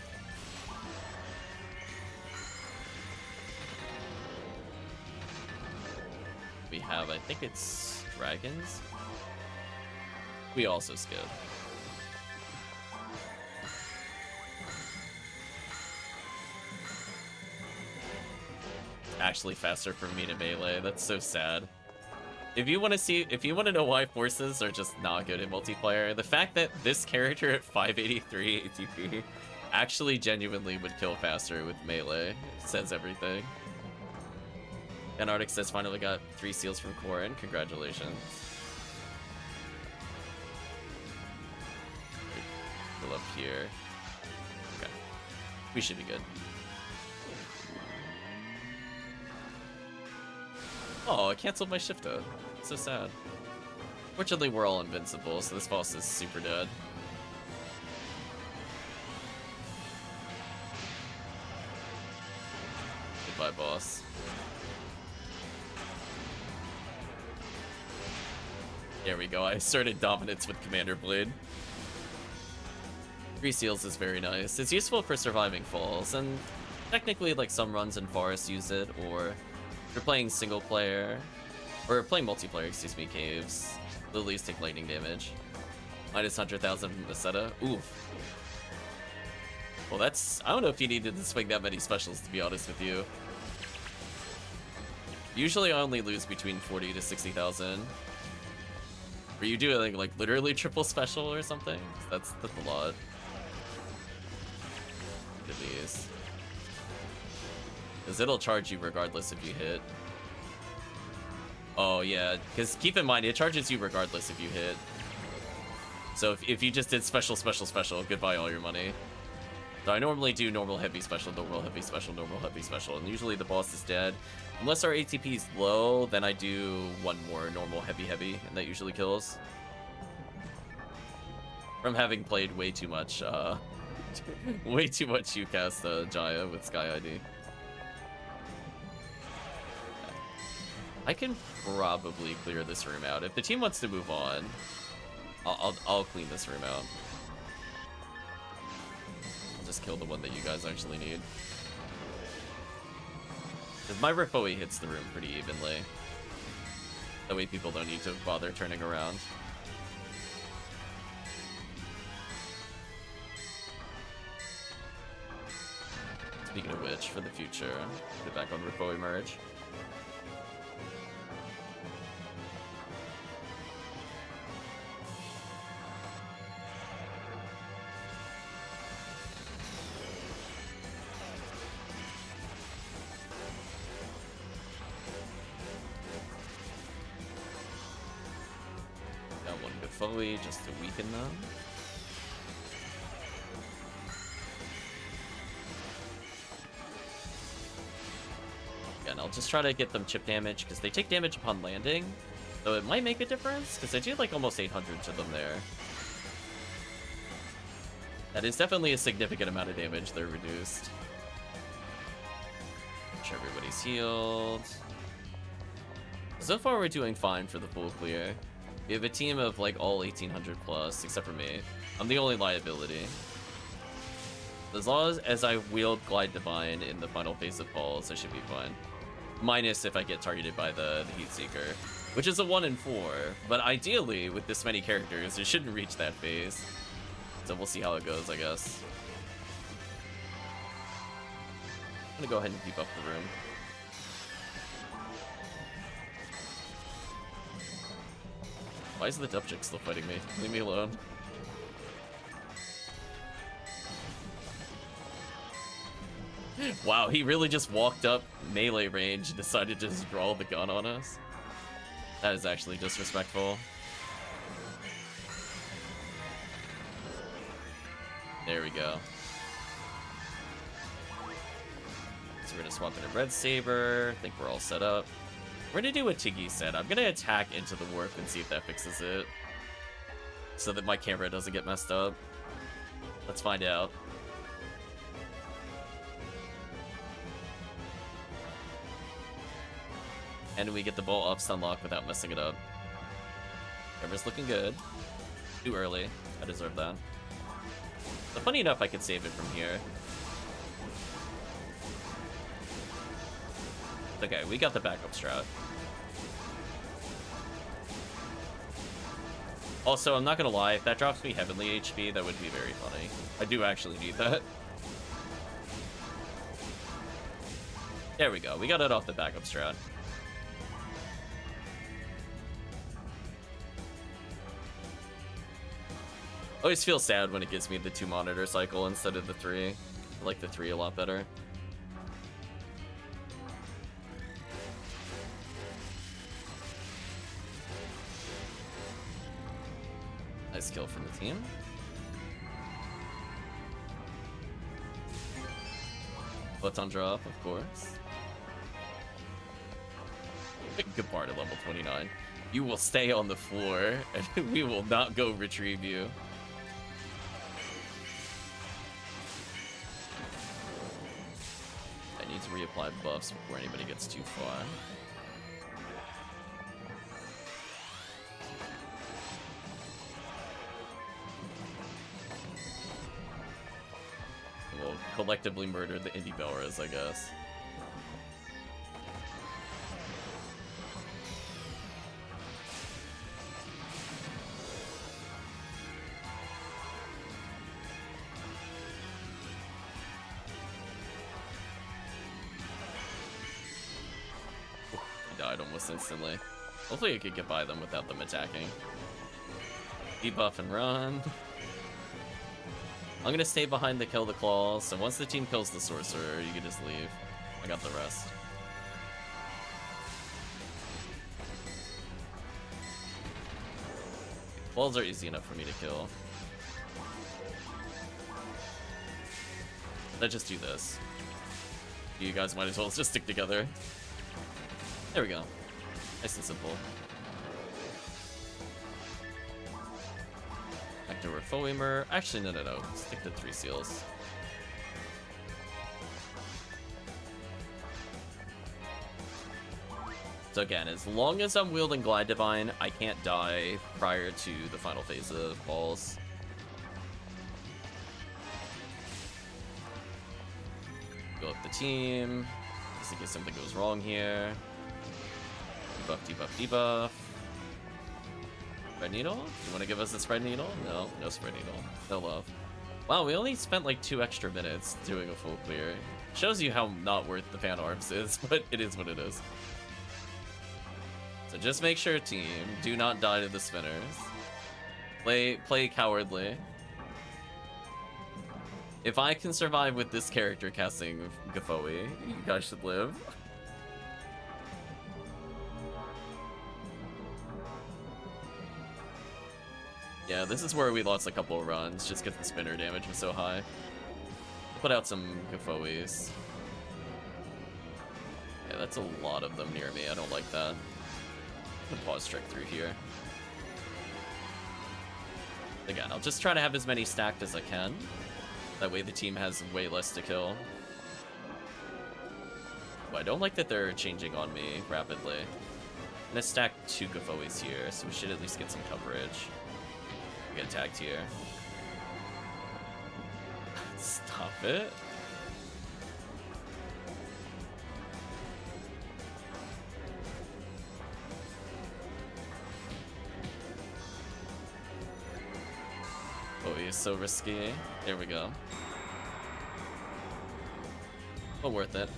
We have, I think it's dragons. We also skip. Actually faster for me to melee. That's so sad. If you want to know why forces are just not good in multiplayer, the fact that this character at 583 ATP actually genuinely would kill faster with melee says everything. Antarctic says finally got 3 seals from Corin. Congratulations. We'll up here. Okay. We should be good. Oh, I canceled my Shifto. So sad. Fortunately, we're all invincible, so this boss is super dead. Goodbye, boss. There we go. I asserted dominance with Commander Blade. 3 seals is very nice. It's useful for surviving falls, and technically, like, some runs in Forest use it, or if you're playing single player, or playing multiplayer, excuse me, caves. Lilies take lightning damage. Minus 100,000 from Meseta. Oof. Well, that's... I don't know if you needed to swing that many specials, to be honest with you. Usually I only lose between 40 to 60,000. Were you doing like literally triple special or something? That's a lot. Look at these. Because it'll charge you regardless if you hit. Oh yeah, because keep in mind, it charges you regardless if you hit. So if you just did special, goodbye all your money. So I normally do normal heavy special, normal heavy special, normal heavy special, and usually the boss is dead. Unless our ATP is low, then I do one more normal heavy, and that usually kills. From having played way too much UCAS Jaya with Sky ID. I can probably clear this room out. If the team wants to move on, I'll clean this room out. I'll just kill the one that you guys actually need. Because my Ripoi hits the room pretty evenly. That way people don't need to bother turning around. Speaking of which, for the future, get back on Ripoi merge. Fully just to weaken them. Again, I'll just try to get them chip damage because they take damage upon landing, so it might make a difference because I do like almost 800 to them there. That is definitely a significant amount of damage they're reduced. Make sure everybody's healed. So far we're doing fine for the full clear. We have a team of like all 1800 plus, except for me. I'm the only liability. As long as I wield Glide Divine in the final phase of Pulse, I should be fine. Minus if I get targeted by the Heat Seeker, which is a 1 in 4. But ideally, with this many characters, it shouldn't reach that phase. So we'll see how it goes, I guess. I'm gonna go ahead and keep up the room. Why is the Dub Chick still fighting me? Leave me alone. Wow, he really just walked up melee range and decided to just draw the gun on us. That is actually disrespectful. There we go. So we're gonna swap in a Red Saber. I think we're all set up. We're gonna do what Tiggy said. I'm gonna attack into the warp and see if that fixes it. So that my camera doesn't get messed up. Let's find out. And we get the ball up stun lock without messing it up. Camera's looking good. Too early. I deserve that. But funny enough, I could save it from here. Okay, we got the backup strat. Also, I'm not gonna lie, if that drops me Heavenly HP, that would be very funny. I do actually need that. There we go, we got it off the backup strat. Always feel sad when it gives me the 2 monitor cycle instead of the 3. I like the 3 a lot better. Nice kill from the team. Photon drop, of course. Good part at level 29. You will stay on the floor, and we will not go retrieve you. I need to reapply buffs before anybody gets too far. We'll collectively murder the Indie Belras, I guess. He died almost instantly. Hopefully I could get by them without them attacking. Debuff and run. I'm gonna stay behind to kill the claw, so once the team kills the sorcerer, you can just leave. I got the rest. Claws are easy enough for me to kill. Let's just do this. You guys might as well just stick together. There we go. Nice and simple. Back to Refoimer. Actually, no. Stick to 3 seals. So again, as long as I'm wielding Glide Divine, I can't die prior to the final phase of balls. Go up the team, just in case something goes wrong here. Debuff, debuff, debuff. Spread needle? You want to give us a spread needle? No, no spread needle. No love. Wow, we only spent like 2 extra minutes doing a full clear. Shows you how not worth the fan arms is, but it is what it is. So just make sure, team, do not die to the spinners. Play cowardly. If I can survive with this character casting Gafoi, you guys should live. Yeah, this is where we lost a couple of runs, just because the spinner damage was so high. Put out some Gafois. Yeah, that's a lot of them near me. I don't like that. I'm gonna pause trick through here. Again, I'll just try to have as many stacked as I can. That way the team has way less to kill. But I don't like that they're changing on me rapidly. I'm gonna stack 2 Gafois here, so we should at least get some coverage. We get attacked here. Stop it. Oh, he's so risky. There we go. But worth it.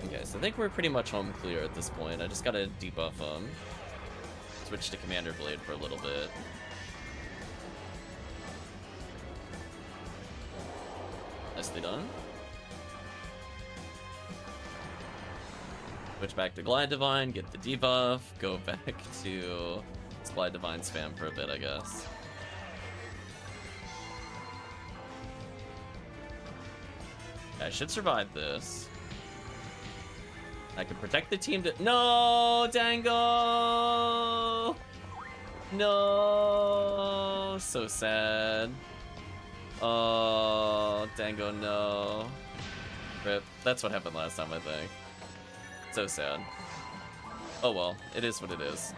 Okay, so I think we're pretty much home clear at this point. I just gotta debuff him. Switch to Commander Blade for a little bit. Nicely done. Switch back to Glide Divine, get the debuff, go back to Glide Divine spam for a bit, I guess. I should survive this. I can protect the team to— No, Dango! No, so sad. Oh, Dango, no. Rip. That's what happened last time, I think. So sad. Oh well, it is what it is.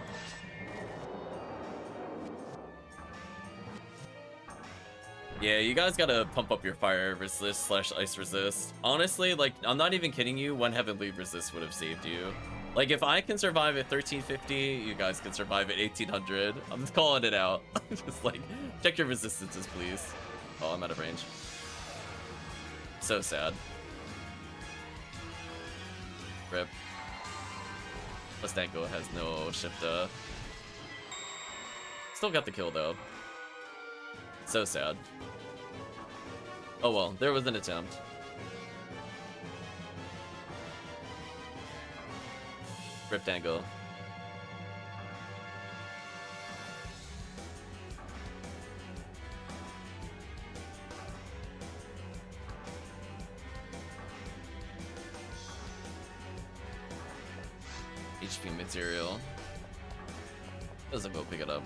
Yeah, you guys gotta pump up your fire resist / ice resist. Honestly, like, I'm not even kidding you, 1 heavenly resist would have saved you. Like, if I can survive at 1350, you guys can survive at 1800. I'm just calling it out. Just like, check your resistances, please. Oh, I'm out of range. So sad. Rip. Mustango has no Shifta. Still got the kill, though. So sad. Oh well, there was an attempt. Rip Dango. HP material. Doesn't go pick it up.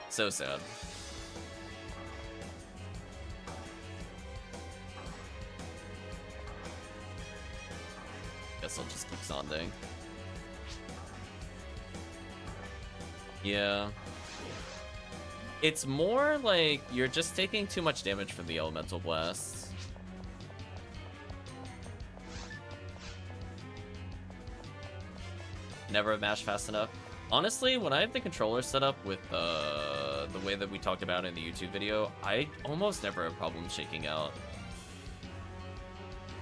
So sad. Guess I'll just keep sonding. Yeah. It's more like you're just taking too much damage from the elemental blasts. Never mash fast enough. Honestly, when I have the controller set up with the way that we talked about in the YouTube video, I almost never have problems shaking out.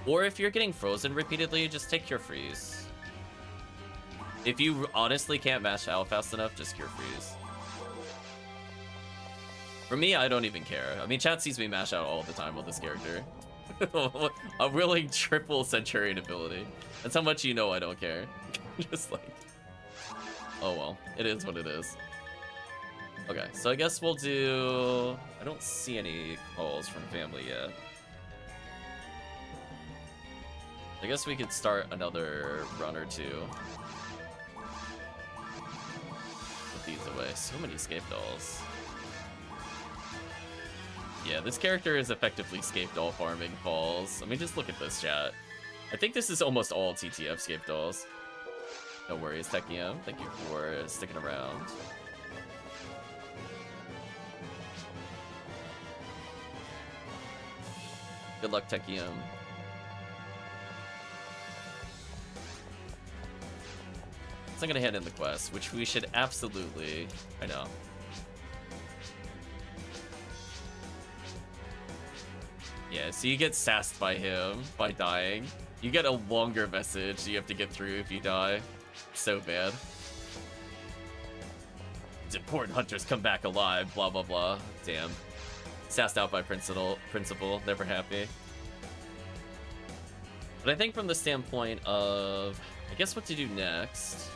Or if you're getting frozen repeatedly, just take your freeze. If you honestly can't mash out fast enough, just Cure Freeze. For me, I don't even care. I mean, chat sees me mash out all the time with this character. A willing triple Centurion ability. That's how much you know I don't care. Just like... Oh well, it is what it is. Okay, so I guess we'll do... I don't see any calls from family yet. I guess we could start another run or two. Put these away. So many Scape Dolls. Yeah, this character is effectively Scape Doll farming falls. I mean, just look at this, chat. I think this is almost all TTF Scape Dolls. No worries, Techium. Thank you for sticking around. Good luck, Techium. So I'm gonna hand in the quest, which we should absolutely... I know. Yeah, so you get sassed by him by dying. You get a longer message you have to get through if you die. So bad. It's important hunters come back alive, blah blah blah. Damn. Sassed out by principal, never happy. But I think from the standpoint of, I guess what to do next.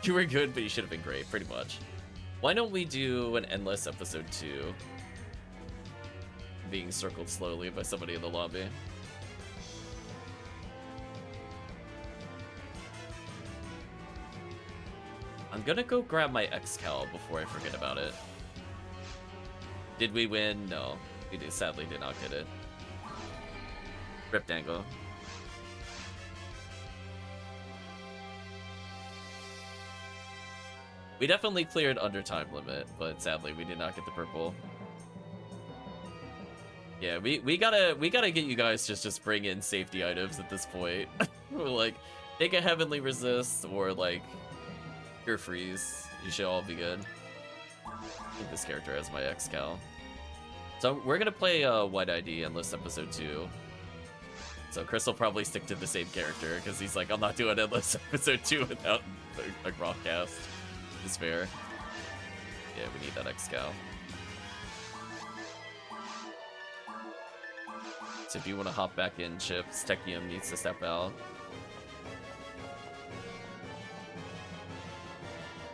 You were good, but you should have been great, pretty much. Why don't we do an endless episode 2? Being circled slowly by somebody in the lobby. I'm gonna go grab my X-Cal before I forget about it. Did we win? No. We sadly did not get it. Rip Dangle. We definitely cleared under time limit, but sadly we did not get the purple. Yeah, we gotta get you guys just bring in safety items at this point. Like, take a Heavenly Resist or like Cure Freeze. You should all be good. I think this character has my X-Cal. So we're gonna play White ID Endless Episode 2. So Chris will probably stick to the same character because he's like, I'm not doing Endless Episode 2 without a Groff cast. It's fair. Yeah, we need that X-Cal. So if you want to hop back in, Chips, Techium needs to step out.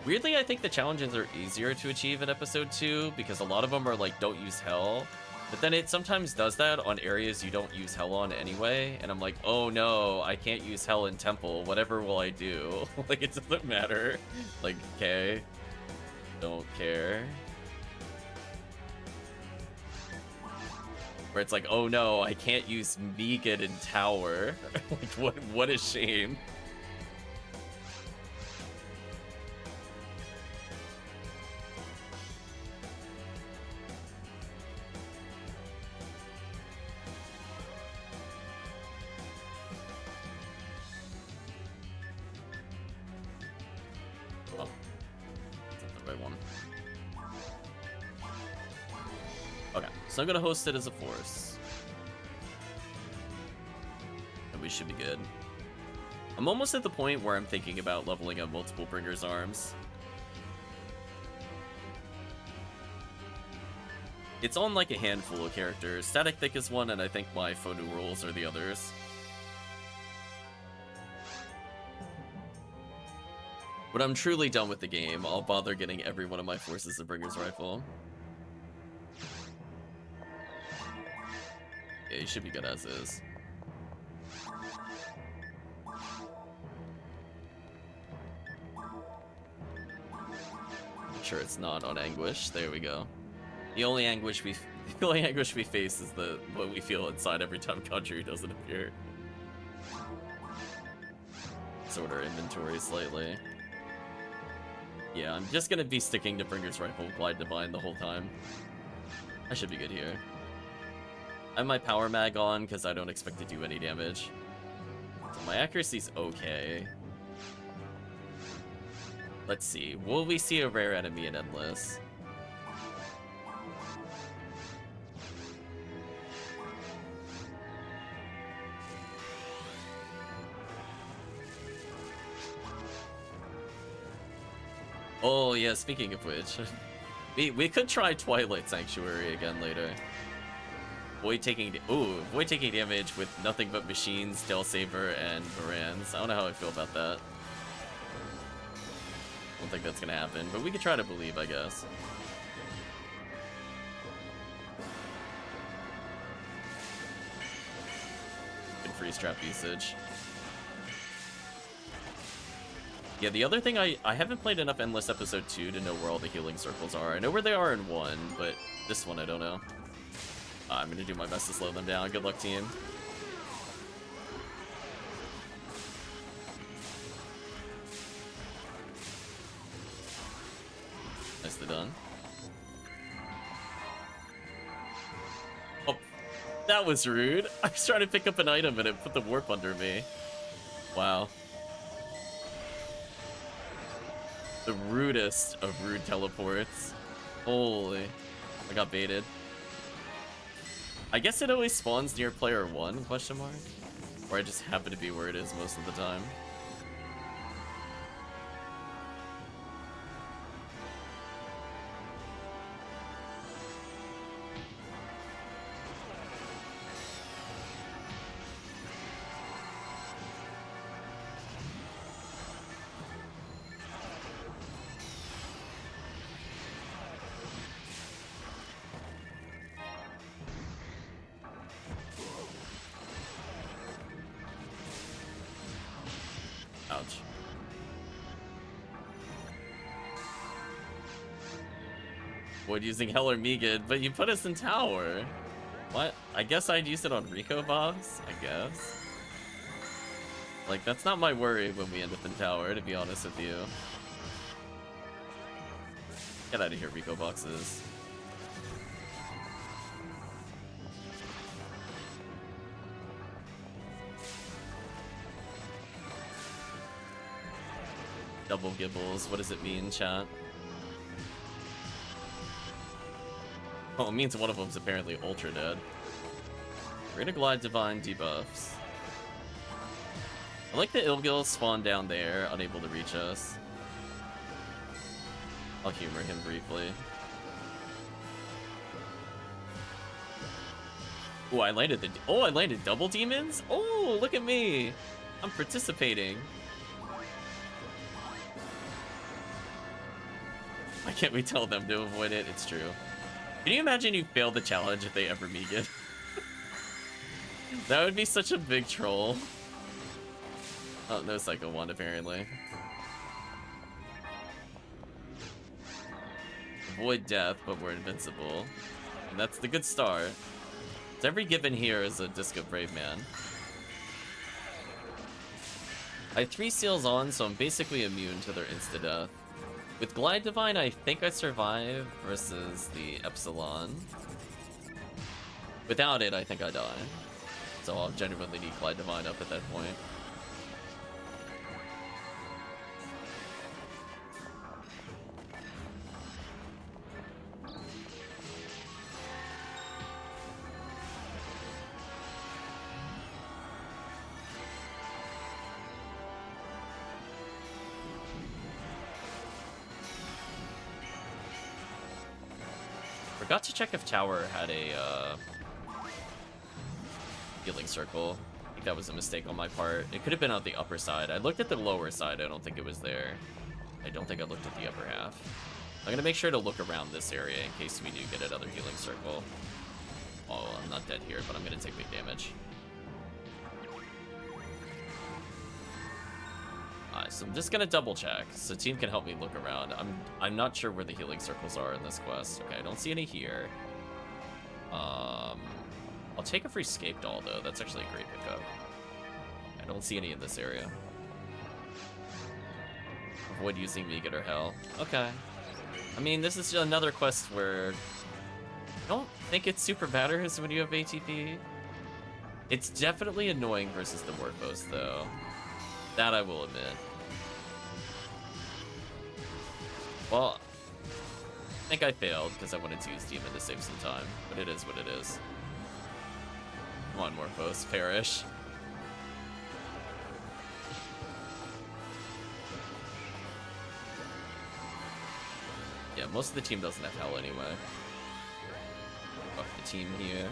Weirdly, I think the challenges are easier to achieve in Episode 2 because a lot of them are like, don't use Hell. But then it sometimes does that on areas you don't use Hell on anyway. And I'm like, oh no, I can't use Hell in Temple. Whatever will I do? Like, it doesn't matter. Like, okay. Don't care. Where it's like, oh no, I can't use Megan in Tower. Like, what a shame. Oh, that's the right one. Okay, so I'm gonna host it as a force. And we should be good. I'm almost at the point where I'm thinking about leveling up multiple Bringer's Arms. It's on like a handful of characters. Static Thick is one, and I think my Phonu rules are the others. When I'm truly done with the game, I'll bother getting every one of my forces a Bringer's Rifle. Yeah, you should be good as is. Sure, it's not on Anguish. There we go. The only anguish we face is what we feel inside every time Conjurer doesn't appear. Sort our inventory slightly. Yeah, I'm just gonna be sticking to Bringer's Rifle, Glide Divine the whole time. I should be good here. I have my Power Mag on because I don't expect to do any damage. So my accuracy's okay. Let's see. Will we see a rare enemy in Endless? Oh yeah, speaking of which, we could try Twilight Sanctuary again later. Void taking damage with nothing but machines, Del Saber, and Varans. I don't know how I feel about that. I don't think that's gonna happen, but we could try to believe, I guess. Good freeze trap usage. Yeah, the other thing, I haven't played enough Endless Episode 2 to know where all the healing circles are. I know where they are in 1, but this one I don't know. I'm gonna do my best to slow them down. Good luck, team. Nicely done. Oh, that was rude. I was trying to pick up an item and it put the warp under me. Wow. The rudest of rude teleports. Holy. I got baited. I guess it always spawns near player 1, question mark? Or I just happen to be where it is most of the time. Ouch. Void using Hell or Megid, but you put us in tower. What? I guess I'd use it on Rico Box, I guess. Like, that's not my worry when we end up in tower, to be honest with you. Get out of here, Rico Boxes. Double Gibbles, what does it mean, chat? Oh, it means one of them's apparently ultra dead. We're gonna glide divine debuffs. I like the Ilgil spawn down there, unable to reach us. I'll humor him briefly. Oh, I landed double demons? Oh, look at me! I'm participating. Why can't we tell them to avoid it? It's true. Can you imagine you failed the challenge if they ever meet it? That would be such a big troll. Oh, no Psycho 1 apparently. Avoid death, but we're invincible. And that's the good start. So every given here is a Disc of Brave Man. I have 3 seals on, so I'm basically immune to their insta-death. With Glide Divine, I think I survive versus the Epsilon. Without it, I think I die. So I'll genuinely need Glide Divine up at that point. Forgot to check if tower had a healing circle. I think that was a mistake on my part. It could have been on the upper side. I looked at the lower side. I don't think it was there. I don't think I looked at the upper half. I'm gonna make sure to look around this area in case we do get another healing circle. Oh, I'm not dead here, but I'm gonna take big damage. Alright, so I'm just gonna double check so team can help me look around. I'm not sure where the healing circles are in this quest. Okay, I don't see any here. I'll take a free Scape Doll though. That's actually a great pickup. I don't see any in this area. Avoid using Megid or Hell. Okay. I mean, this is another quest where I don't think it super matters when you have ATP. It's definitely annoying versus the Morphos though. That I will admit. Well, I think I failed because I wanted to use Demon to save some time, but it is what it is. Come on, Morphos, perish. Yeah, most of the team doesn't have hell anyway. Fuck the team here.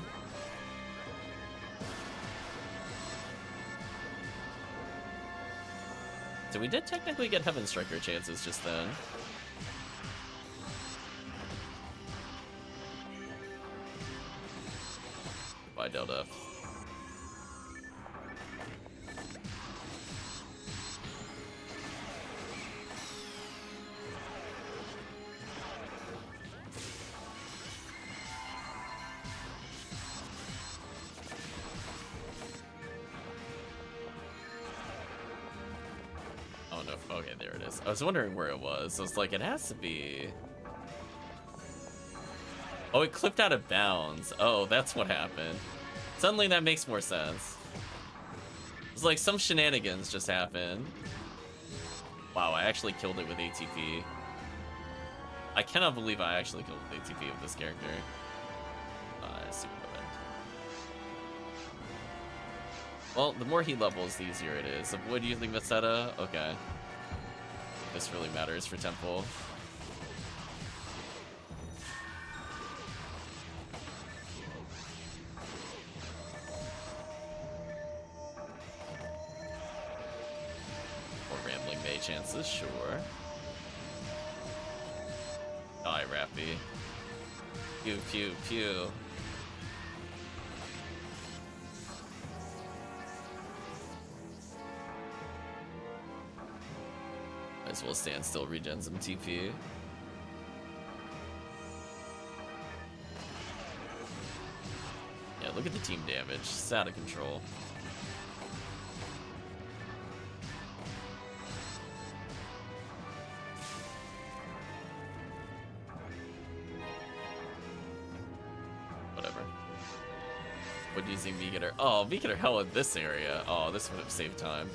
So we did technically get Heaven Striker chances just then. Bye, Delta. Oh no, okay, there it is. I was wondering where it was. I was like, it has to be... Oh, it clipped out of bounds. Oh, that's what happened. Suddenly that makes more sense. It's like some shenanigans just happened. Wow, I actually killed it with ATP. I cannot believe I actually killed with ATP of this character. Super weapon. Well, the more he levels, the easier it is. Avoid using Vasetta. Okay. This really matters for Temple. More Rambling May chances, sure. Die, Rappy. Pew, pew, pew. Might as well stand still, regen some TP. Yeah, look at the team damage. It's out of control. Whatever. What using Vegator? Oh, Vegator Hell in this area. Oh, this would have saved time.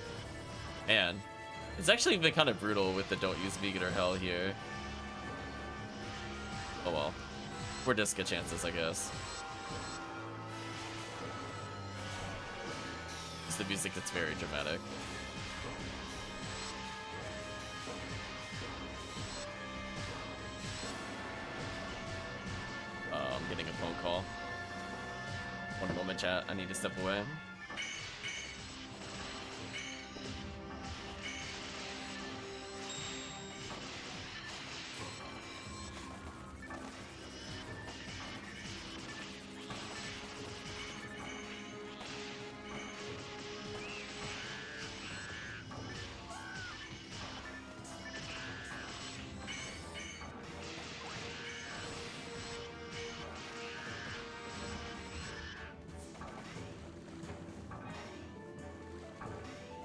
Man. It's actually been kind of brutal with the don't use Vegator Hell here. Oh well. We're Disca chances, I guess. It's the music that's very dramatic. I'm getting a phone call. One moment, chat. I need to step away.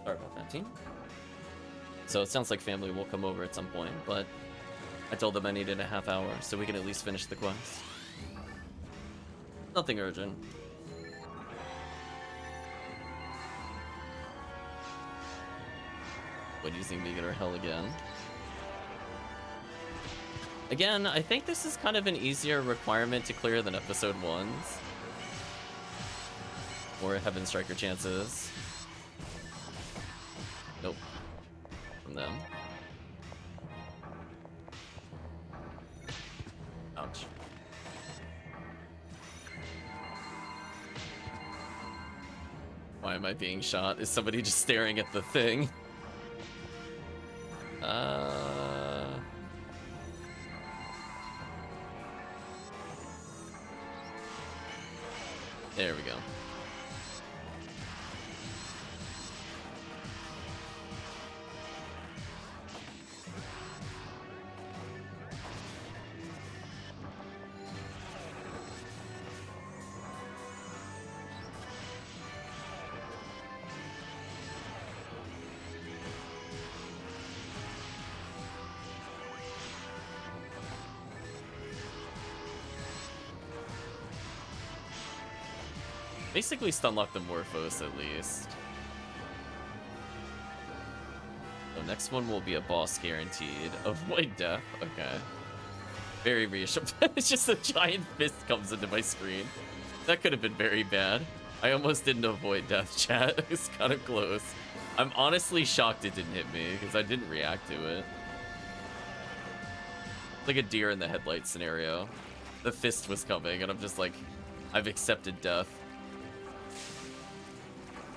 Sorry about that, team. So it sounds like family will come over at some point, but I told them I needed a half hour so we can at least finish the quest. Nothing urgent. What, using Vegator Hell again? Again, I think this is kind of an easier requirement to clear than episode 1's. Or Heaven Striker chances. Nope. From them. Ouch. Why am I being shot? Is somebody just staring at the thing? There we go. Basically stunlock the Morphos at least. So next one will be a boss guaranteed. Avoid death. Okay. Very reassuring. It's just a giant fist comes into my screen. That could have been very bad. I almost didn't avoid death, chat. It's kind of close. I'm honestly shocked it didn't hit me because I didn't react to it. Like a deer in the headlight scenario. The fist was coming, and I'm just like, I've accepted death.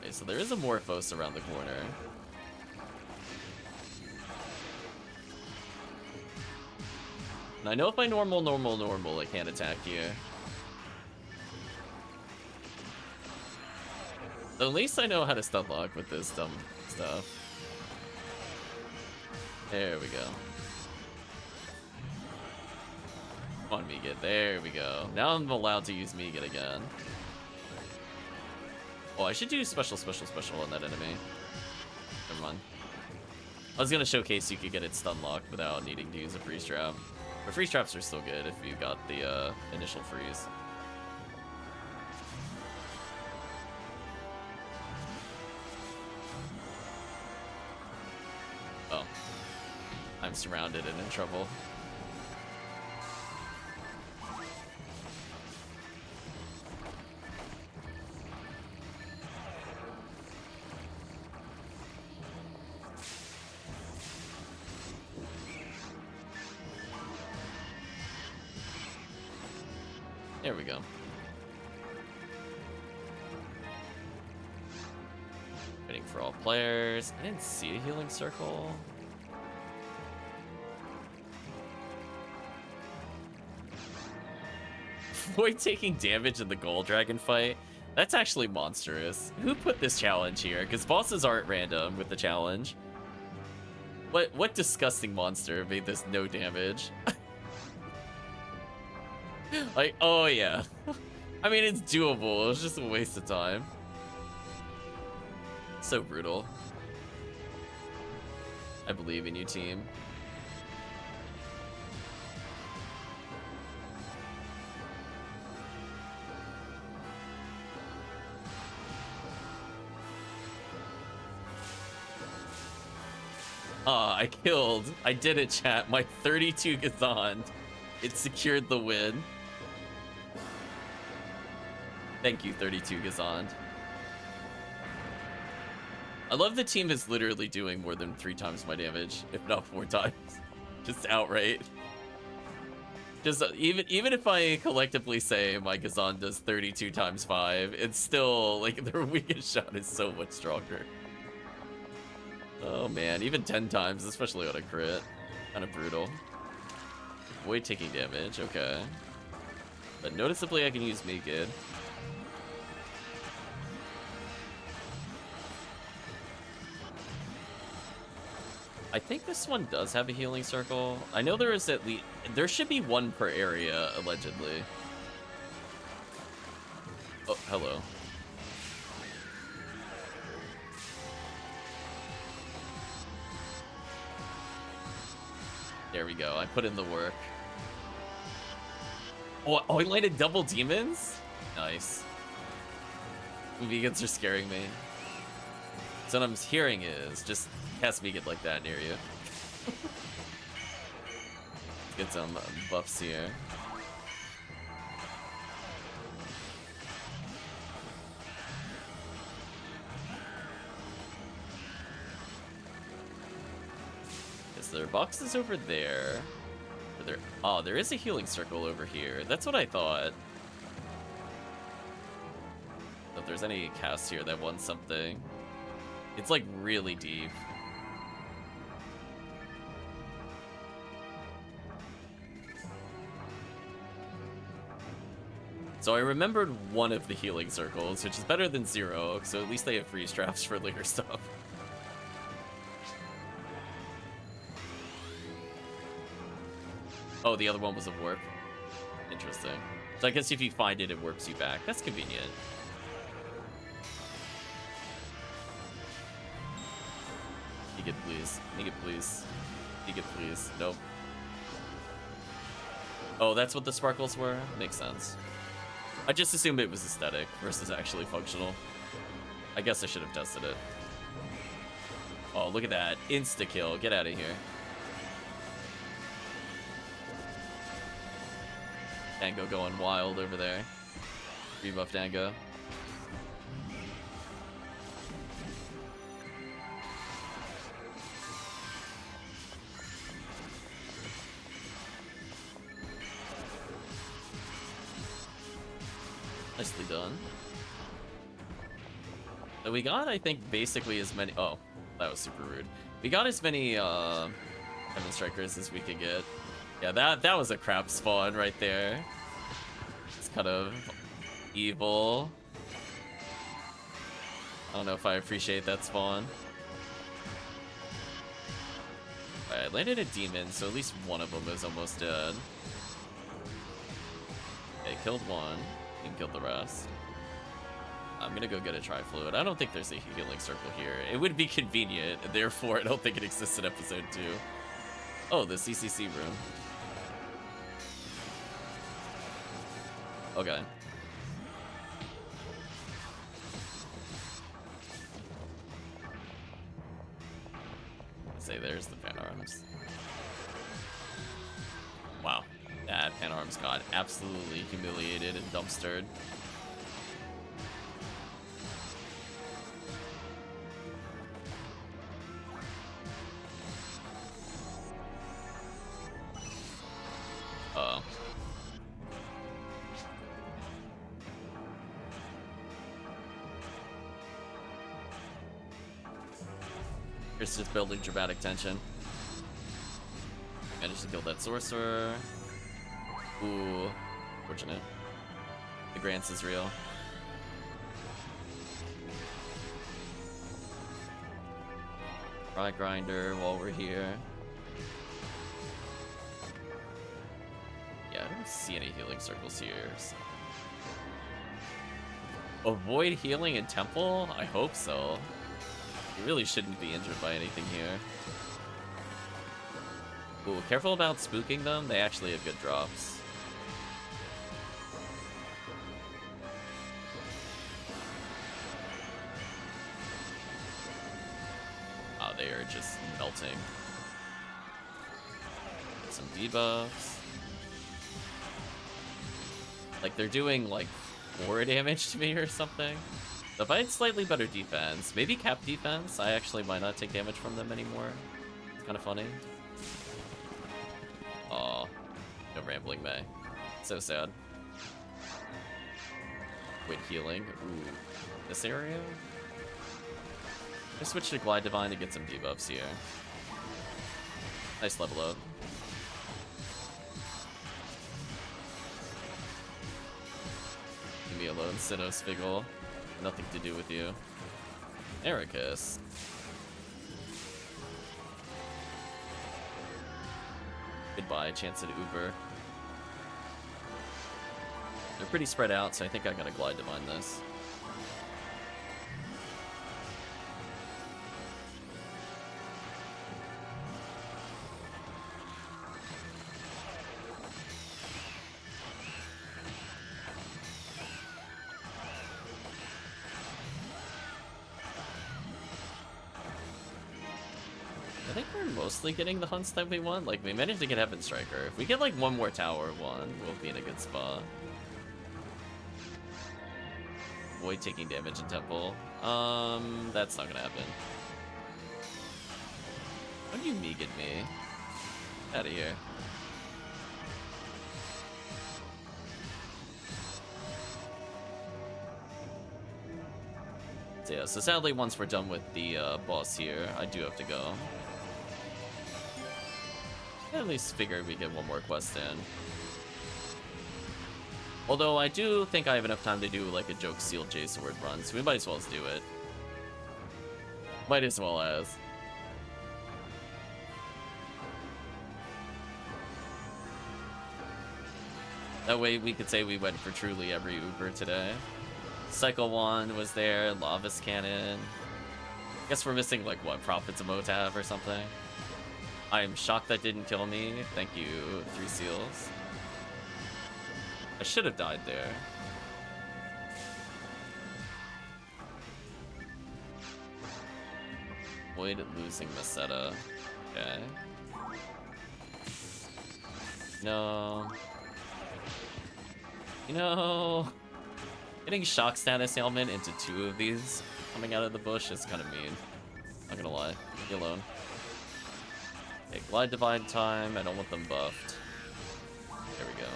Okay, so there is a Morphos around the corner. And I know if I normal, I can't attack you. So at least I know how to stun lock with this dumb stuff. There we go. Come on, Megan. There we go. Now I'm allowed to use Megan again. Oh, I should do special on that enemy. Never mind. I was gonna showcase you could get it stun locked without needing to use a freeze trap. But freeze traps are still good if you got the initial freeze. Oh. I'm surrounded and in trouble. There we go. Waiting for all players. I didn't see a healing circle. Avoid taking damage in the gold dragon fight. That's actually monstrous. Who put this challenge here? Because bosses aren't random with the challenge. What disgusting monster made this no damage? Like, oh yeah. I mean, it's doable. It was just a waste of time. So brutal. I believe in you, team. I did it, chat. My 32 Gazond. It secured the win. Thank you, 32 Gazond. I love the team is literally doing more than 3 times my damage, if not 4 times. Just outright. Just even if I collectively say my Gazond does 32 times 5, it's still like their weakest shot is so much stronger. Oh man, even 10 times, especially on a crit. Kind of brutal. Avoid taking damage, okay. But noticeably I can use me good. I think this one does have a healing circle. I know there is at least... There should be one per area, allegedly. Oh, hello. There we go. I put in the work. Oh, I landed double demons? Nice. Vegans are scaring me. So what I'm hearing is just cast vegan like that near you. Get some buffs here. Is there boxes over there? Oh, there is a healing circle over here. That's what I thought. If there's any casts here that want something. It's like really deep. So I remembered one of the healing circles, which is better than 0, so at least they have freeze traps for later stuff. Oh, the other one was a warp. Interesting. So I guess if you find it, it warps you back. That's convenient. Make it, please. Make it, please. Make it, please. Nope. Oh, that's what the sparkles were? Makes sense. I just assumed it was aesthetic versus actually functional. I guess I should have tested it. Oh, look at that. Insta-kill. Get out of here. Dango going wild over there. Rebuff Dango. Nicely done. So we got, I think, basically as many... Oh, that was super rude. We got as many Heaven Strikers as we could get. Yeah, that was a crap spawn right there. It's kind of evil. I don't know if I appreciate that spawn. Alright, landed a demon, so at least one of them is almost dead. Okay, killed one. And killed the rest. I'm gonna go get a Tri-Fluid. I don't think there's a healing circle here. It would be convenient, therefore I don't think it exists in episode 2. Oh, the CCC room. Okay. Say there's the Pan Arms. Wow. That Pan Arms got absolutely humiliated and dumpstered. Uh-oh. Here's just building dramatic tension. Managed to kill that sorcerer. Ooh, fortunate. The Grants is real. Fry grinder while we're here. Yeah, I don't see any healing circles here. So. Avoid healing in temple? I hope so. You really shouldn't be injured by anything here. Ooh, careful about spooking them. They actually have good drops. Oh, they are just melting. Some debuffs. Like, they're doing, like, 4 damage to me or something. So if I had slightly better defense, maybe cap defense, I actually might not take damage from them anymore. It's kind of funny. Aw, no Rambling May. So sad. Wait, healing. Ooh, this area? I switch to Glide Divine to get some debuffs here. Nice level up. Leave me alone, Sinnoh. Nothing to do with you. Ericus. Goodbye, chance at Uber. They're pretty spread out, so I think I gotta Glide Divine this. I think we're mostly getting the hunts that we want. Like, we managed to get Heaven Striker. If we get, like, one more tower one, we'll be in a good spot. Avoid taking damage in Temple. That's not gonna happen. Why do you Megan me? Out of here. So yeah, so sadly, once we're done with the boss here, I do have to go. At least figure we get one more quest in. Although I do think I have enough time to do like a joke sealed J sword run, so we might as well do it. Might as well as. That way we could say we went for truly every Uber today. Cycle 1 was there, Lava's Cannon. Guess we're missing like what, Prophet's Emotav or something? I am shocked that didn't kill me. Thank you, 3 seals. I should have died there. Avoid losing Meseta. Okay. No. You know, getting shock status ailment into 2 of these coming out of the bush is kind of mean. Not gonna lie. Leave me alone. Okay, Glide Divine time. I don't want them buffed. There we go.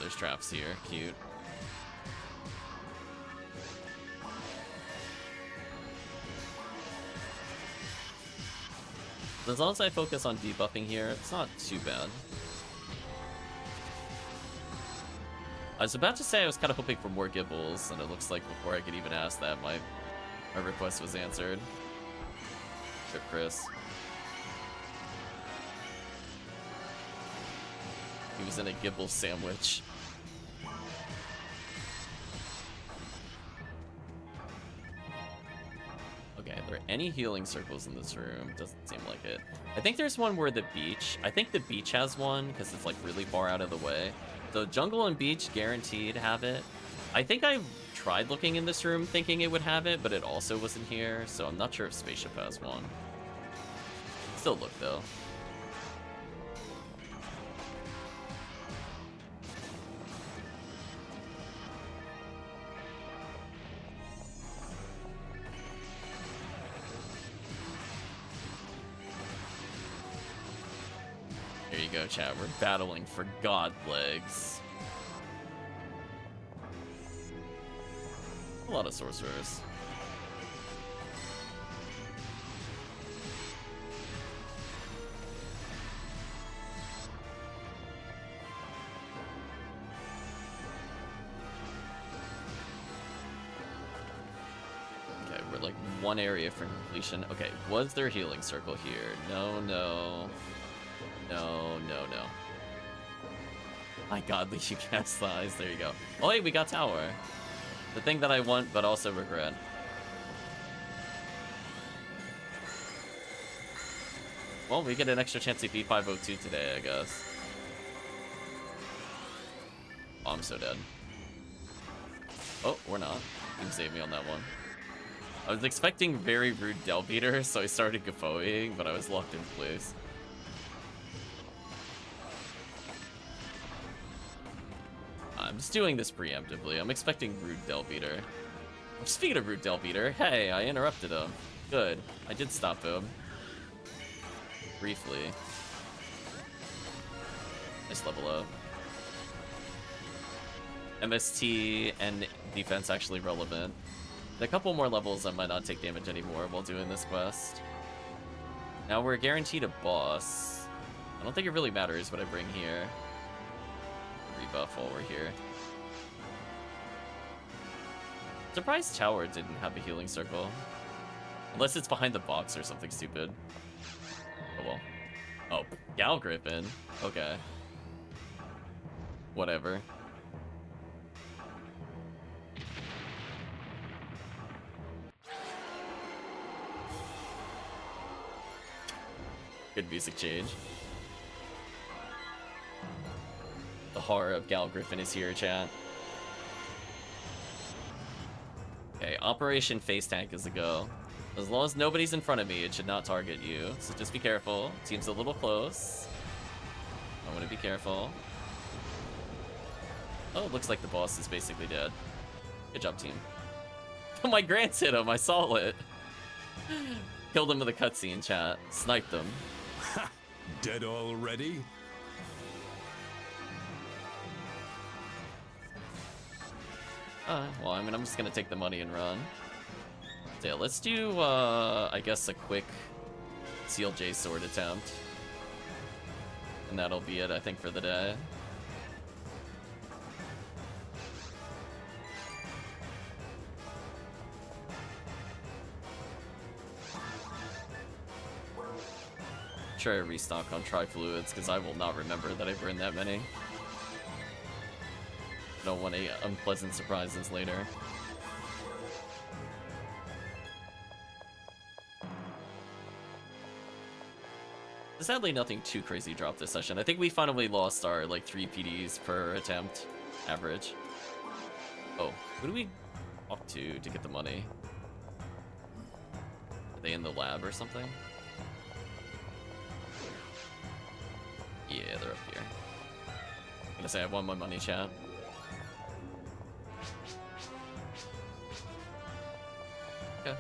there's traps here. Cute. As long as I focus on debuffing here, it's not too bad. I was about to say I was kind of hoping for more Gibbles, and it looks like before I could even ask that, my request was answered. Trip Chris. He was in a Gibble sandwich. Okay, are there any healing circles in this room? Doesn't seem like it. I think there's one where the beach... I think the beach has one, because it's like really far out of the way. The jungle and beach guaranteed have it. I think I tried looking in this room thinking it would have it, but it also wasn't here, so I'm not sure if Spaceship has one. Still look, though. Here you go, chat. We're battling for god legs. A lot of sorcerers. Okay, we're like one area from completion. Okay, was there a healing circle here? No, no. No, no, no. My godly you cast size. There you go. Oh, hey, we got tower. The thing that I want, but also regret. Well, we get an extra chance to beat 502 today, I guess. Oh, I'm so dead. Oh, we're not. You can save me on that one. I was expecting very rude Del Beater, so I started Gafoing, but I was locked in place. I'm just doing this preemptively. I'm expecting rude Del Beater. Speaking of rude Del Beater, hey, I interrupted him. Good. I did stop him. Briefly. Nice level up. MST and defense actually relevant. In a couple more levels, I might not take damage anymore while doing this quest. Now we're guaranteed a boss. I don't think it really matters what I bring here. Rebuff while we're here. Surprised Tower didn't have a healing circle. Unless it's behind the box or something stupid. Oh well. Oh, Gal Griffin. Okay. Whatever. Good music change. The horror of Gal Griffin is here, chat. Okay, Operation Face Tank is a go. As long as nobody's in front of me, it should not target you. So just be careful. Team's a little close. I want to be careful. Oh, it looks like the boss is basically dead. Good job, team. Oh, my grants hit him. I saw it. Killed him with a cutscene, chat. Sniped him. Ha! Dead already? Well, I mean, I'm just gonna take the money and run. So yeah, let's do, I guess a quick CLJ sword attempt. And that'll be it, I think, for the day. Try to restock on Tri-Fluids, because I will not remember that I've earned that many. Don't want any unpleasant surprises later. Sadly, nothing too crazy dropped this session. I think we finally lost our, like, 3 PDs per attempt average. Oh, who do we talk to get the money? Are they in the lab or something? Yeah, they're up here. I'm gonna say I won my money, chat. Okay.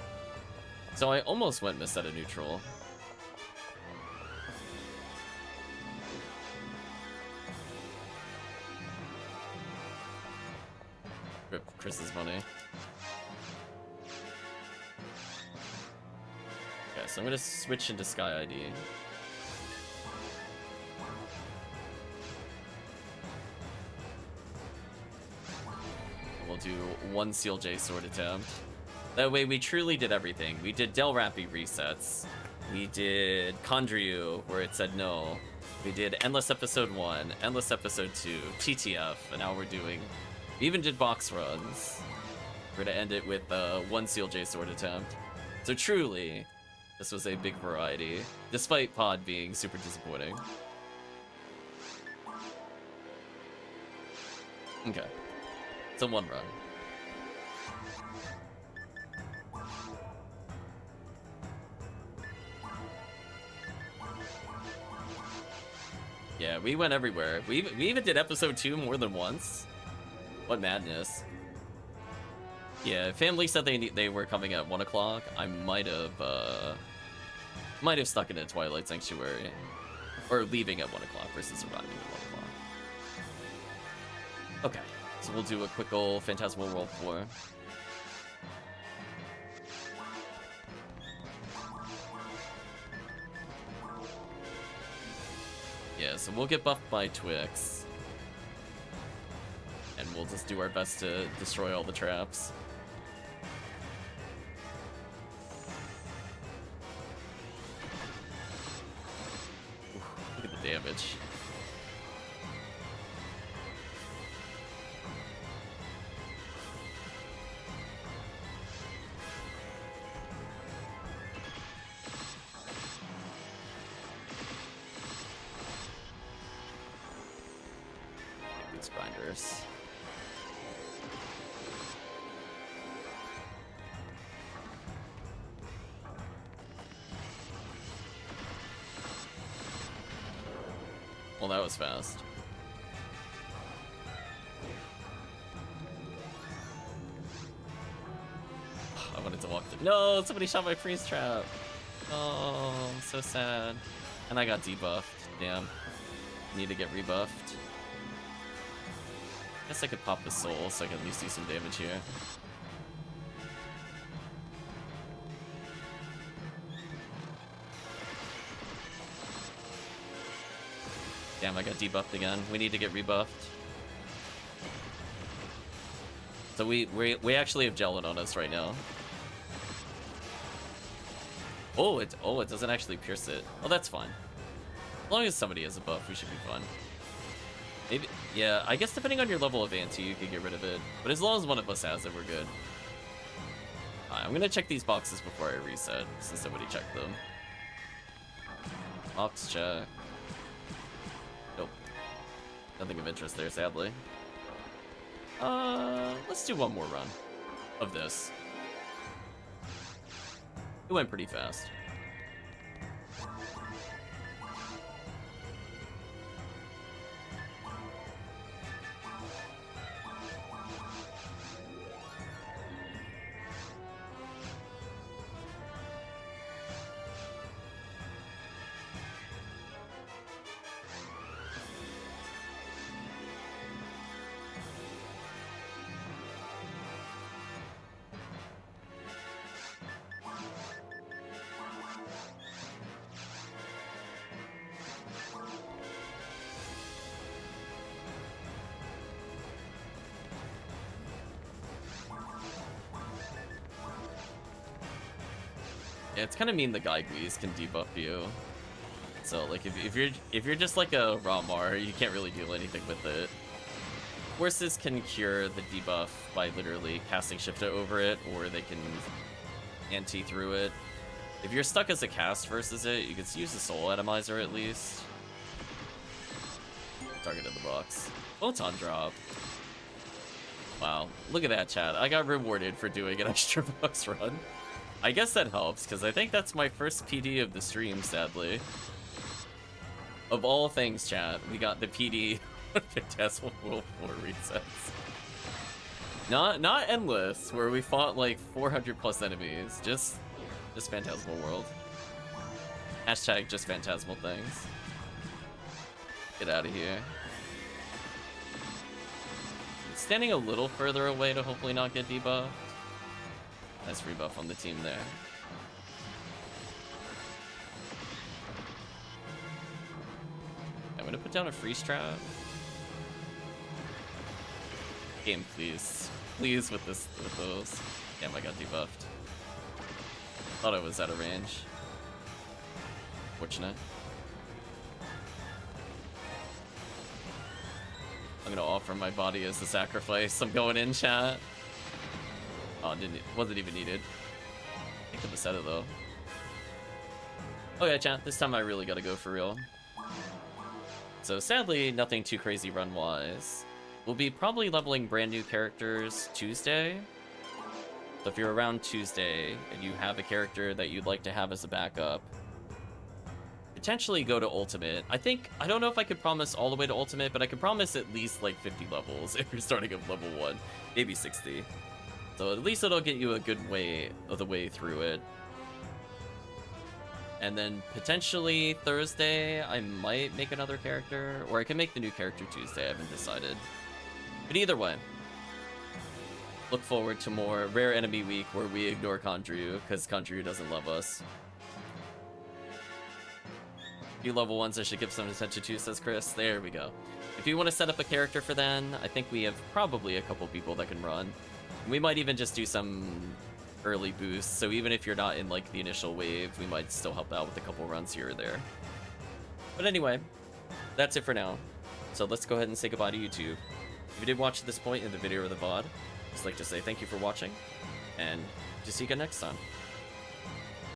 So I almost went miss at a neutral. Rip Chris's money. Okay, so I'm gonna switch into Sky ID. We'll do one Seal J sword attempt. That way we truly did everything. We did Del Rappy resets. We did Condryu, where it said no. We did Endless Episode 1, Endless Episode 2, TTF, and now we're doing... We even did box runs. We're gonna end it with one Seal J sword attempt. So truly, this was a big variety, despite PoD being super disappointing. Okay. So one run. Yeah, we went everywhere. We even did episode 2 more than once. What madness. Yeah, family said they were coming at 1 o'clock. I might have stuck it in Twilight Sanctuary. Or leaving at 1 o'clock versus arriving at 1 o'clock. Okay, so we'll do a quick old Phantasmal World 4. Yeah, so we'll get buffed by Twix. And we'll just do our best to destroy all the traps. Ooh, look at the damage. Grinders. Well, that was fast. I wanted to walk through. No, somebody shot my freeze trap. Oh, I'm so sad. And I got debuffed. Damn. Need to get rebuffed. Guess I could pop the soul so I can at least do some damage here. Damn, I got debuffed again. We need to get rebuffed. So we actually have Gelin on us right now. Oh, it doesn't actually pierce it. Oh, that's fine. As long as somebody has a buff, we should be fine. Maybe, yeah, I guess depending on your level of anti, you could get rid of it. But as long as one of us has it, we're good. Alright, I'm gonna check these boxes before I reset, since nobody checked them. Box check. Nope. Nothing of interest there, sadly. Let's do one more run of this. It went pretty fast. Yeah, it's kind of mean the Gaiguis can debuff you. So like if you're just like a Ramar, you can't really do anything with it. Horses can cure the debuff by literally casting Shifta over it, or they can anti through it. If you're stuck as a cast versus it, you can use the Soul Atomizer at least. Target in the box. Photon drop. Wow, look at that, chat. I got rewarded for doing an extra box run. I guess that helps, because I think that's my first PD of the stream, sadly. Of all things, chat, we got the PD Phantasmal World 4 resets. Not endless, where we fought like 400 plus enemies. Just Phantasmal World. Hashtag just Phantasmal things. Get out of here. standing a little further away to hopefully not get debuffed. Nice rebuff on the team there. I'm gonna put down a freeze trap. Game, please. Please with those. Damn, I got debuffed. Thought I was out of range. Fortunate. I'm gonna offer my body as a sacrifice. I'm going in, chat. Oh, wasn't even needed. I could have said it though. Okay, chat. This time I really gotta go for real. So sadly, nothing too crazy run-wise. We'll be probably leveling brand new characters Tuesday. So if you're around Tuesday and you have a character that you'd like to have as a backup, potentially go to Ultimate. I don't know if I could promise all the way to Ultimate, but I can promise at least like 50 levels if you're starting at level 1, maybe 60. So at least it'll get you a good way of the way through it. And then potentially Thursday, I might make another character, or I can make the new character Tuesday, I haven't decided. But either way, look forward to more Rare Enemy Week where we ignore Kandryu, because Kandryu doesn't love us. You level 1s I should give some attention to, says Chris. There we go. If you want to set up a character for then, I think we have probably a couple people that can run. We might even just do some early boosts, so even if you're not in like the initial wave, we might still help out with a couple runs here or there. But anyway, that's it for now. So let's go ahead and say goodbye to YouTube. If you did watch to this point in the video or the VOD, I'd just like to say thank you for watching, and to see you again next time.